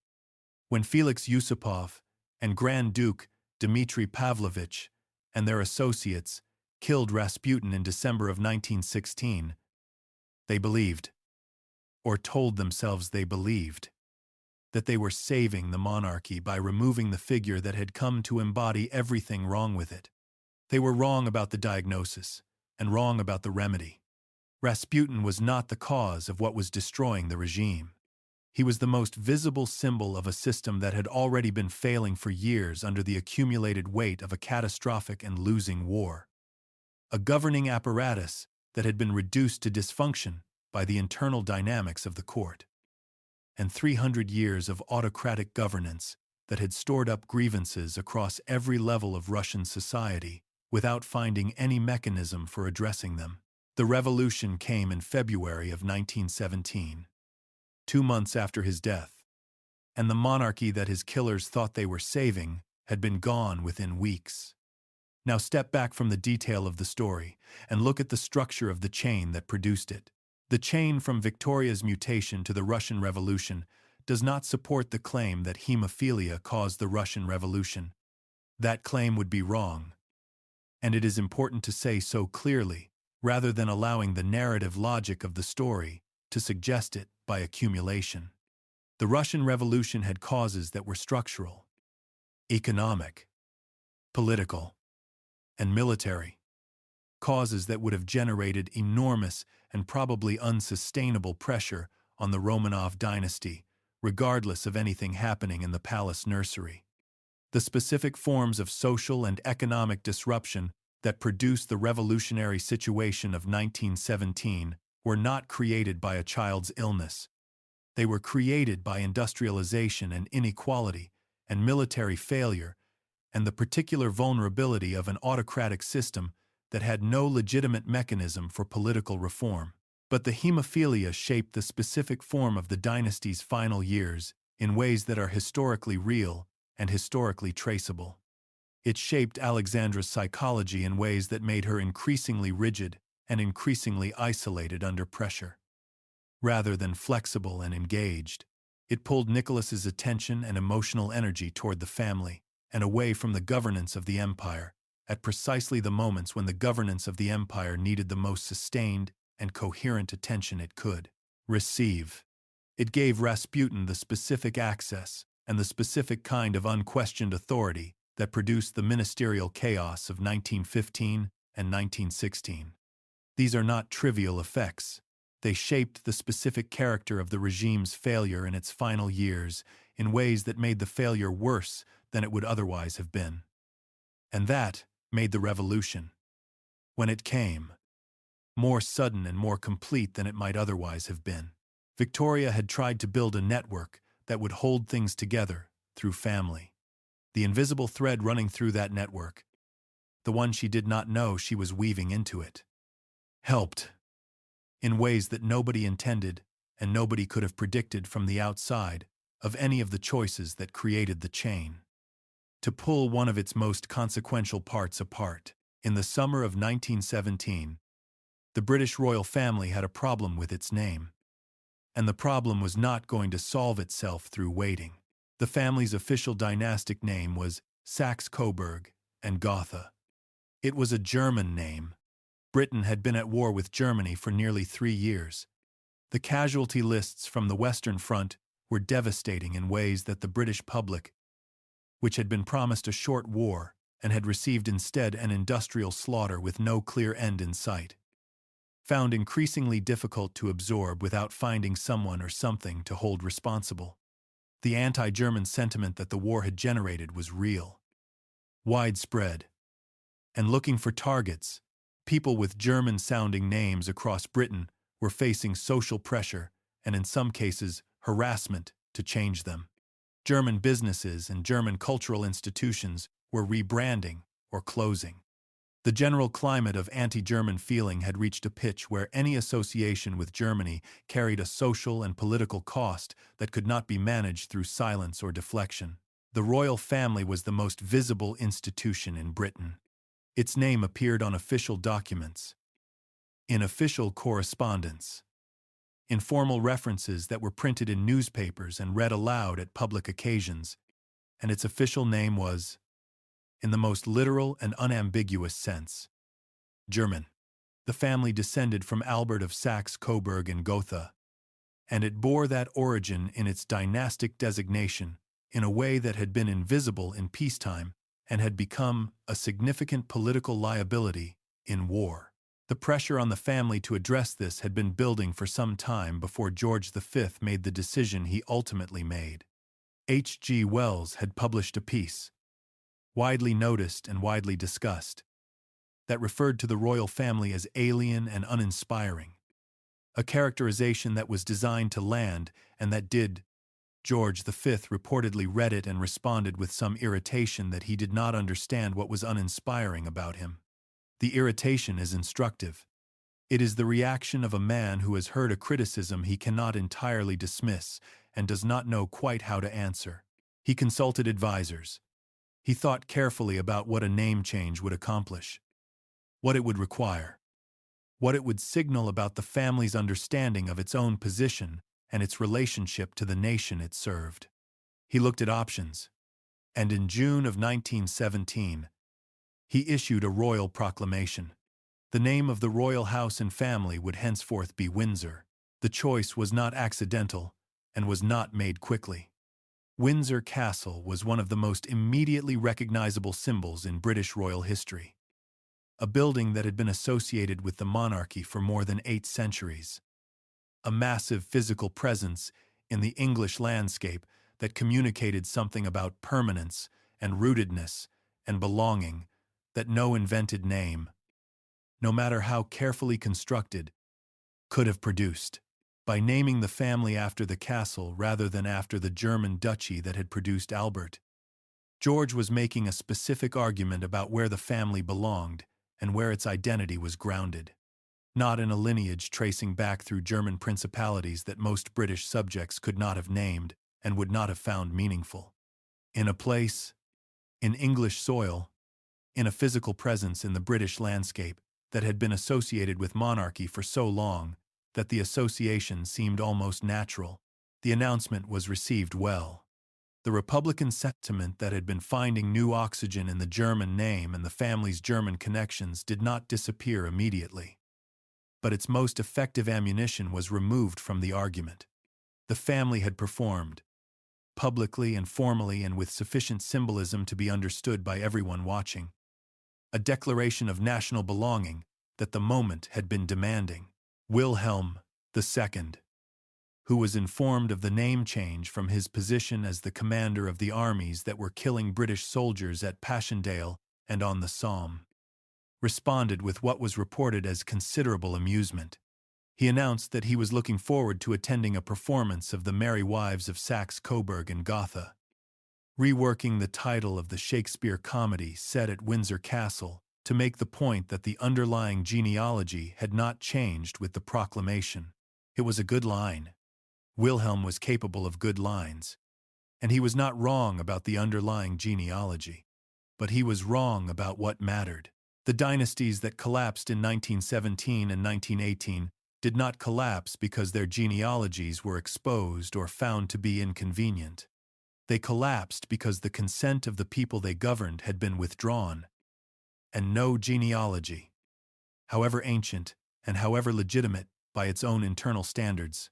S1: When Felix Yusupov and Grand Duke Dmitry Pavlovich and their associates killed Rasputin in December of 1916, they believed, or told themselves they believed, that they were saving the monarchy by removing the figure that had come to embody everything wrong with it. They were wrong about the diagnosis and wrong about the remedy. Rasputin was not the cause of what was destroying the regime. He was the most visible symbol of a system that had already been failing for years under the accumulated weight of a catastrophic and losing war. A governing apparatus that had been reduced to dysfunction by the internal dynamics of the court. And 300 years of autocratic governance that had stored up grievances across every level of Russian society without finding any mechanism for addressing them. The revolution came in February of 1917, 2 months after his death, and the monarchy that his killers thought they were saving had been gone within weeks. Now step back from the detail of the story and look at the structure of the chain that produced it. The chain from Victoria's mutation to the Russian Revolution does not support the claim that hemophilia caused the Russian Revolution. That claim would be wrong, and it is important to say so clearly, rather than allowing the narrative logic of the story to suggest it by accumulation. The Russian Revolution had causes that were structural, economic, political, and military, causes that would have generated enormous and probably unsustainable pressure on the Romanov dynasty, regardless of anything happening in the palace nursery. The specific forms of social and economic disruption that produced the revolutionary situation of 1917 were not created by a child's illness. They were created by industrialization and inequality and military failure and the particular vulnerability of an autocratic system that had no legitimate mechanism for political reform. But the hemophilia shaped the specific form of the dynasty's final years in ways that are historically real and historically traceable. It shaped Alexandra's psychology in ways that made her increasingly rigid and increasingly isolated under pressure. Rather than flexible and engaged, It pulled Nicholas's attention and emotional energy toward the family and away from the governance of the empire, at precisely the moments when the governance of the empire needed the most sustained and coherent attention it could receive. It gave Rasputin the specific access and the specific kind of unquestioned authority that produced the ministerial chaos of 1915 and 1916. These are not trivial effects. They shaped the specific character of the regime's failure in its final years in ways that made the failure worse than it would otherwise have been. And that made the revolution, when it came, more sudden and more complete than it might otherwise have been. Victoria had tried to build a network that would hold things together through family. The invisible thread running through that network, the one she did not know she was weaving into it, helped in ways that nobody intended and nobody could have predicted from the outside of any of the choices that created the chain. To pull one of its most consequential parts apart, in the summer of 1917, the British royal family had a problem with its name. And the problem was not going to solve itself through waiting. The family's official dynastic name was Saxe-Coburg and Gotha. It was a German name. Britain had been at war with Germany for nearly 3 years. The casualty lists from the Western Front were devastating in ways that the British public, which had been promised a short war and had received instead an industrial slaughter with no clear end in sight, found increasingly difficult to absorb without finding someone or something to hold responsible. The anti-German sentiment that the war had generated was real, widespread, and looking for targets. People with German-sounding names across Britain were facing social pressure and, in some cases, harassment to change them. German businesses and German cultural institutions were rebranding or closing. The general climate of anti-German feeling had reached a pitch where any association with Germany carried a social and political cost that could not be managed through silence or deflection. The royal family was the most visible institution in Britain. Its name appeared on official documents, in official correspondence, in formal references that were printed in newspapers and read aloud at public occasions, and its official name was, in the most literal and unambiguous sense, German. The family descended from Albert of Saxe-Coburg and Gotha, and it bore that origin in its dynastic designation in a way that had been invisible in peacetime and had become a significant political liability in war. The pressure on the family to address this had been building for some time before George V made the decision he ultimately made. H. G. Wells had published a piece, widely noticed and widely discussed, that referred to the royal family as alien and uninspiring, a characterization that was designed to land and that did. George V reportedly read it and responded with some irritation that he did not understand what was uninspiring about him. The irritation is instructive. It is the reaction of a man who has heard a criticism he cannot entirely dismiss and does not know quite how to answer. He consulted advisors. He thought carefully about what a name change would accomplish, what it would require, what it would signal about the family's understanding of its own position and its relationship to the nation it served. He looked at options, and in June of 1917, he issued a royal proclamation. The name of the royal house and family would henceforth be Windsor. The choice was not accidental and was not made quickly. Windsor Castle was one of the most immediately recognizable symbols in British royal history, a building that had been associated with the monarchy for more than 8 centuries. A massive physical presence in the English landscape that communicated something about permanence and rootedness and belonging that no invented name, no matter how carefully constructed, could have produced. By naming the family after the castle rather than after the German duchy that had produced Albert, George was making a specific argument about where the family belonged and where its identity was grounded. Not in a lineage tracing back through German principalities that most British subjects could not have named and would not have found meaningful. In a place, in English soil, in a physical presence in the British landscape that had been associated with monarchy for so long that the association seemed almost natural. The announcement was received well. The Republican sentiment that had been finding new oxygen in the German name and the family's German connections did not disappear immediately. But its most effective ammunition was removed from the argument. The family had performed, publicly and formally and with sufficient symbolism to be understood by everyone watching, a declaration of national belonging that the moment had been demanding. Wilhelm II, who was informed of the name change from his position as the commander of the armies that were killing British soldiers at Passchendaele and on the Somme, responded with what was reported as considerable amusement. He announced that he was looking forward to attending a performance of The Merry Wives of Saxe-Coburg in Gotha, reworking the title of the Shakespeare comedy set at Windsor Castle to make the point that the underlying genealogy had not changed with the proclamation. It was a good line. Wilhelm was capable of good lines, and he was not wrong about the underlying genealogy. But he was wrong about what mattered. The dynasties that collapsed in 1917 and 1918 did not collapse because their genealogies were exposed or found to be inconvenient. They collapsed because the consent of the people they governed had been withdrawn. And no genealogy, however ancient and however legitimate by its own internal standards,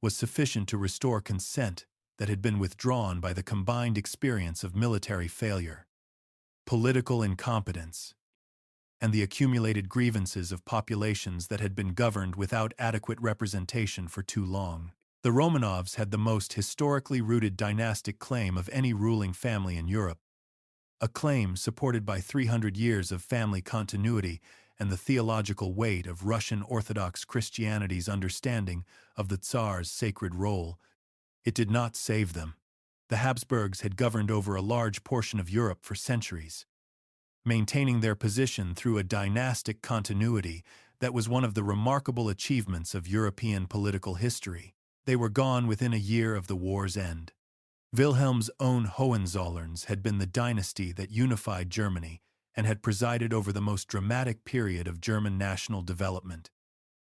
S1: was sufficient to restore consent that had been withdrawn by the combined experience of military failure, political incompetence, and the accumulated grievances of populations that had been governed without adequate representation for too long. The Romanovs had the most historically rooted dynastic claim of any ruling family in Europe, a claim supported by 300 years of family continuity and the theological weight of Russian Orthodox Christianity's understanding of the Tsar's sacred role. It did not save them. The Habsburgs had governed over a large portion of Europe for centuries, maintaining their position through a dynastic continuity that was one of the remarkable achievements of European political history. They were gone within a year of the war's end. Wilhelm's own Hohenzollerns had been the dynasty that unified Germany and had presided over the most dramatic period of German national development.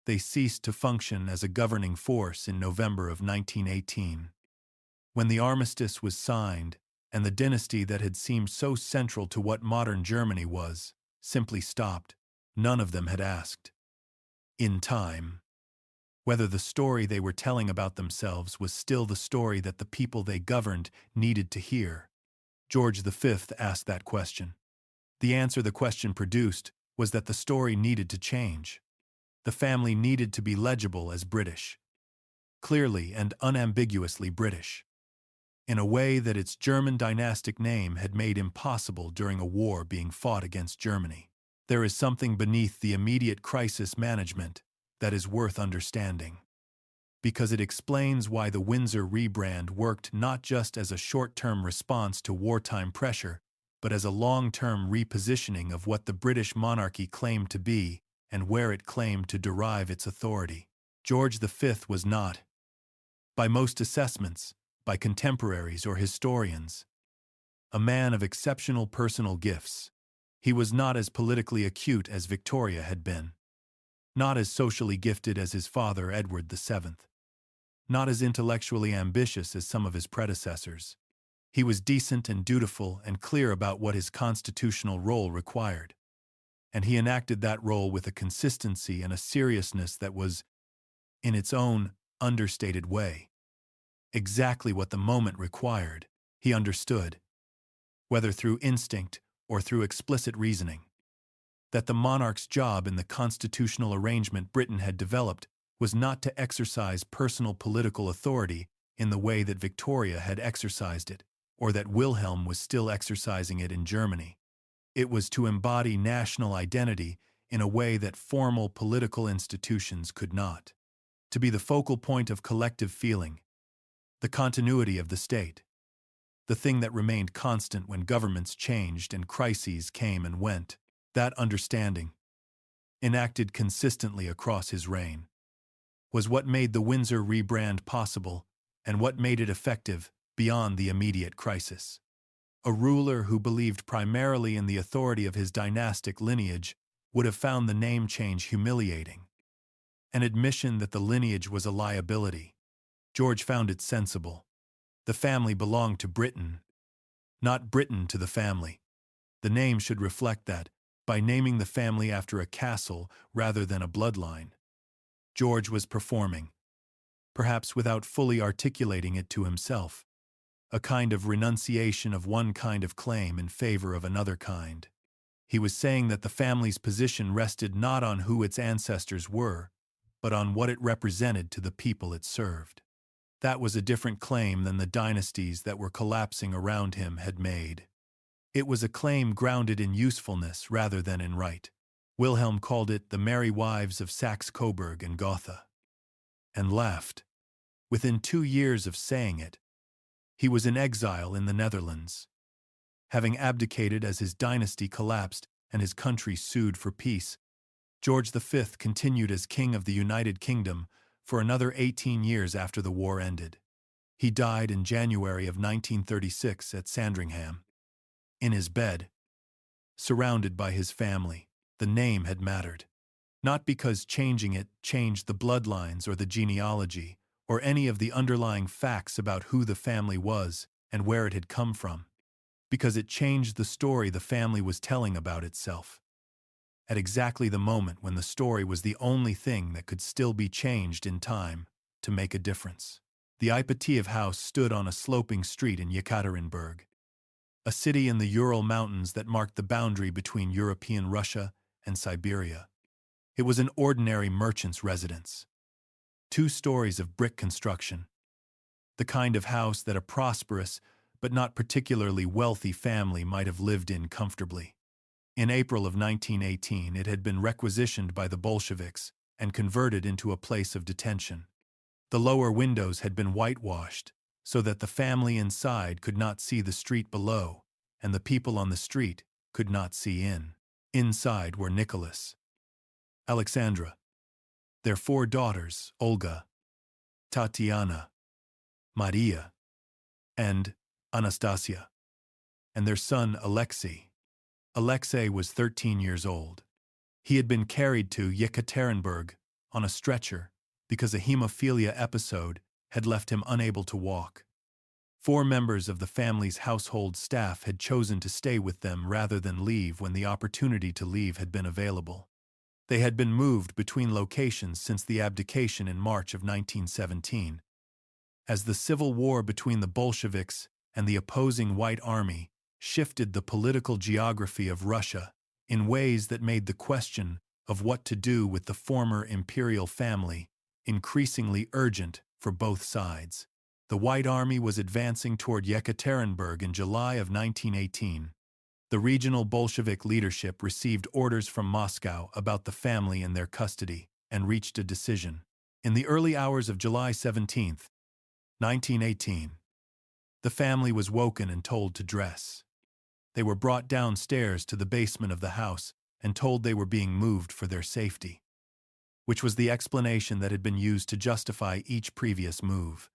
S1: They ceased to function as a governing force in November of 1918. When the armistice was signed, and the dynasty that had seemed so central to what modern Germany was, simply stopped, none of them had asked, in time, whether the story they were telling about themselves was still the story that the people they governed needed to hear. George V asked that question. The answer the question produced was that the story needed to change. The family needed to be legible as British, clearly and unambiguously British, in a way that its German dynastic name had made impossible during a war being fought against Germany. There is something beneath the immediate crisis management that is worth understanding, because it explains why the Windsor rebrand worked not just as a short-term response to wartime pressure, but as a long-term repositioning of what the British monarchy claimed to be and where it claimed to derive its authority. George V was not, by most assessments, by contemporaries or historians, a man of exceptional personal gifts. He was not as politically acute as Victoria had been, not as socially gifted as his father Edward VII, not as intellectually ambitious as some of his predecessors. He was decent and dutiful and clear about what his constitutional role required, and he enacted that role with a consistency and a seriousness that was, in its own understated way, exactly what the moment required. He understood, whether through instinct or through explicit reasoning, that the monarch's job in the constitutional arrangement Britain had developed was not to exercise personal political authority in the way that Victoria had exercised it, or that Wilhelm was still exercising it in Germany. It was to embody national identity in a way that formal political institutions could not, to be the focal point of collective feeling, the continuity of the state, the thing that remained constant when governments changed and crises came and went. That understanding, enacted consistently across his reign, was what made the Windsor rebrand possible and what made it effective beyond the immediate crisis. A ruler who believed primarily in the authority of his dynastic lineage would have found the name change humiliating, an admission that the lineage was a liability, George found it sensible. The family belonged to Britain, not Britain to the family. The name should reflect that, by naming the family after a castle rather than a bloodline. George was performing, perhaps without fully articulating it to himself, a kind of renunciation of one kind of claim in favor of another kind. He was saying that the family's position rested not on who its ancestors were, but on what it represented to the people it served. That was a different claim than the dynasties that were collapsing around him had made. It was a claim grounded in usefulness rather than in right. Wilhelm called it the Merry Wives of Saxe-Coburg and Gotha, and laughed. Within 2 years of saying it, he was in exile in the Netherlands, having abdicated as his dynasty collapsed and his country sued for peace. George V continued as King of the United Kingdom for another 18 years after the war ended. He died in January of 1936 at Sandringham. In his bed, surrounded by his family, the name had mattered. Not because changing it changed the bloodlines or the genealogy, or any of the underlying facts about who the family was and where it had come from, because it changed the story the family was telling about itself. At exactly the moment when the story was the only thing that could still be changed in time to make a difference. The Ipatiev house stood on a sloping street in Yekaterinburg, a city in the Ural Mountains that marked the boundary between European Russia and Siberia. It was an ordinary merchant's residence. 2 stories of brick construction, the kind of house that a prosperous but not particularly wealthy family might have lived in comfortably. In April of 1918, it had been requisitioned by the Bolsheviks and converted into a place of detention. The lower windows had been whitewashed so that the family inside could not see the street below, and the people on the street could not see in. Inside were Nicholas, Alexandra, their 4 daughters, Olga, Tatiana, Maria, and Anastasia, and their son Alexei. Alexei was 13 years old. He had been carried to Yekaterinburg on a stretcher because a hemophilia episode had left him unable to walk. 4 members of the family's household staff had chosen to stay with them rather than leave when the opportunity to leave had been available. They had been moved between locations since the abdication in March of 1917. As the civil war between the Bolsheviks and the opposing White Army shifted the political geography of Russia in ways that made the question of what to do with the former imperial family increasingly urgent for both sides. The White Army was advancing toward Yekaterinburg in July of 1918. The regional Bolshevik leadership received orders from Moscow about the family in their custody and reached a decision. In the early hours of July 17, 1918, the family was woken and told to dress. They were brought downstairs to the basement of the house and told they were being moved for their safety, which was the explanation that had been used to justify each previous move.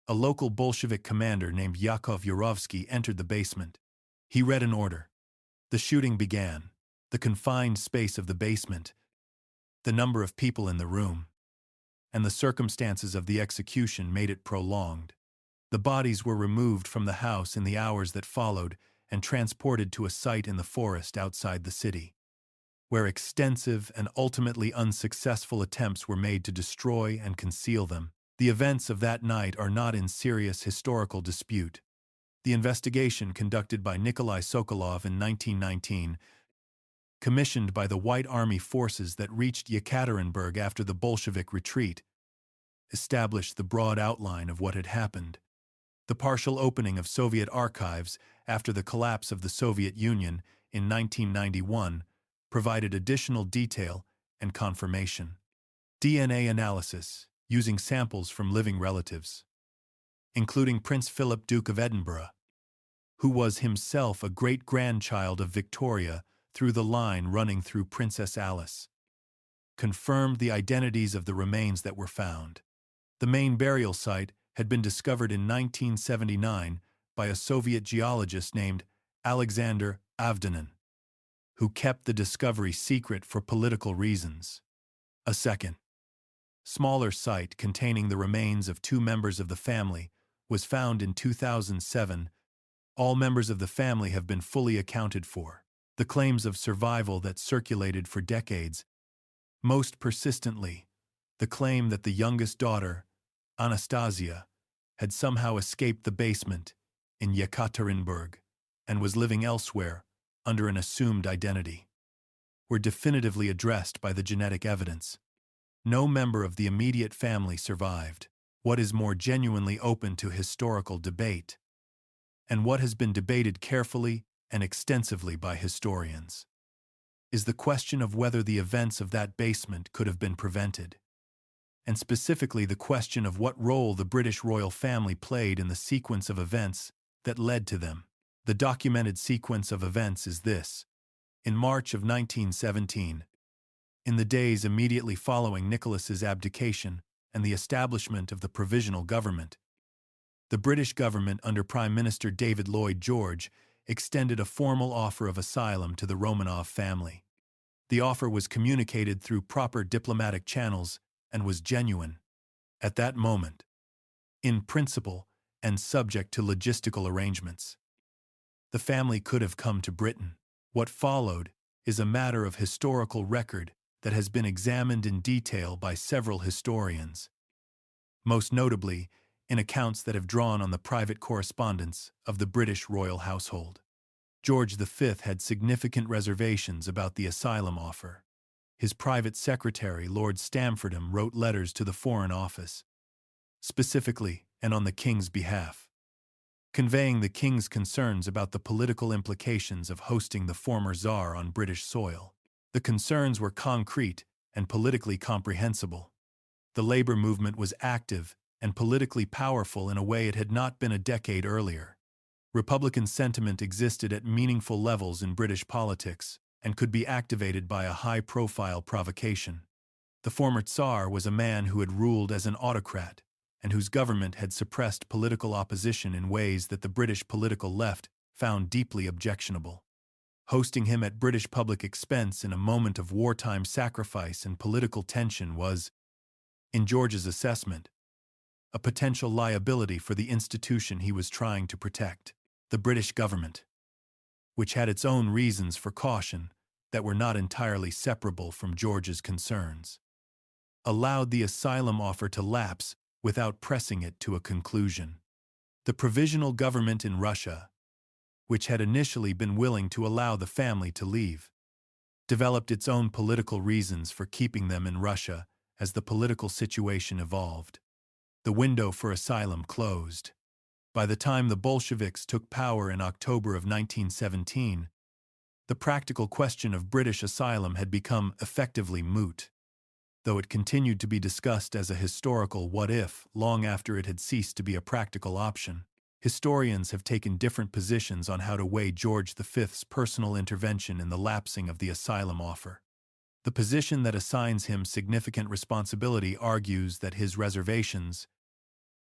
S1: A local Bolshevik commander named Yakov Yurovsky entered the basement. He read an order. The shooting began. The confined space of the basement, the number of people in the room, and the circumstances of the execution made it prolonged. The bodies were removed from the house in the hours that followed and transported to a site in the forest outside the city, where extensive and ultimately unsuccessful attempts were made to destroy and conceal them. The events of that night are not in serious historical dispute. The investigation conducted by Nikolai Sokolov in 1919, commissioned by the White Army forces that reached Yekaterinburg after the Bolshevik retreat, established the broad outline of what had happened. The partial opening of Soviet archives after the collapse of the Soviet Union in 1991 provided additional detail and confirmation. DNA analysis, using samples from living relatives, including Prince Philip, Duke of Edinburgh, who was himself a great-grandchild of Victoria through the line running through Princess Alice, confirmed the identities of the remains that were found. The main burial site had been discovered in 1979 by a Soviet geologist named Alexander Avdenin, who kept the discovery secret for political reasons. A second smaller site containing the remains of two members of the family was found in 2007. All members of the family have been fully accounted for. The claims of survival that circulated for decades, most persistently, the claim that the youngest daughter, Anastasia, had somehow escaped the basement in Yekaterinburg and was living elsewhere under an assumed identity, were definitively addressed by the genetic evidence. No member of the immediate family survived. What is more genuinely open to historical debate, and what has been debated carefully and extensively by historians, is the question of whether the events of that basement could have been prevented, and specifically the question of what role the British royal family played in the sequence of events that led to them. The documented sequence of events is this. In March of 1917, in the days immediately following Nicholas's abdication and the establishment of the provisional government, the British government under Prime Minister David Lloyd George extended a formal offer of asylum to the Romanov family. The offer was communicated through proper diplomatic channels and was genuine. At that moment, in principle and subject to logistical arrangements, the family could have come to Britain. What followed is a matter of historical record that has been examined in detail by several historians, most notably in accounts that have drawn on the private correspondence of the British royal household. George V had significant reservations about the asylum offer. His private secretary, Lord Stamfordham, wrote letters to the Foreign Office, specifically and on the King's behalf, conveying the King's concerns about the political implications of hosting the former Tsar on British soil. The concerns were concrete and politically comprehensible. The labor movement was active and politically powerful in a way it had not been a decade earlier. Republican sentiment existed at meaningful levels in British politics and could be activated by a high-profile provocation. The former Tsar was a man who had ruled as an autocrat and whose government had suppressed political opposition in ways that the British political left found deeply objectionable. Hosting him at British public expense in a moment of wartime sacrifice and political tension was, in George's assessment, a potential liability for the institution he was trying to protect. The British government, which had its own reasons for caution that were not entirely separable from George's concerns, allowed the asylum offer to lapse without pressing it to a conclusion. The provisional government in Russia, which had initially been willing to allow the family to leave, developed its own political reasons for keeping them in Russia as the political situation evolved. The window for asylum closed. By the time the Bolsheviks took power in October of 1917, the practical question of British asylum had become effectively moot, though it continued to be discussed as a historical what-if long after it had ceased to be a practical option. Historians have taken different positions on how to weigh George V's personal intervention in the lapsing of the asylum offer. The position that assigns him significant responsibility argues that his reservations,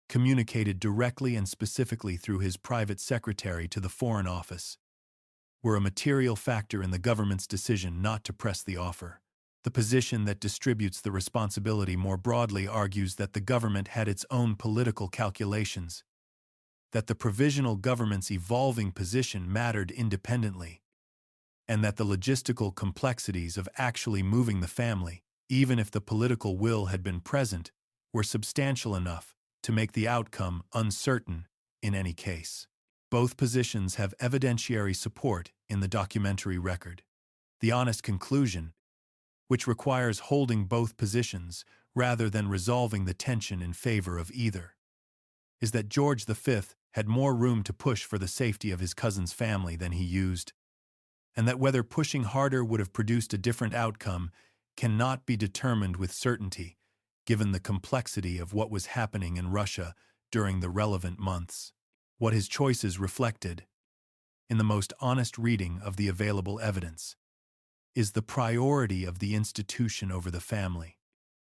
S1: communicated directly and specifically through his private secretary to the Foreign Office, were a material factor in the government's decision not to press the offer. The position that distributes the responsibility more broadly argues that the government had its own political calculations, that the provisional government's evolving position mattered independently, and that the logistical complexities of actually moving the family, even if the political will had been present, were substantial enough to make the outcome uncertain in any case. Both positions have evidentiary support in the documentary record. The honest conclusion, which requires holding both positions rather than resolving the tension in favor of either, is that George V had more room to push for the safety of his cousin's family than he used, and that whether pushing harder would have produced a different outcome cannot be determined with certainty, given the complexity of what was happening in Russia during the relevant months. What his choices reflected, in the most honest reading of the available evidence, is the priority of the institution over the family.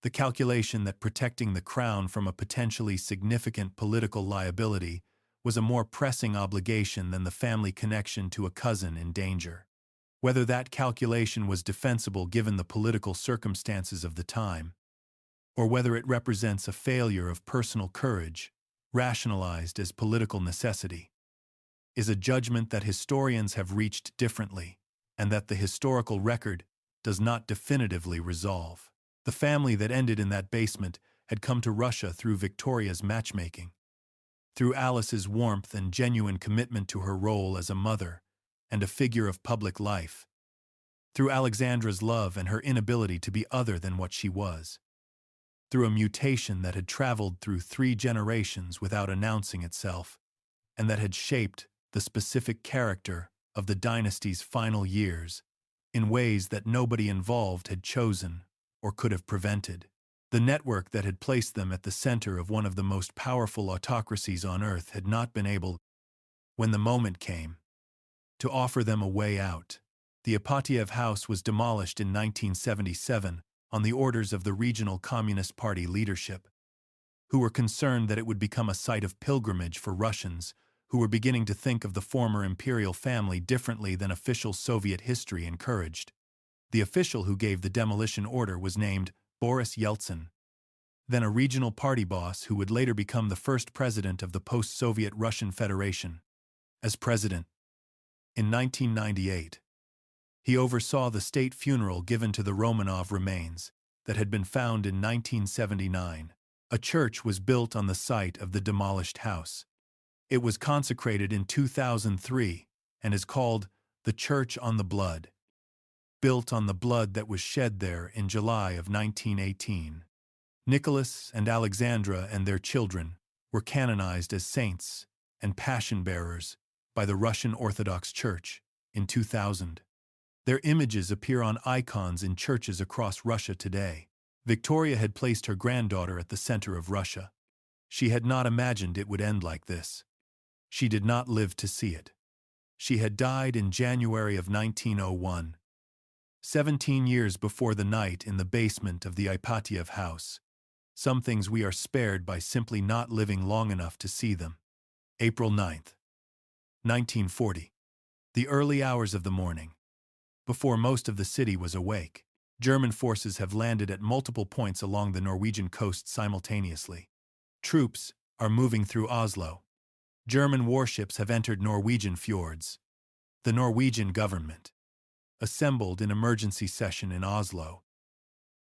S1: The calculation that protecting the crown from a potentially significant political liability was a more pressing obligation than the family connection to a cousin in danger. Whether that calculation was defensible given the political circumstances of the time, or whether it represents a failure of personal courage, rationalized as political necessity, is a judgment that historians have reached differently, and that the historical record does not definitively resolve. The family that ended in that basement had come to Russia through Victoria's matchmaking, through Alice's warmth and genuine commitment to her role as a mother and a figure of public life, through Alexandra's love and her inability to be other than what she was, through a mutation that had traveled through 3 generations without announcing itself, and that had shaped the specific character of the dynasty's final years in ways that nobody involved had chosen or could have prevented. The network that had placed them at the center of one of the most powerful autocracies on earth had not been able, when the moment came, to offer them a way out. The Ipatiev house was demolished in 1977 on the orders of the regional Communist Party leadership, who were concerned that it would become a site of pilgrimage for Russians who were beginning to think of the former imperial family differently than official Soviet history encouraged. The official who gave the demolition order was named Boris Yeltsin, then a regional party boss who would later become the first president of the post-Soviet Russian Federation. As president, in 1998, he oversaw the state funeral given to the Romanov remains that had been found in 1979. A church was built on the site of the demolished house. It was consecrated in 2003 and is called the Church on the Blood, built on the blood that was shed there in July of 1918. Nicholas and Alexandra and their children were canonized as saints and passion-bearers by the Russian Orthodox Church in 2000. Their images appear on icons in churches across Russia today. Victoria had placed her granddaughter at the center of Russia. She had not imagined it would end like this. She did not live to see it. She had died in January of 1901, 17 years before the night in the basement of the Ipatiev house. Some things we are spared by simply not living long enough to see them. April 9th, 1940. The early hours of the morning, before most of the city was awake, German forces have landed at multiple points along the Norwegian coast simultaneously. Troops are moving through Oslo. German warships have entered Norwegian fjords. The Norwegian government, assembled in emergency session in Oslo,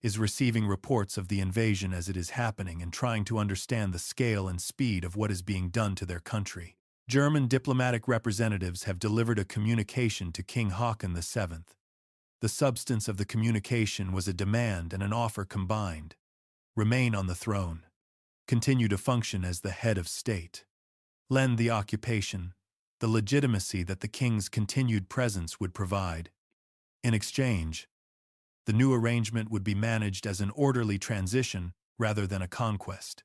S1: is receiving reports of the invasion as it is happening and trying to understand the scale and speed of what is being done to their country. German diplomatic representatives have delivered a communication to King Haakon VII. The substance of the communication was a demand and an offer combined: remain on the throne, continue to function as the head of state, lend the occupation the legitimacy that the king's continued presence would provide. In exchange, the new arrangement would be managed as an orderly transition rather than a conquest.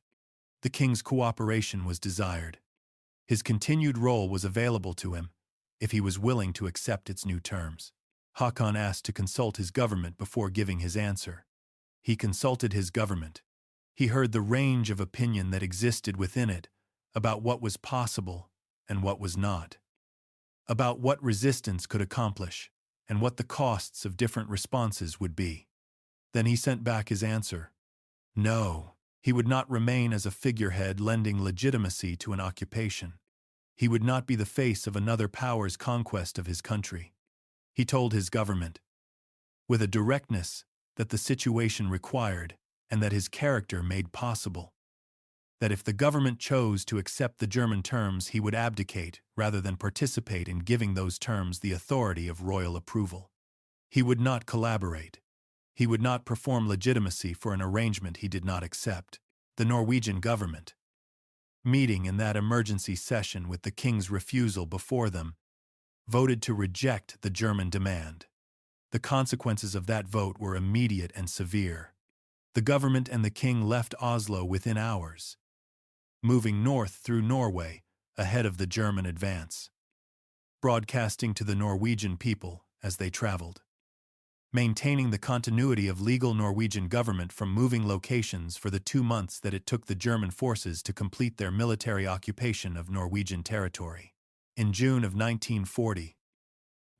S1: The king's cooperation was desired. His continued role was available to him if he was willing to accept its new terms. Haakon asked to consult his government before giving his answer. He consulted his government. He heard the range of opinion that existed within it about what was possible and what was not, about what resistance could accomplish and what the costs of different responses would be. Then he sent back his answer. No, he would not remain as a figurehead lending legitimacy to an occupation. He would not be the face of another power's conquest of his country. He told his government, with a directness that the situation required and that his character made possible, that if the government chose to accept the German terms, he would abdicate rather than participate in giving those terms the authority of royal approval. He would not collaborate. He would not perform legitimacy for an arrangement he did not accept. The Norwegian government, meeting in that emergency session with the king's refusal before them, voted to reject the German demand. The consequences of that vote were immediate and severe. The government and the king left Oslo within hours, moving north through Norway ahead of the German advance, broadcasting to the Norwegian people as they traveled, maintaining the continuity of legal Norwegian government from moving locations for the 2 months that it took the German forces to complete their military occupation of Norwegian territory. In June of 1940,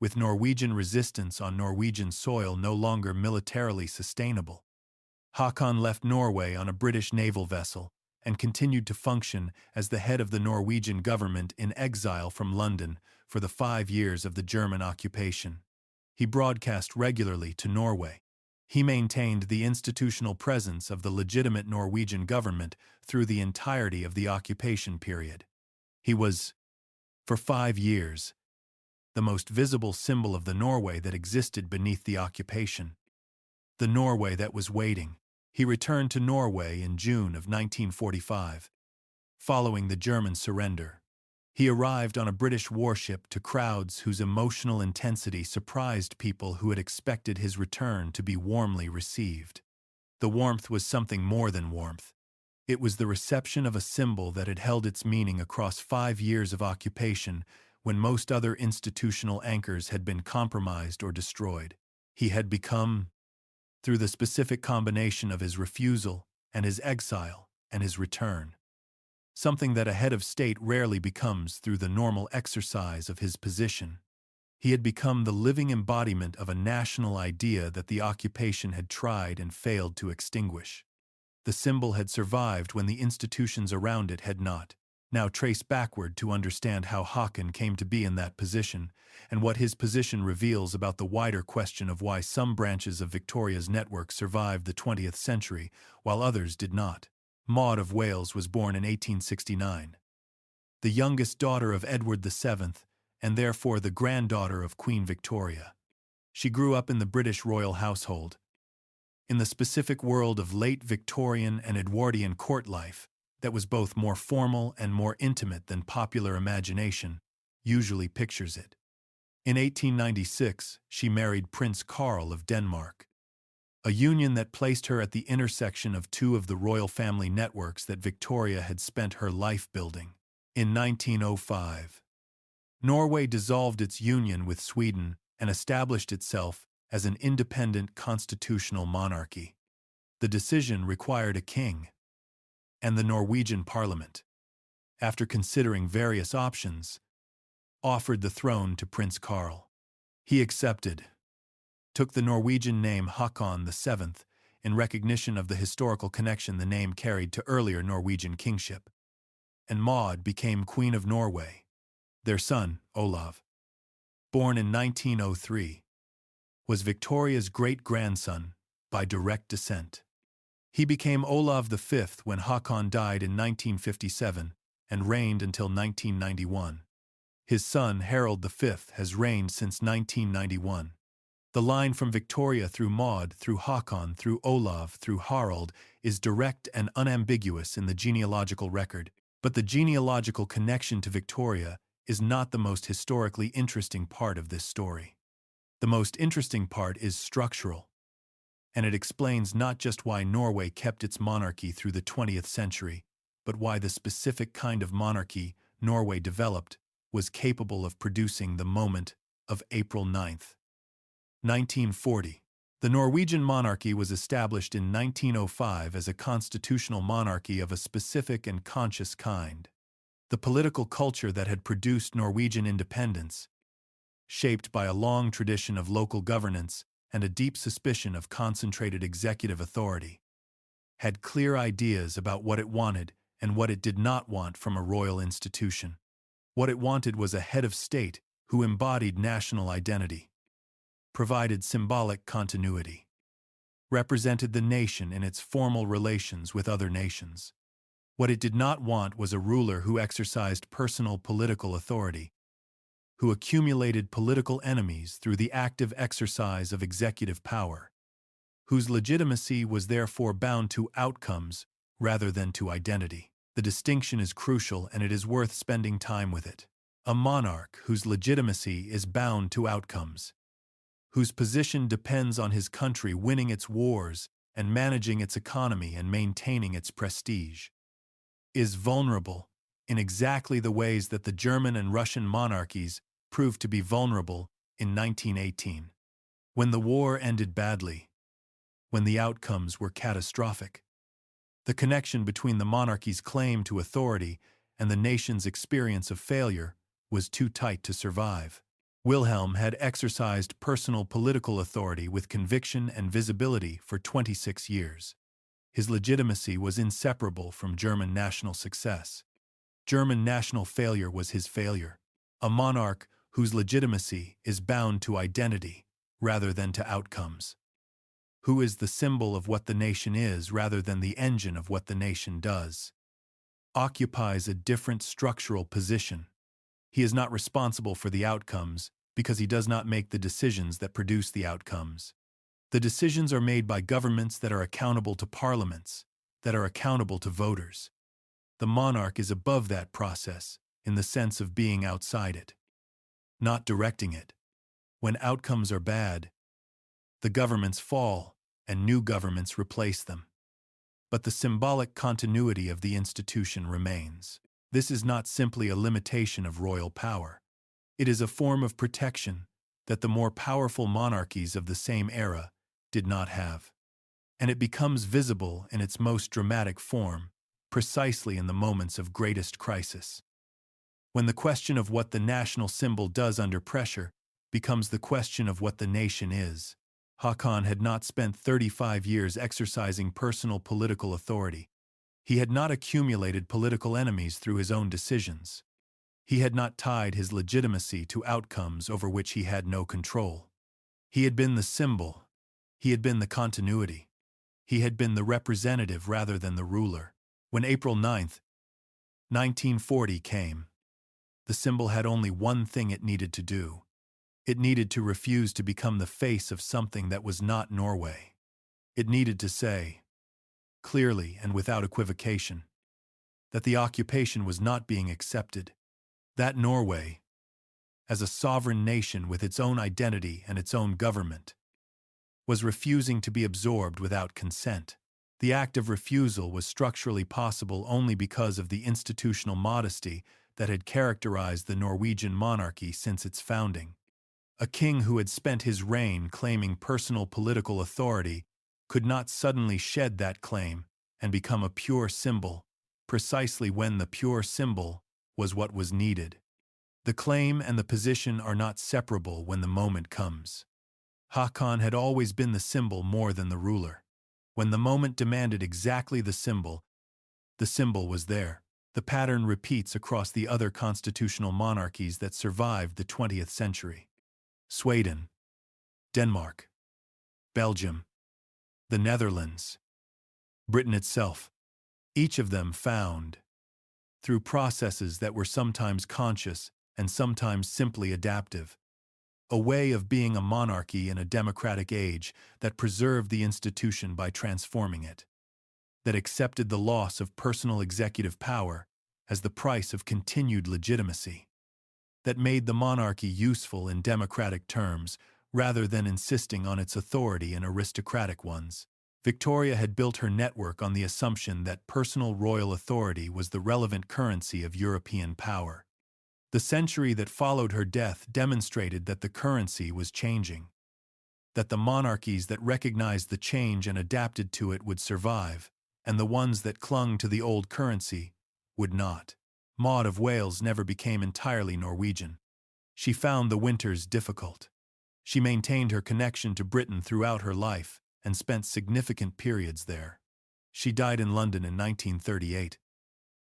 S1: with Norwegian resistance on Norwegian soil no longer militarily sustainable, Håkon left Norway on a British naval vessel and continued to function as the head of the Norwegian government in exile from London for the 5 years of the German occupation. He broadcast regularly to Norway. He maintained the institutional presence of the legitimate Norwegian government through the entirety of the occupation period. He was, for 5 years, the most visible symbol of the Norway that existed beneath the occupation. The Norway that was waiting. He returned to Norway in June of 1945, following the German surrender. He arrived on a British warship to crowds whose emotional intensity surprised people who had expected his return to be warmly received. The warmth was something more than warmth. It was the reception of a symbol that had held its meaning across 5 years of occupation when most other institutional anchors had been compromised or destroyed. He had become, through the specific combination of his refusal and his exile and his return, something that a head of state rarely becomes through the normal exercise of his position. He had become the living embodiment of a national idea that the occupation had tried and failed to extinguish. The symbol had survived when the institutions around it had not. Now trace backward to understand how Håkon came to be in that position, and what his position reveals about the wider question of why some branches of Victoria's network survived the 20th century, while others did not. Maud of Wales was born in 1869. The youngest daughter of Edward VII, and therefore the granddaughter of Queen Victoria. She grew up in the British royal household. In the specific world of late Victorian and Edwardian court life, that was both more formal and more intimate than popular imagination usually pictures it. In 1896, she married Prince Karl of Denmark, a union that placed her at the intersection of two of the royal family networks that Victoria had spent her life building. In 1905, Norway dissolved its union with Sweden and established itself as an independent constitutional monarchy. The decision required a king, and the Norwegian parliament, after considering various options, offered the throne to Prince Karl. He accepted, took the Norwegian name Håkon VII in recognition of the historical connection the name carried to earlier Norwegian kingship, and Maud became Queen of Norway. Their son, Olav, born in 1903, was Victoria's great-grandson by direct descent. He became Olav V when Håkon died in 1957 and reigned until 1991. His son, Harald V, has reigned since 1991. The line from Victoria through Maud, through Håkon, through Olav, through Harald is direct and unambiguous in the genealogical record, but the genealogical connection to Victoria is not the most historically interesting part of this story. The most interesting part is structural, and it explains not just why Norway kept its monarchy through the 20th century, but why the specific kind of monarchy Norway developed was capable of producing the moment of April 9, 1940. The Norwegian monarchy was established in 1905 as a constitutional monarchy of a specific and conscious kind. The political culture that had produced Norwegian independence, shaped by a long tradition of local governance and a deep suspicion of concentrated executive authority, had clear ideas about what it wanted and what it did not want from a royal institution. What it wanted was a head of state who embodied national identity, provided symbolic continuity, represented the nation in its formal relations with other nations. What it did not want was a ruler who exercised personal political authority, who accumulated political enemies through the active exercise of executive power, whose legitimacy was therefore bound to outcomes rather than to identity. The distinction is crucial, and it is worth spending time with it. A monarch whose legitimacy is bound to outcomes, whose position depends on his country winning its wars and managing its economy and maintaining its prestige, is vulnerable in exactly the ways that the German and Russian monarchies proved to be vulnerable in 1918. When the war ended badly, when the outcomes were catastrophic, the connection between the monarchy's claim to authority and the nation's experience of failure was too tight to survive. Wilhelm had exercised personal political authority with conviction and visibility for 26 years. His legitimacy was inseparable from German national success. German national failure was his failure. A monarch whose legitimacy is bound to identity rather than to outcomes. Who is the symbol of what the nation is rather than the engine of what the nation does. Occupies a different structural position. He is not responsible for the outcomes because he does not make the decisions that produce the outcomes. The decisions are made by governments that are accountable to parliaments, that are accountable to voters. The monarch is above that process in the sense of being outside it, not directing it. When outcomes are bad, the governments fall and new governments replace them. But the symbolic continuity of the institution remains. This is not simply a limitation of royal power. It is a form of protection that the more powerful monarchies of the same era did not have. And it becomes visible in its most dramatic form, precisely in the moments of greatest crisis. When the question of what the national symbol does under pressure becomes the question of what the nation is. Haakon had not spent 35 years exercising personal political authority. He had not accumulated political enemies through his own decisions. He had not tied his legitimacy to outcomes over which he had no control. He had been the symbol. He had been the continuity. He had been the representative rather than the ruler. When April 9, 1940 came, the symbol had only one thing it needed to do. It needed to refuse to become the face of something that was not Norway. It needed to say, clearly and without equivocation, that the occupation was not being accepted, that Norway, as a sovereign nation with its own identity and its own government, was refusing to be absorbed without consent. The act of refusal was structurally possible only because of the institutional modesty that had characterized the Norwegian monarchy since its founding. A king who had spent his reign claiming personal political authority could not suddenly shed that claim and become a pure symbol, precisely when the pure symbol was what was needed. The claim and the position are not separable when the moment comes. Haakon had always been the symbol more than the ruler. When the moment demanded exactly the symbol was there. The pattern repeats across the other constitutional monarchies that survived the 20th century. Sweden, Denmark, Belgium, the Netherlands, Britain itself. Each of them found, through processes that were sometimes conscious and sometimes simply adaptive, a way of being a monarchy in a democratic age that preserved the institution by transforming it, that accepted the loss of personal executive power as the price of continued legitimacy, that made the monarchy useful in democratic terms rather than insisting on its authority in aristocratic ones. Victoria had built her network on the assumption that personal royal authority was the relevant currency of European power. The century that followed her death demonstrated that the currency was changing, that the monarchies that recognized the change and adapted to it would survive, and the ones that clung to the old currency would not. Maud of Wales never became entirely Norwegian. She found the winters difficult. She maintained her connection to Britain throughout her life and spent significant periods there. She died in London in 1938.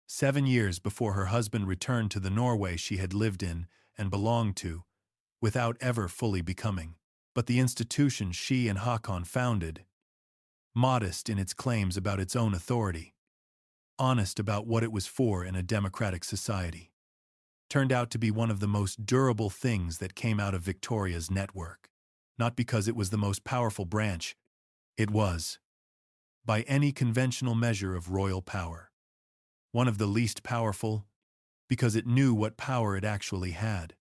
S1: 7 years before her husband returned to the Norway she had lived in and belonged to, without ever fully becoming. But the institution she and Haakon founded, modest in its claims about its own authority, honest about what it was for in a democratic society, turned out to be one of the most durable things that came out of Victoria's network. Not because it was the most powerful branch, it was, by any conventional measure of royal power, one of the least powerful, because it knew what power it actually had,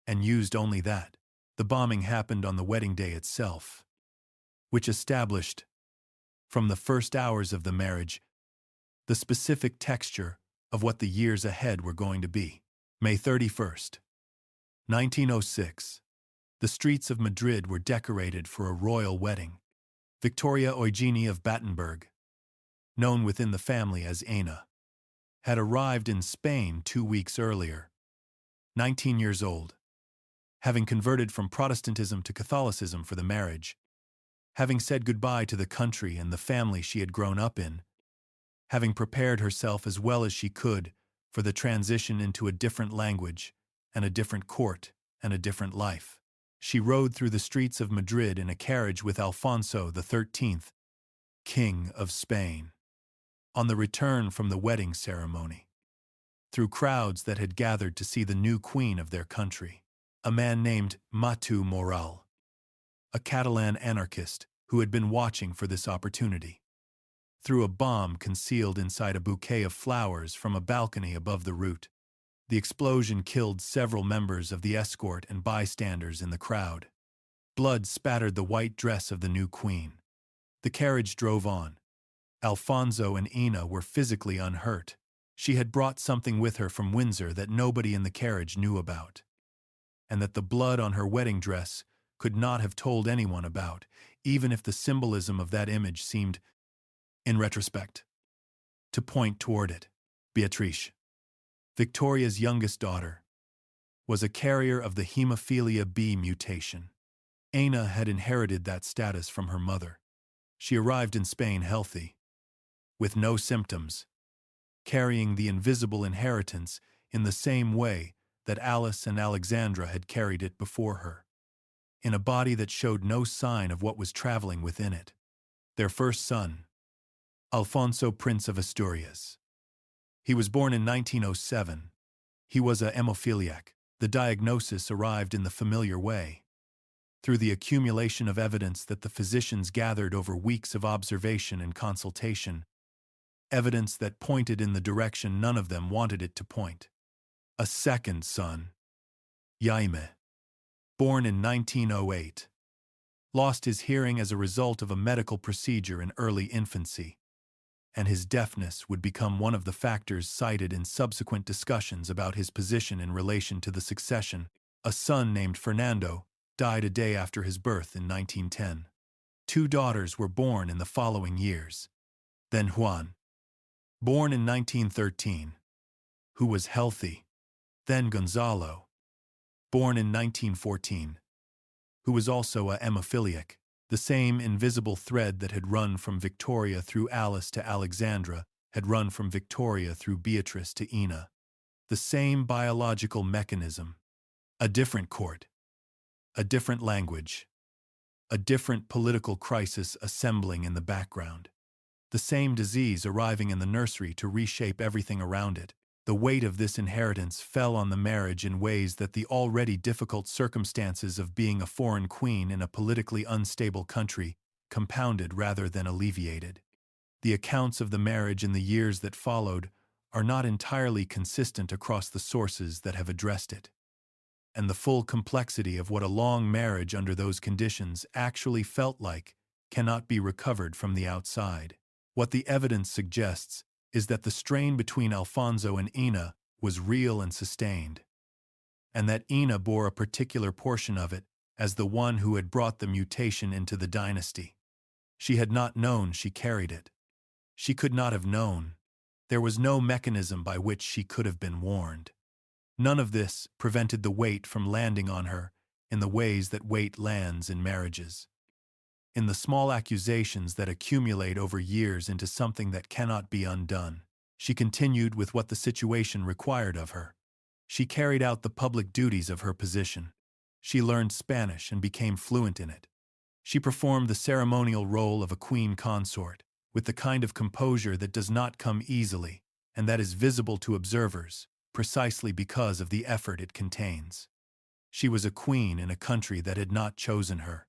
S1: and used only that. The bombing happened on the wedding day itself, which established, from the first hours of the marriage, the specific texture of what the years ahead were going to be. May 31st, 1906. The streets of Madrid were decorated for a royal wedding. Victoria Eugenie of Battenberg, known within the family as Anna, had arrived in Spain 2 weeks earlier, 19 years old, having converted from Protestantism to Catholicism for the marriage, Having said goodbye to the country and the family she had grown up in, having prepared herself as well as she could for the transition into a different language and a different court and a different life, she rode through the streets of Madrid in a carriage with Alfonso XIII, King of Spain, on the return from the wedding ceremony, through crowds that had gathered to see the new queen of their country, a man named Matu Moral, a Catalan anarchist who had been watching for this opportunity, threw a bomb concealed inside a bouquet of flowers from a balcony above the route. The explosion killed several members of the escort and bystanders in the crowd. Blood spattered the white dress of the new queen. The carriage drove on. Alfonso and Ina were physically unhurt. She had brought something with her from Windsor that nobody in the carriage knew about, and that the blood on her wedding dress could not have told anyone about, even if the symbolism of that image seemed, in retrospect, to point toward it. Beatrice, Victoria's youngest daughter, was a carrier of the Hemophilia B mutation. Ina had inherited that status from her mother. She arrived in Spain healthy, with no symptoms, carrying the invisible inheritance in the same way that Alice and Alexandra had carried it before her, in a body that showed no sign of what was traveling within it. Their first son, Alfonso, Prince of Asturias. He was born in 1907. He was a hemophiliac. The diagnosis arrived in the familiar way, through the accumulation of evidence that the physicians gathered over weeks of observation and consultation, evidence that pointed in the direction none of them wanted it to point. A second son, Jaime, born in 1908, lost his hearing as a result of a medical procedure in early infancy, and his deafness would become one of the factors cited in subsequent discussions about his position in relation to the succession. A son named Fernando died a day after his birth in 1910. Two daughters were born in the following years. Then Juan, born in 1913, who was healthy. Then Gonzalo, born in 1914, who was also a hemophiliac. The same invisible thread that had run from Victoria through Alice to Alexandra had run from Victoria through Beatrice to Ina. The same biological mechanism. A different court, a different language, a different political crisis assembling in the background. The same disease arriving in the nursery to reshape everything around it. The weight of this inheritance fell on the marriage in ways that the already difficult circumstances of being a foreign queen in a politically unstable country compounded rather than alleviated. The accounts of the marriage in the years that followed are not entirely consistent across the sources that have addressed it, and the full complexity of what a long marriage under those conditions actually felt like cannot be recovered from the outside. What the evidence suggests is that the strain between Alfonso and Ina was real and sustained, and that Ina bore a particular portion of it as the one who had brought the mutation into the dynasty. She had not known she carried it. She could not have known. There was no mechanism by which she could have been warned. None of this prevented the weight from landing on her in the ways that weight lands in marriages, in the small accusations that accumulate over years into something that cannot be undone. She continued with what the situation required of her. She carried out the public duties of her position. She learned Spanish and became fluent in it. She performed the ceremonial role of a queen consort, with the kind of composure that does not come easily, and that is visible to observers, precisely because of the effort it contains. She was a queen in a country that had not chosen her,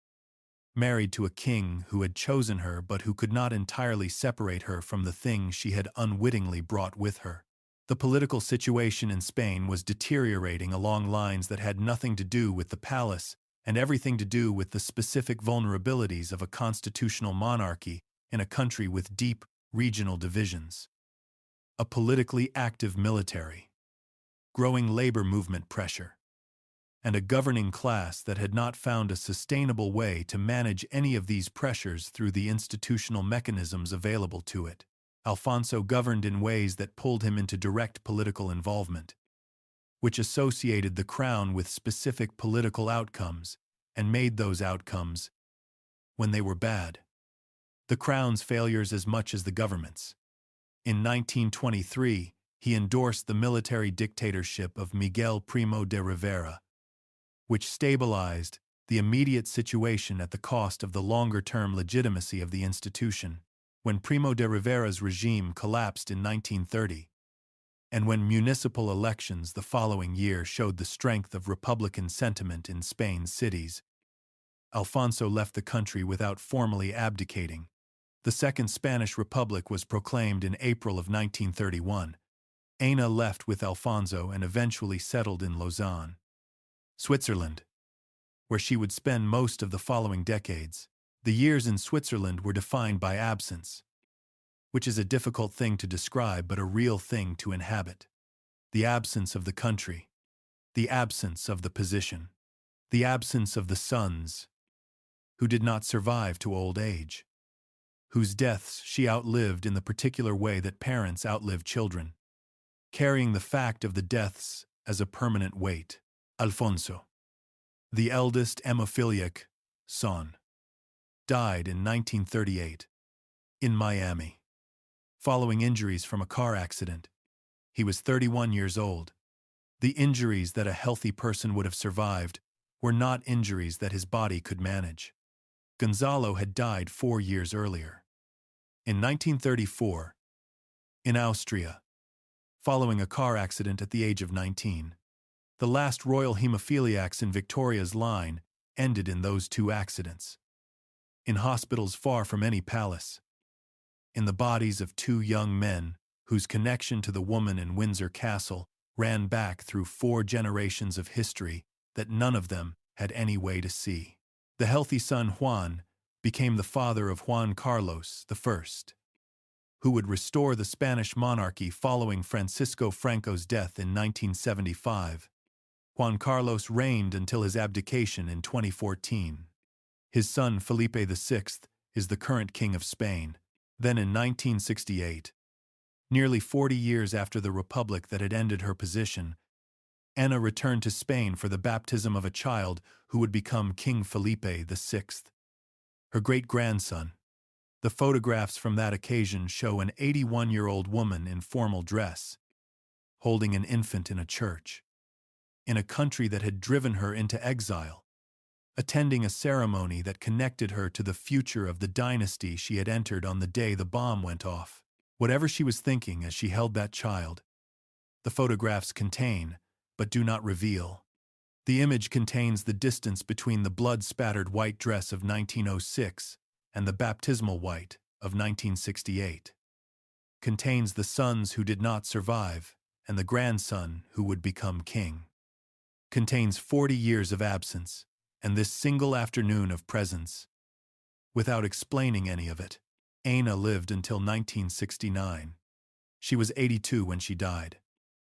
S1: married to a king who had chosen her but who could not entirely separate her from the thing she had unwittingly brought with her. The political situation in Spain was deteriorating along lines that had nothing to do with the palace and everything to do with the specific vulnerabilities of a constitutional monarchy in a country with deep regional divisions. A politically active military, growing labor movement pressure, and a governing class that had not found a sustainable way to manage any of these pressures through the institutional mechanisms available to it. Alfonso governed in ways that pulled him into direct political involvement, which associated the crown with specific political outcomes and made those outcomes when they were bad. The crown's failures as much as the government's. In 1923, he endorsed the military dictatorship of Miguel Primo de Rivera, which stabilized the immediate situation at the cost of the longer-term legitimacy of the institution. When Primo de Rivera's regime collapsed in 1930, and when municipal elections the following year showed the strength of Republican sentiment in Spain's cities, Alfonso left the country without formally abdicating. The Second Spanish Republic was proclaimed in April of 1931. Ana left with Alfonso and eventually settled in Lausanne, Switzerland, where she would spend most of the following decades. The years in Switzerland were defined by absence, which is a difficult thing to describe but a real thing to inhabit. The absence of the country, the absence of the position, the absence of the sons, who did not survive to old age, whose deaths she outlived in the particular way that parents outlive children, carrying the fact of the deaths as a permanent weight. Alfonso, the eldest hemophiliac son, died in 1938 in Miami, following injuries from a car accident. He was 31 years old. The injuries that a healthy person would have survived were not injuries that his body could manage. Gonzalo had died 4 years earlier, in 1934, in Austria, following a car accident at the age of 19. The last royal hemophiliacs in Victoria's line ended in those 2 accidents, in hospitals far from any palace, in the bodies of 2 young men whose connection to the woman in Windsor Castle ran back through 4 generations of history that none of them had any way to see. The healthy son Juan became the father of Juan Carlos I, who would restore the Spanish monarchy following Francisco Franco's death in 1975. Juan Carlos reigned until his abdication in 2014. His son Felipe VI is the current king of Spain. Then in 1968, nearly 40 years after the republic that had ended her position, Ana returned to Spain for the baptism of a child who would become King Felipe VI. Her great-grandson. The photographs from that occasion show an 81-year-old woman in formal dress, holding an infant in a church, in a country that had driven her into exile, attending a ceremony that connected her to the future of the dynasty she had entered on the day the bomb went off. Whatever she was thinking as she held that child, the photographs contain, but do not reveal. The image contains the distance between the blood-spattered white dress of 1906 and the baptismal white of 1968. Contains the sons who did not survive and the grandson who would become king. Contains 40 years of absence and this single afternoon of presence. Without explaining any of it, Ana lived until 1969. She was 82 when she died.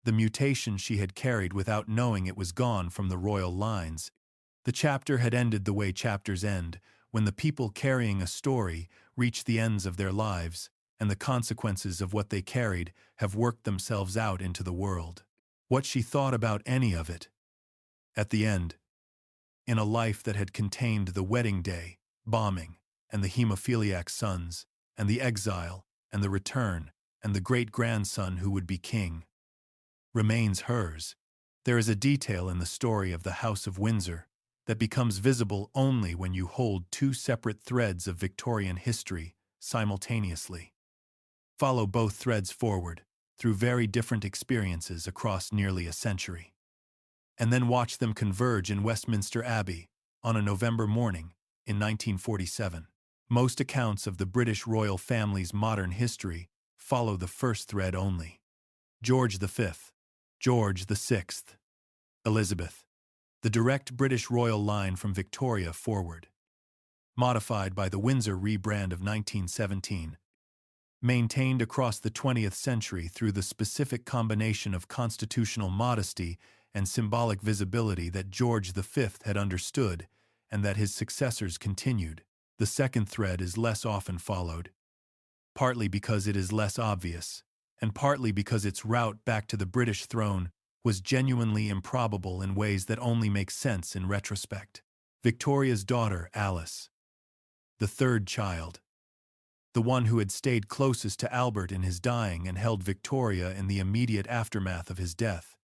S1: The mutation she had carried without knowing it was gone from the royal lines. The chapter had ended the way chapters end, when the people carrying a story reach the ends of their lives, and the consequences of what they carried have worked themselves out into the world. What she thought about any of it. At the end, in a life that had contained the wedding day, bombing, and the hemophiliac sons, and the exile, and the return, and the great-grandson who would be king, remains hers. There is a detail in the story of the House of Windsor that becomes visible only when you hold 2 separate threads of Victorian history simultaneously. Follow both threads forward, through very different experiences across nearly a century. And then watch them converge in Westminster Abbey on a November morning in 1947. Most accounts of the British royal family's modern history follow the first thread only. George V, George VI, Elizabeth, the direct British royal line from Victoria forward, modified by the Windsor rebrand of 1917, maintained across the 20th century through the specific combination of constitutional modesty and symbolic visibility that George V had understood and that his successors continued. The second thread is less often followed, partly because it is less obvious, and partly because its route back to the British throne was genuinely improbable in ways that only make sense in retrospect. Victoria's daughter, Alice, the third child, the one who had stayed closest to Albert in his dying and held Victoria in the immediate aftermath of his death,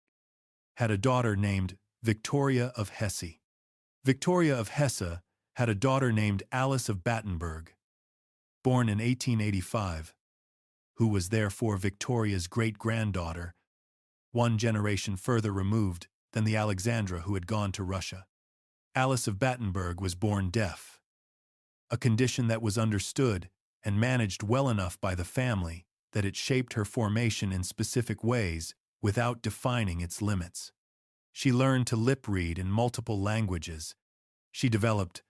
S1: had a daughter named Victoria of Hesse. Victoria of Hesse had a daughter named Alice of Battenberg, born in 1885, who was therefore Victoria's great-granddaughter, one generation further removed than the Alexandra who had gone to Russia. Alice of Battenberg was born deaf, a condition that was understood and managed well enough by the family that it shaped her formation in specific ways without defining its limits. She learned to lip-read in multiple languages. She developed,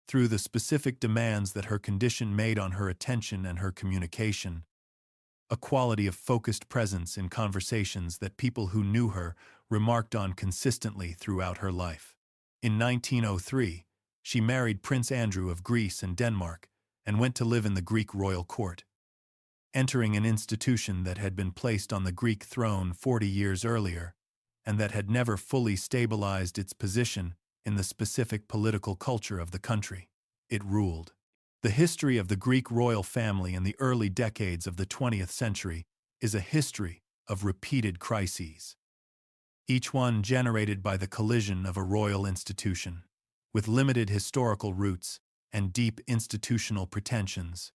S1: through the specific demands that her condition made on her attention and her communication, a quality of focused presence in conversations that people who knew her remarked on consistently throughout her life. In 1903, she married Prince Andrew of Greece and Denmark and went to live in the Greek royal court, entering an institution that had been placed on the Greek throne 40 years earlier and that had never fully stabilized its position in the specific political culture of the country it ruled. The history of the Greek royal family in the early decades of the 20th century is a history of repeated crises, each one generated by the collision of a royal institution, with limited historical roots and deep institutional pretensions,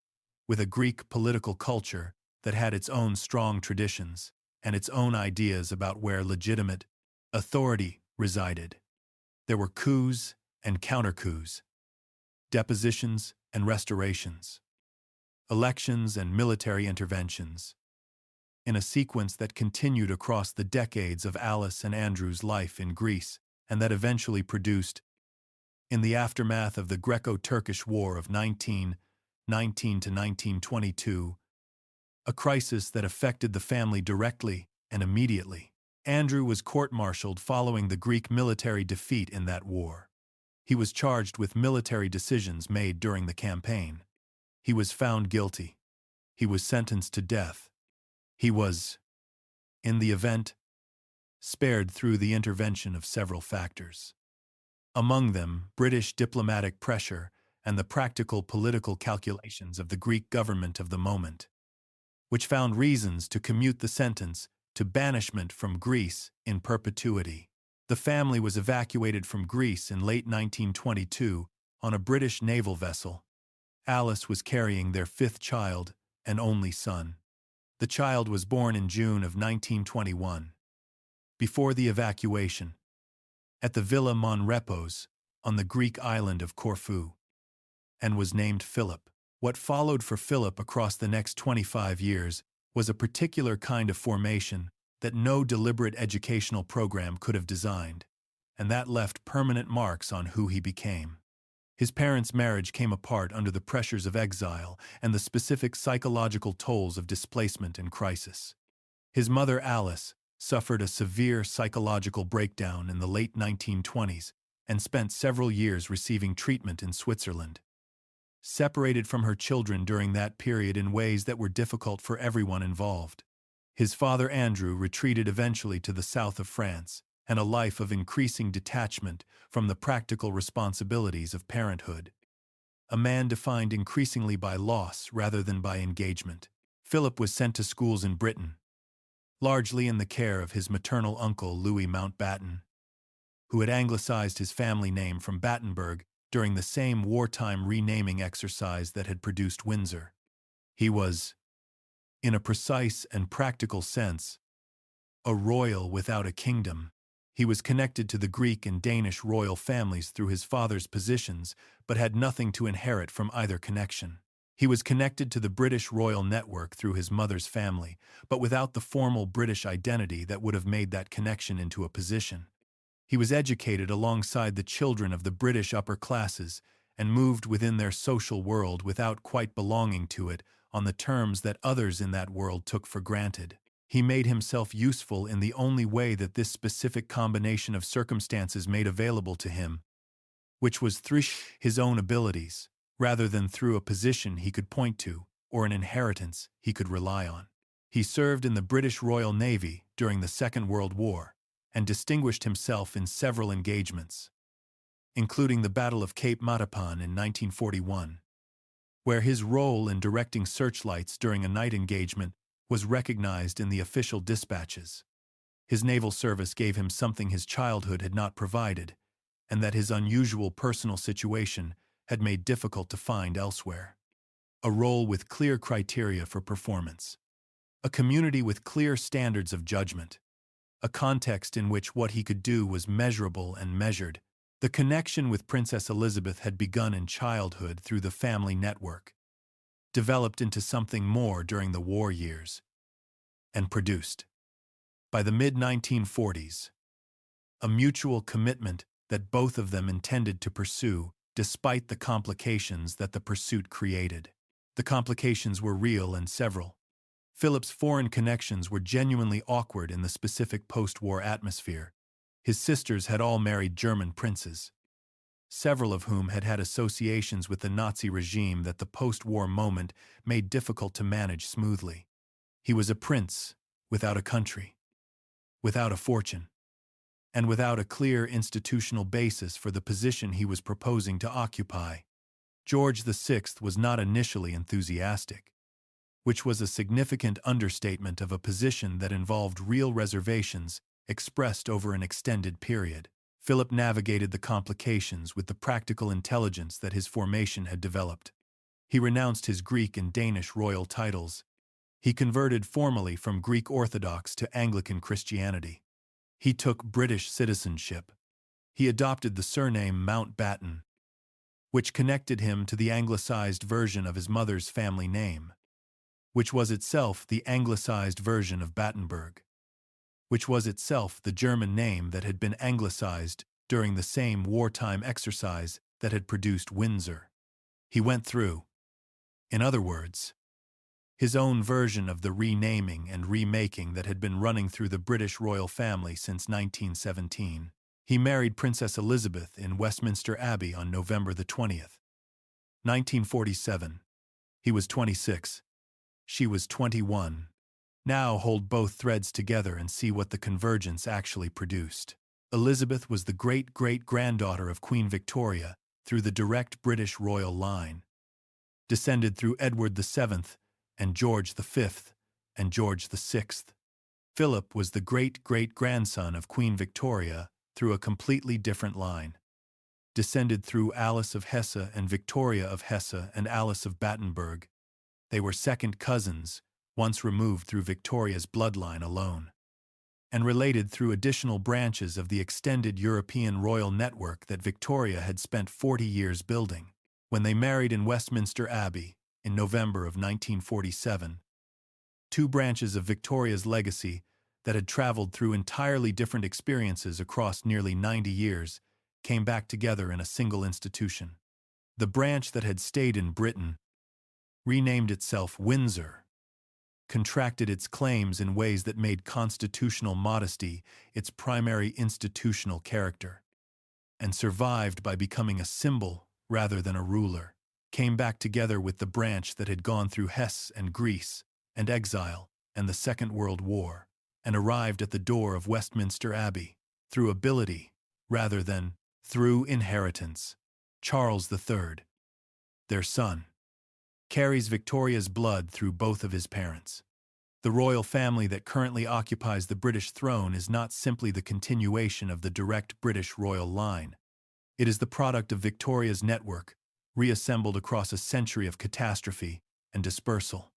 S1: with a Greek political culture that had its own strong traditions and its own ideas about where legitimate authority resided. There were coups and counter-coups, depositions and restorations, elections and military interventions, in a sequence that continued across the decades of Alice and Andrew's life in Greece and that eventually produced, in the aftermath of the Greco-Turkish War of 1919 to 1922, a crisis that affected the family directly and immediately. Andrew was court-martialed following the Greek military defeat in that war. He was charged with military decisions made during the campaign. He was found guilty. He was sentenced to death. He was, in the event, spared through the intervention of several factors. Among them, British diplomatic pressure and the practical political calculations of the Greek government of the moment, which found reasons to commute the sentence to banishment from Greece in perpetuity. The family was evacuated from Greece in late 1922 on a British naval vessel. Alice was carrying their fifth child and only son. The child was born in June of 1921. Before the evacuation, at the Villa Mon Repos on the Greek island of Corfu, and was named Philip. What followed for Philip across the next 25 years was a particular kind of formation that no deliberate educational program could have designed, and that left permanent marks on who he became. His parents' marriage came apart under the pressures of exile and the specific psychological tolls of displacement and crisis. His mother, Alice, suffered a severe psychological breakdown in the late 1920s and spent several years receiving treatment in Switzerland. Separated from her children during that period in ways that were difficult for everyone involved. His father, Andrew, retreated eventually to the south of France, and a life of increasing detachment from the practical responsibilities of parenthood. A man defined increasingly by loss rather than by engagement. Philip was sent to schools in Britain, largely in the care of his maternal uncle Louis Mountbatten, who had anglicized his family name from Battenberg during the same wartime renaming exercise that had produced Windsor. He was, in a precise and practical sense, a royal without a kingdom. He was connected to the Greek and Danish royal families through his father's positions, but had nothing to inherit from either connection. He was connected to the British royal network through his mother's family, but without the formal British identity that would have made that connection into a position. He was educated alongside the children of the British upper classes and moved within their social world without quite belonging to it on the terms that others in that world took for granted. He made himself useful in the only way that this specific combination of circumstances made available to him, which was through his own abilities, rather than through a position he could point to or an inheritance he could rely on. He served in the British Royal Navy during the Second World War and distinguished himself in several engagements, including the Battle of Cape Matapan in 1941. where his role in directing searchlights during a night engagement was recognized in the official dispatches. His naval service gave him something his childhood had not provided, and that his unusual personal situation had made difficult to find elsewhere. A role with clear criteria for performance. A community with clear standards of judgment. A context in which what he could do was measurable and measured. The connection with Princess Elizabeth had begun in childhood through the family network, developed into something more during the war years, and produced, by the mid-1940s, a mutual commitment that both of them intended to pursue, despite the complications that the pursuit created. The complications were real and several. Philip's foreign connections were genuinely awkward in the specific post-war atmosphere. His sisters had all married German princes, several of whom had had associations with the Nazi regime that the post-war moment made difficult to manage smoothly. He was a prince without a country, without a fortune, and without a clear institutional basis for the position he was proposing to occupy. George VI was not initially enthusiastic, which was a significant understatement of a position that involved real reservations expressed over an extended period. Philip navigated the complications with the practical intelligence that his formation had developed. He renounced his Greek and Danish royal titles. He converted formally from Greek Orthodox to Anglican Christianity. He took British citizenship. He adopted the surname Mountbatten, which connected him to the anglicized version of his mother's family name, which was itself the anglicized version of Battenberg, which was itself the German name that had been anglicized during the same wartime exercise that had produced Windsor. He went through, in other words, his own version of the renaming and remaking that had been running through the British royal family since 1917. He married Princess Elizabeth in Westminster Abbey on November the 20th, 1947. He was 26. She was 21. Now hold both threads together and see what the convergence actually produced. Elizabeth was the great-great-granddaughter of Queen Victoria through the direct British royal line, descended through Edward VII and George V and George VI. Philip was the great-great-grandson of Queen Victoria through a completely different line, descended through Alice of Hesse and Victoria of Hesse and Alice of Battenberg. They were second cousins, once removed through Victoria's bloodline alone, and related through additional branches of the extended European royal network that Victoria had spent 40 years building. When they married in Westminster Abbey in November of 1947, two branches of Victoria's legacy that had traveled through entirely different experiences across nearly 90 years came back together in a single institution. The branch that had stayed in Britain renamed itself Windsor, contracted its claims in ways that made constitutional modesty its primary institutional character, and survived by becoming a symbol rather than a ruler, came back together with the branch that had gone through Hesse and Greece and exile and the Second World War, and arrived at the door of Westminster Abbey through ability rather than through inheritance. Charles III, their son, carries Victoria's blood through both of his parents. The royal family that currently occupies the British throne is not simply the continuation of the direct British royal line. It is the product of Victoria's network, reassembled across a century of catastrophe and dispersal.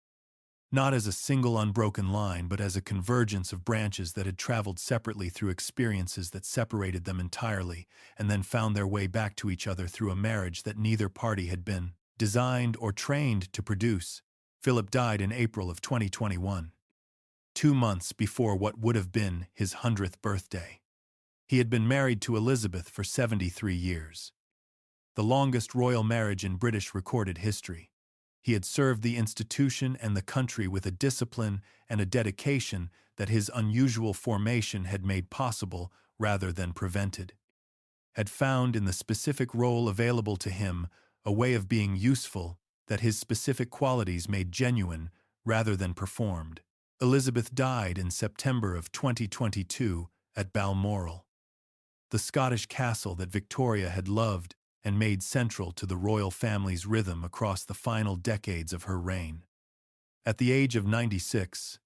S1: Not as a single unbroken line, but as a convergence of branches that had traveled separately through experiences that separated them entirely, and then found their way back to each other through a marriage that neither party had been designed or trained to produce. Philip died in April of 2021, 2 months before what would have been his 100th birthday. He had been married to Elizabeth for 73 years, the longest royal marriage in British recorded history. He had served the institution and the country with a discipline and a dedication that his unusual formation had made possible rather than prevented, had found in the specific role available to him a way of being useful that his specific qualities made genuine rather than performed. Elizabeth died in September of 2022 at Balmoral, the Scottish castle that Victoria had loved and made central to the royal family's rhythm across the final decades of her reign. At the age of 96,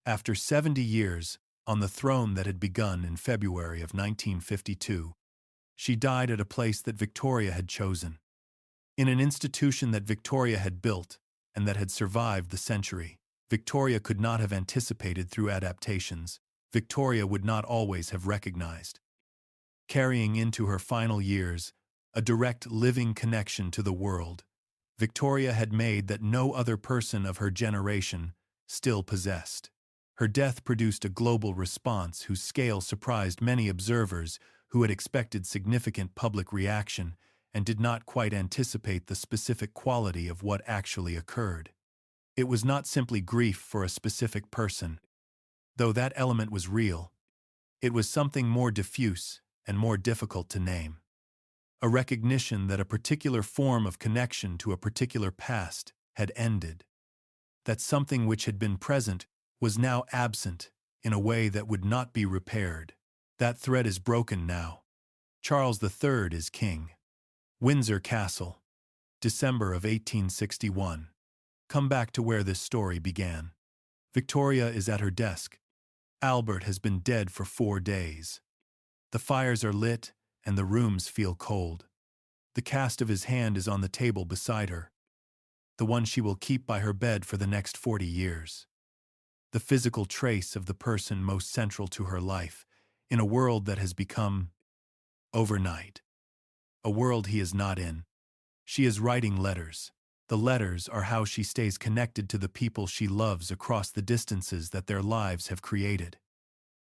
S1: after 70 years on the throne that had begun in February of 1952, she died at a place that Victoria had chosen, in an institution that Victoria had built and that had survived the century. Victoria could not have anticipated through adaptations. Victoria would not always have recognized, carrying into her final years a direct living connection to the world Victoria had made that no other person of her generation still possessed. Her death produced a global response whose scale surprised many observers who had expected significant public reaction and did not quite anticipate the specific quality of what actually occurred. It was not simply grief for a specific person, though that element was real. It was something more diffuse and more difficult to name. A recognition that a particular form of connection to a particular past had ended. That something which had been present was now absent in a way that would not be repaired. That thread is broken now. Charles III is king. Windsor Castle, December of 1861. Come back to where this story began. Victoria is at her desk. Albert has been dead for 4 days. The fires are lit and the rooms feel cold. The cast of his hand is on the table beside her, the one she will keep by her bed for the next 40 years. The physical trace of the person most central to her life, in a world that has become overnight. A world he is not in. She is writing letters. The letters are how she stays connected to the people she loves across the distances that their lives have created.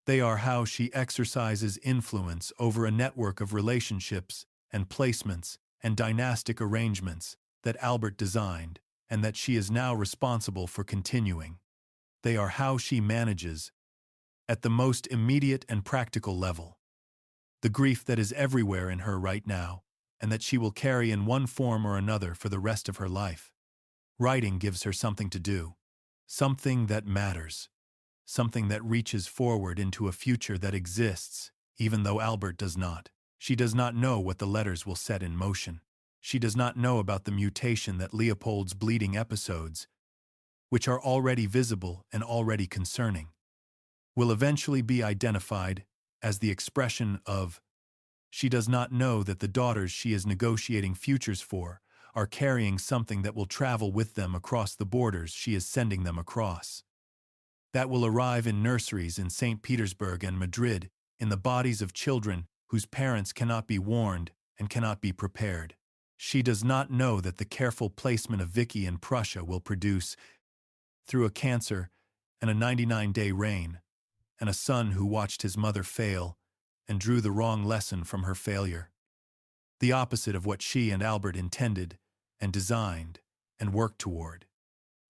S1: They are how she exercises influence over a network of relationships and placements and dynastic arrangements that Albert designed and that she is now responsible for continuing. They are how she manages, at the most immediate and practical level, the grief that is everywhere in her right now and that she will carry in one form or another for the rest of her life. Writing gives her something to do, something that matters, something that reaches forward into a future that exists, even though Albert does not. She does not know what the letters will set in motion. She does not know about the mutation that Leopold's bleeding episodes, which are already visible and already concerning, will eventually be identified as the expression of. She does not know that the daughters she is negotiating futures for are carrying something that will travel with them across the borders she is sending them across. That will arrive in nurseries in St. Petersburg and Madrid, in the bodies of children whose parents cannot be warned and cannot be prepared. She does not know that the careful placement of Vicky in Prussia will produce, through a cancer and a 99-day reign, and a son who watched his mother fail and drew the wrong lesson from her failure. The opposite of what she and Albert intended and designed and worked toward.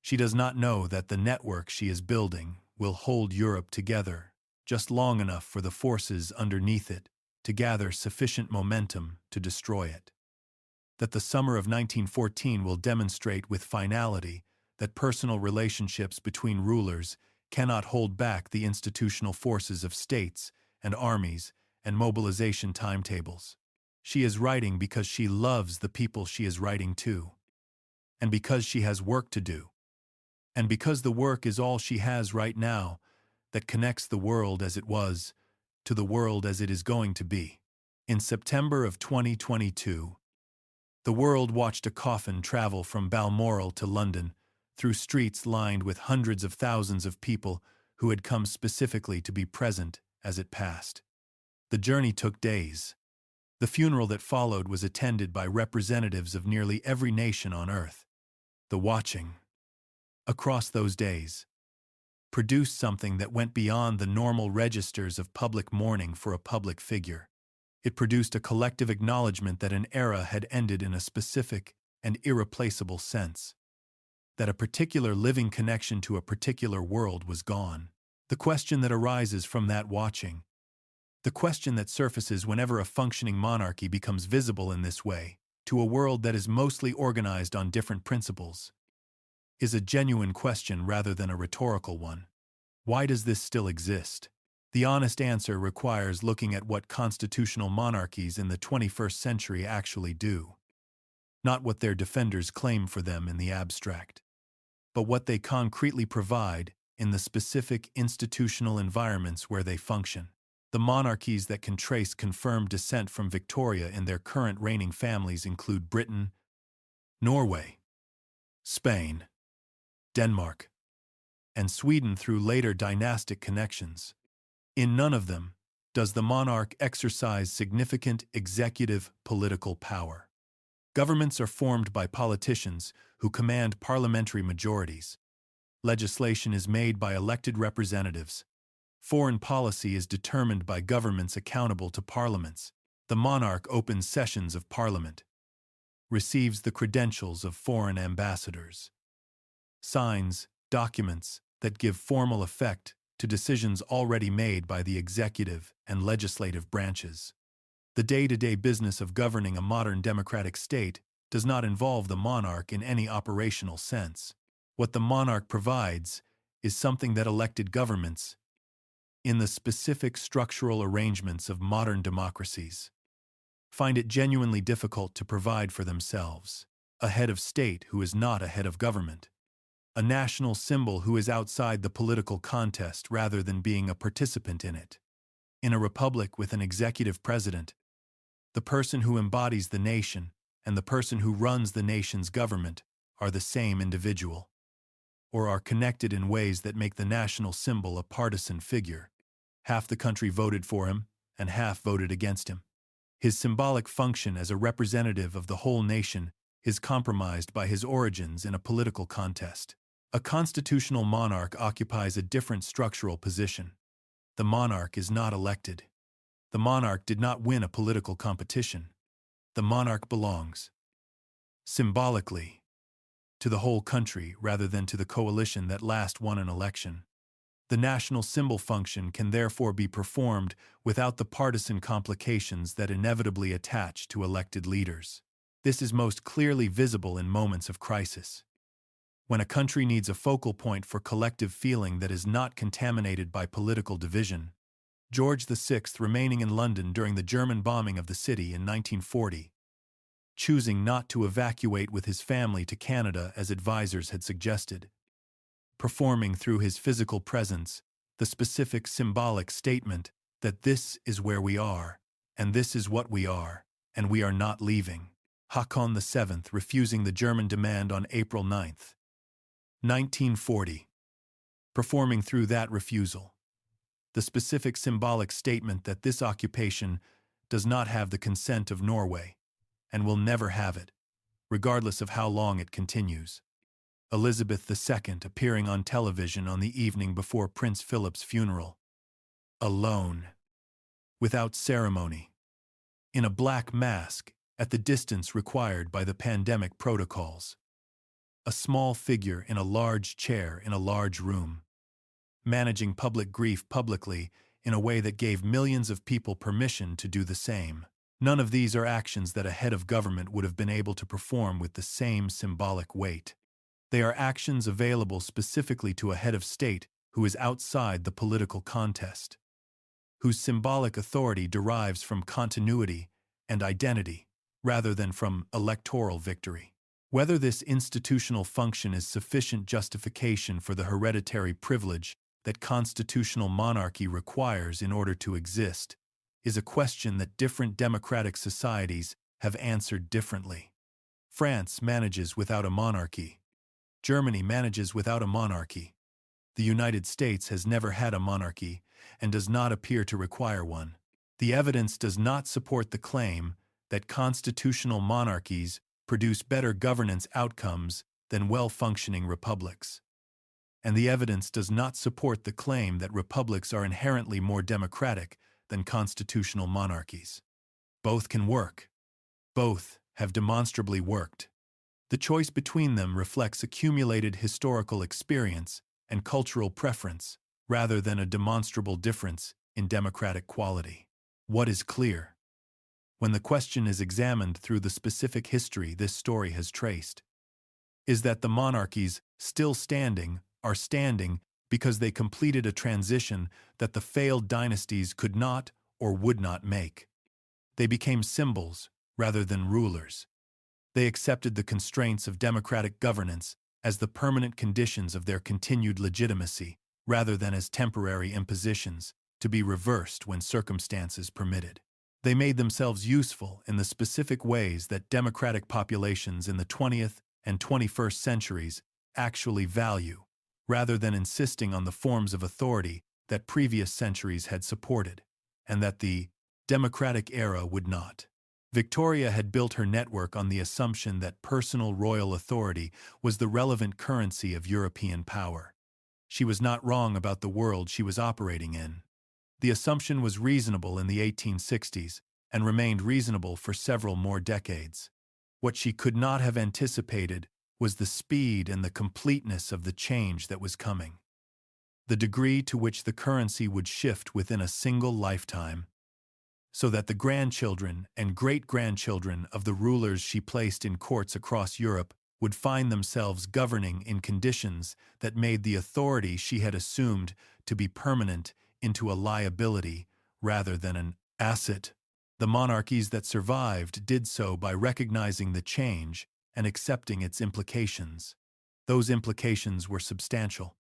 S1: She does not know that the network she is building will hold Europe together just long enough for the forces underneath it to gather sufficient momentum to destroy it. That the summer of 1914 will demonstrate with finality that personal relationships between rulers cannot hold back the institutional forces of states and armies and mobilization timetables. She is writing because she loves the people she is writing to, and because she has work to do, and because the work is all she has right now that connects the world as it was to the world as it is going to be. In September of 2022, the world watched a coffin travel from Balmoral to London through streets lined with hundreds of thousands of people who had come specifically to be present as it passed. The journey took days. The funeral that followed was attended by representatives of nearly every nation on earth. The watching, across those days, produced something that went beyond the normal registers of public mourning for a public figure. It produced a collective acknowledgement that an era had ended in a specific and irreplaceable sense, that a particular living connection to a particular world was gone. The question that arises from that watching, the question that surfaces whenever a functioning monarchy becomes visible in this way, to a world that is mostly organized on different principles, is a genuine question rather than a rhetorical one. Why does this still exist? The honest answer requires looking at what constitutional monarchies in the 21st century actually do, not what their defenders claim for them in the abstract, but what they concretely provide in the specific institutional environments where they function. The monarchies that can trace confirmed descent from Victoria in their current reigning families include Britain, Norway, Spain, Denmark, and Sweden through later dynastic connections. In none of them does the monarch exercise significant executive political power. Governments are formed by politicians who command parliamentary majorities. Legislation is made by elected representatives. Foreign policy is determined by governments accountable to parliaments. The monarch opens sessions of parliament, receives the credentials of foreign ambassadors, signs documents that give formal effect to decisions already made by the executive and legislative branches. The day-to-day business of governing a modern democratic state does not involve the monarch in any operational sense. What the monarch provides is something that elected governments, in the specific structural arrangements of modern democracies, find it genuinely difficult to provide for themselves: a head of state who is not a head of government, a national symbol who is outside the political contest rather than being a participant in it. In a republic with an executive president, the person who embodies the nation and the person who runs the nation's government are the same individual, or are connected in ways that make the national symbol a partisan figure. Half the country voted for him, and half voted against him. His symbolic function as a representative of the whole nation is compromised by his origins in a political contest. A constitutional monarch occupies a different structural position. The monarch is not elected. The monarch did not win a political competition. The monarch belongs, symbolically, to the whole country rather than to the coalition that last won an election. The national symbol function can therefore be performed without the partisan complications that inevitably attach to elected leaders. This is most clearly visible in moments of crisis. When a country needs a focal point for collective feeling that is not contaminated by political division. George VI, remaining in London during the German bombing of the city in 1940, choosing not to evacuate with his family to Canada as advisors had suggested, performing through his physical presence the specific symbolic statement that this is where we are, and this is what we are, and we are not leaving. Haakon VII refusing the German demand on April 9, 1940, performing through that refusal the specific symbolic statement that this occupation does not have the consent of Norway, and will never have it, regardless of how long it continues. Elizabeth II appearing on television on the evening before Prince Philip's funeral, alone, without ceremony, in a black mask at the distance required by the pandemic protocols, a small figure in a large chair in a large room, managing public grief publicly in a way that gave millions of people permission to do the same. None of these are actions that a head of government would have been able to perform with the same symbolic weight. They are actions available specifically to a head of state who is outside the political contest, whose symbolic authority derives from continuity and identity, rather than from electoral victory. Whether this institutional function is sufficient justification for the hereditary privilege that constitutional monarchy requires in order to exist is a question that different democratic societies have answered differently. France manages without a monarchy. Germany manages without a monarchy. The United States has never had a monarchy and does not appear to require one. The evidence does not support the claim that constitutional monarchies produce better governance outcomes than well-functioning republics. And the evidence does not support the claim that republics are inherently more democratic than constitutional monarchies. Both can work. Both have demonstrably worked. The choice between them reflects accumulated historical experience and cultural preference, rather than a demonstrable difference in democratic quality. What is clear? When the question is examined through the specific history this story has traced, is that the monarchies still standing are standing because they completed a transition that the failed dynasties could not or would not make. They became symbols rather than rulers. They accepted the constraints of democratic governance as the permanent conditions of their continued legitimacy, rather than as temporary impositions to be reversed when circumstances permitted. They made themselves useful in the specific ways that democratic populations in the 20th and 21st centuries actually value, rather than insisting on the forms of authority that previous centuries had supported, and that the democratic era would not. Victoria had built her network on the assumption that personal royal authority was the relevant currency of European power. She was not wrong about the world she was operating in. The assumption was reasonable in the 1860s and remained reasonable for several more decades. What she could not have anticipated was the speed and the completeness of the change that was coming. The degree to which the currency would shift within a single lifetime, so that the grandchildren and great-grandchildren of the rulers she placed in courts across Europe would find themselves governing in conditions that made the authority she had assumed to be permanent into a liability rather than an asset. The monarchies that survived did so by recognizing the change and accepting its implications. Those implications were substantial.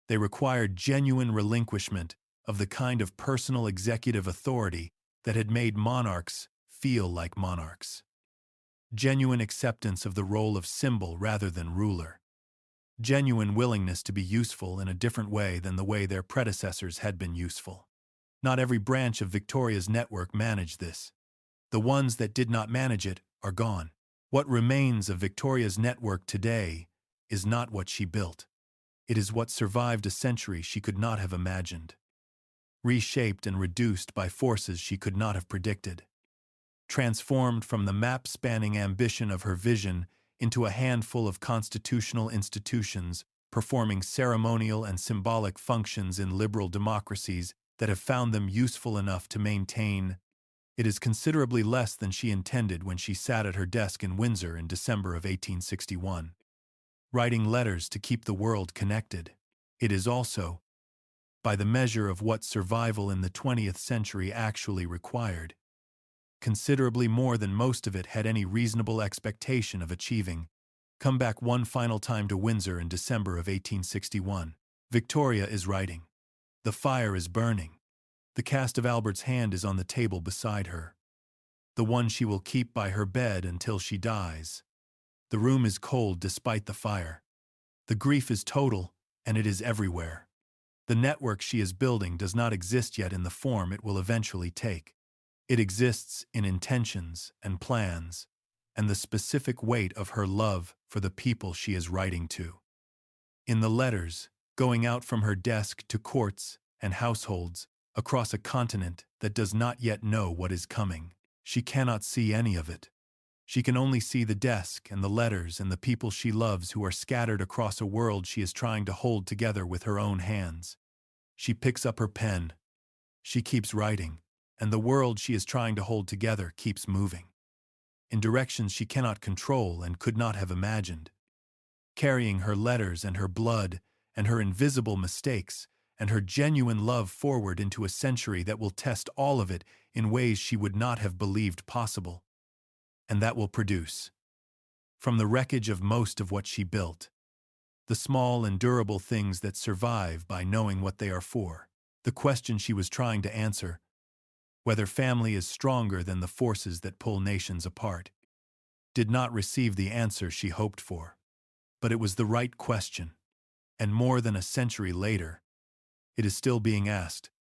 S1: They required genuine relinquishment of the kind of personal executive authority that had made monarchs feel like monarchs. Genuine acceptance of the role of symbol rather than ruler. Genuine willingness to be useful in a different way than the way their predecessors had been useful. Not every branch of Victoria's network managed this. The ones that did not manage it are gone. What remains of Victoria's network today is not what she built. It is what survived a century she could not have imagined. Reshaped and reduced by forces she could not have predicted. Transformed from the map-spanning ambition of her vision into a handful of constitutional institutions performing ceremonial and symbolic functions in liberal democracies that have found them useful enough to maintain. It is considerably less than she intended when she sat at her desk in Windsor in December of 1861, writing letters to keep the world connected. It is also, by the measure of what survival in the 20th century actually required, considerably more than most of it had any reasonable expectation of achieving. Come back one final time to Windsor in December of 1861. Victoria is writing. The fire is burning. The cast of Albert's hand is on the table beside her. The one she will keep by her bed until she dies. The room is cold despite the fire. The grief is total, and it is everywhere. The network she is building does not exist yet in the form it will eventually take. It exists in intentions and plans, and the specific weight of her love for the people she is writing to. In the letters, going out from her desk to courts and households across a continent that does not yet know what is coming, she cannot see any of it. She can only see the desk and the letters and the people she loves who are scattered across a world she is trying to hold together with her own hands. She picks up her pen. She keeps writing, and the world she is trying to hold together keeps moving, in directions she cannot control and could not have imagined, carrying her letters and her blood and her invisible mistakes and her genuine love forward into a century that will test all of it in ways she would not have believed possible, and that will produce, from the wreckage of most of what she built, the small and durable things that survive by knowing what they are for. The question she was trying to answer, whether family is stronger than the forces that pull nations apart, did not receive the answer she hoped for. But it was the right question, and more than a century later, it is still being asked.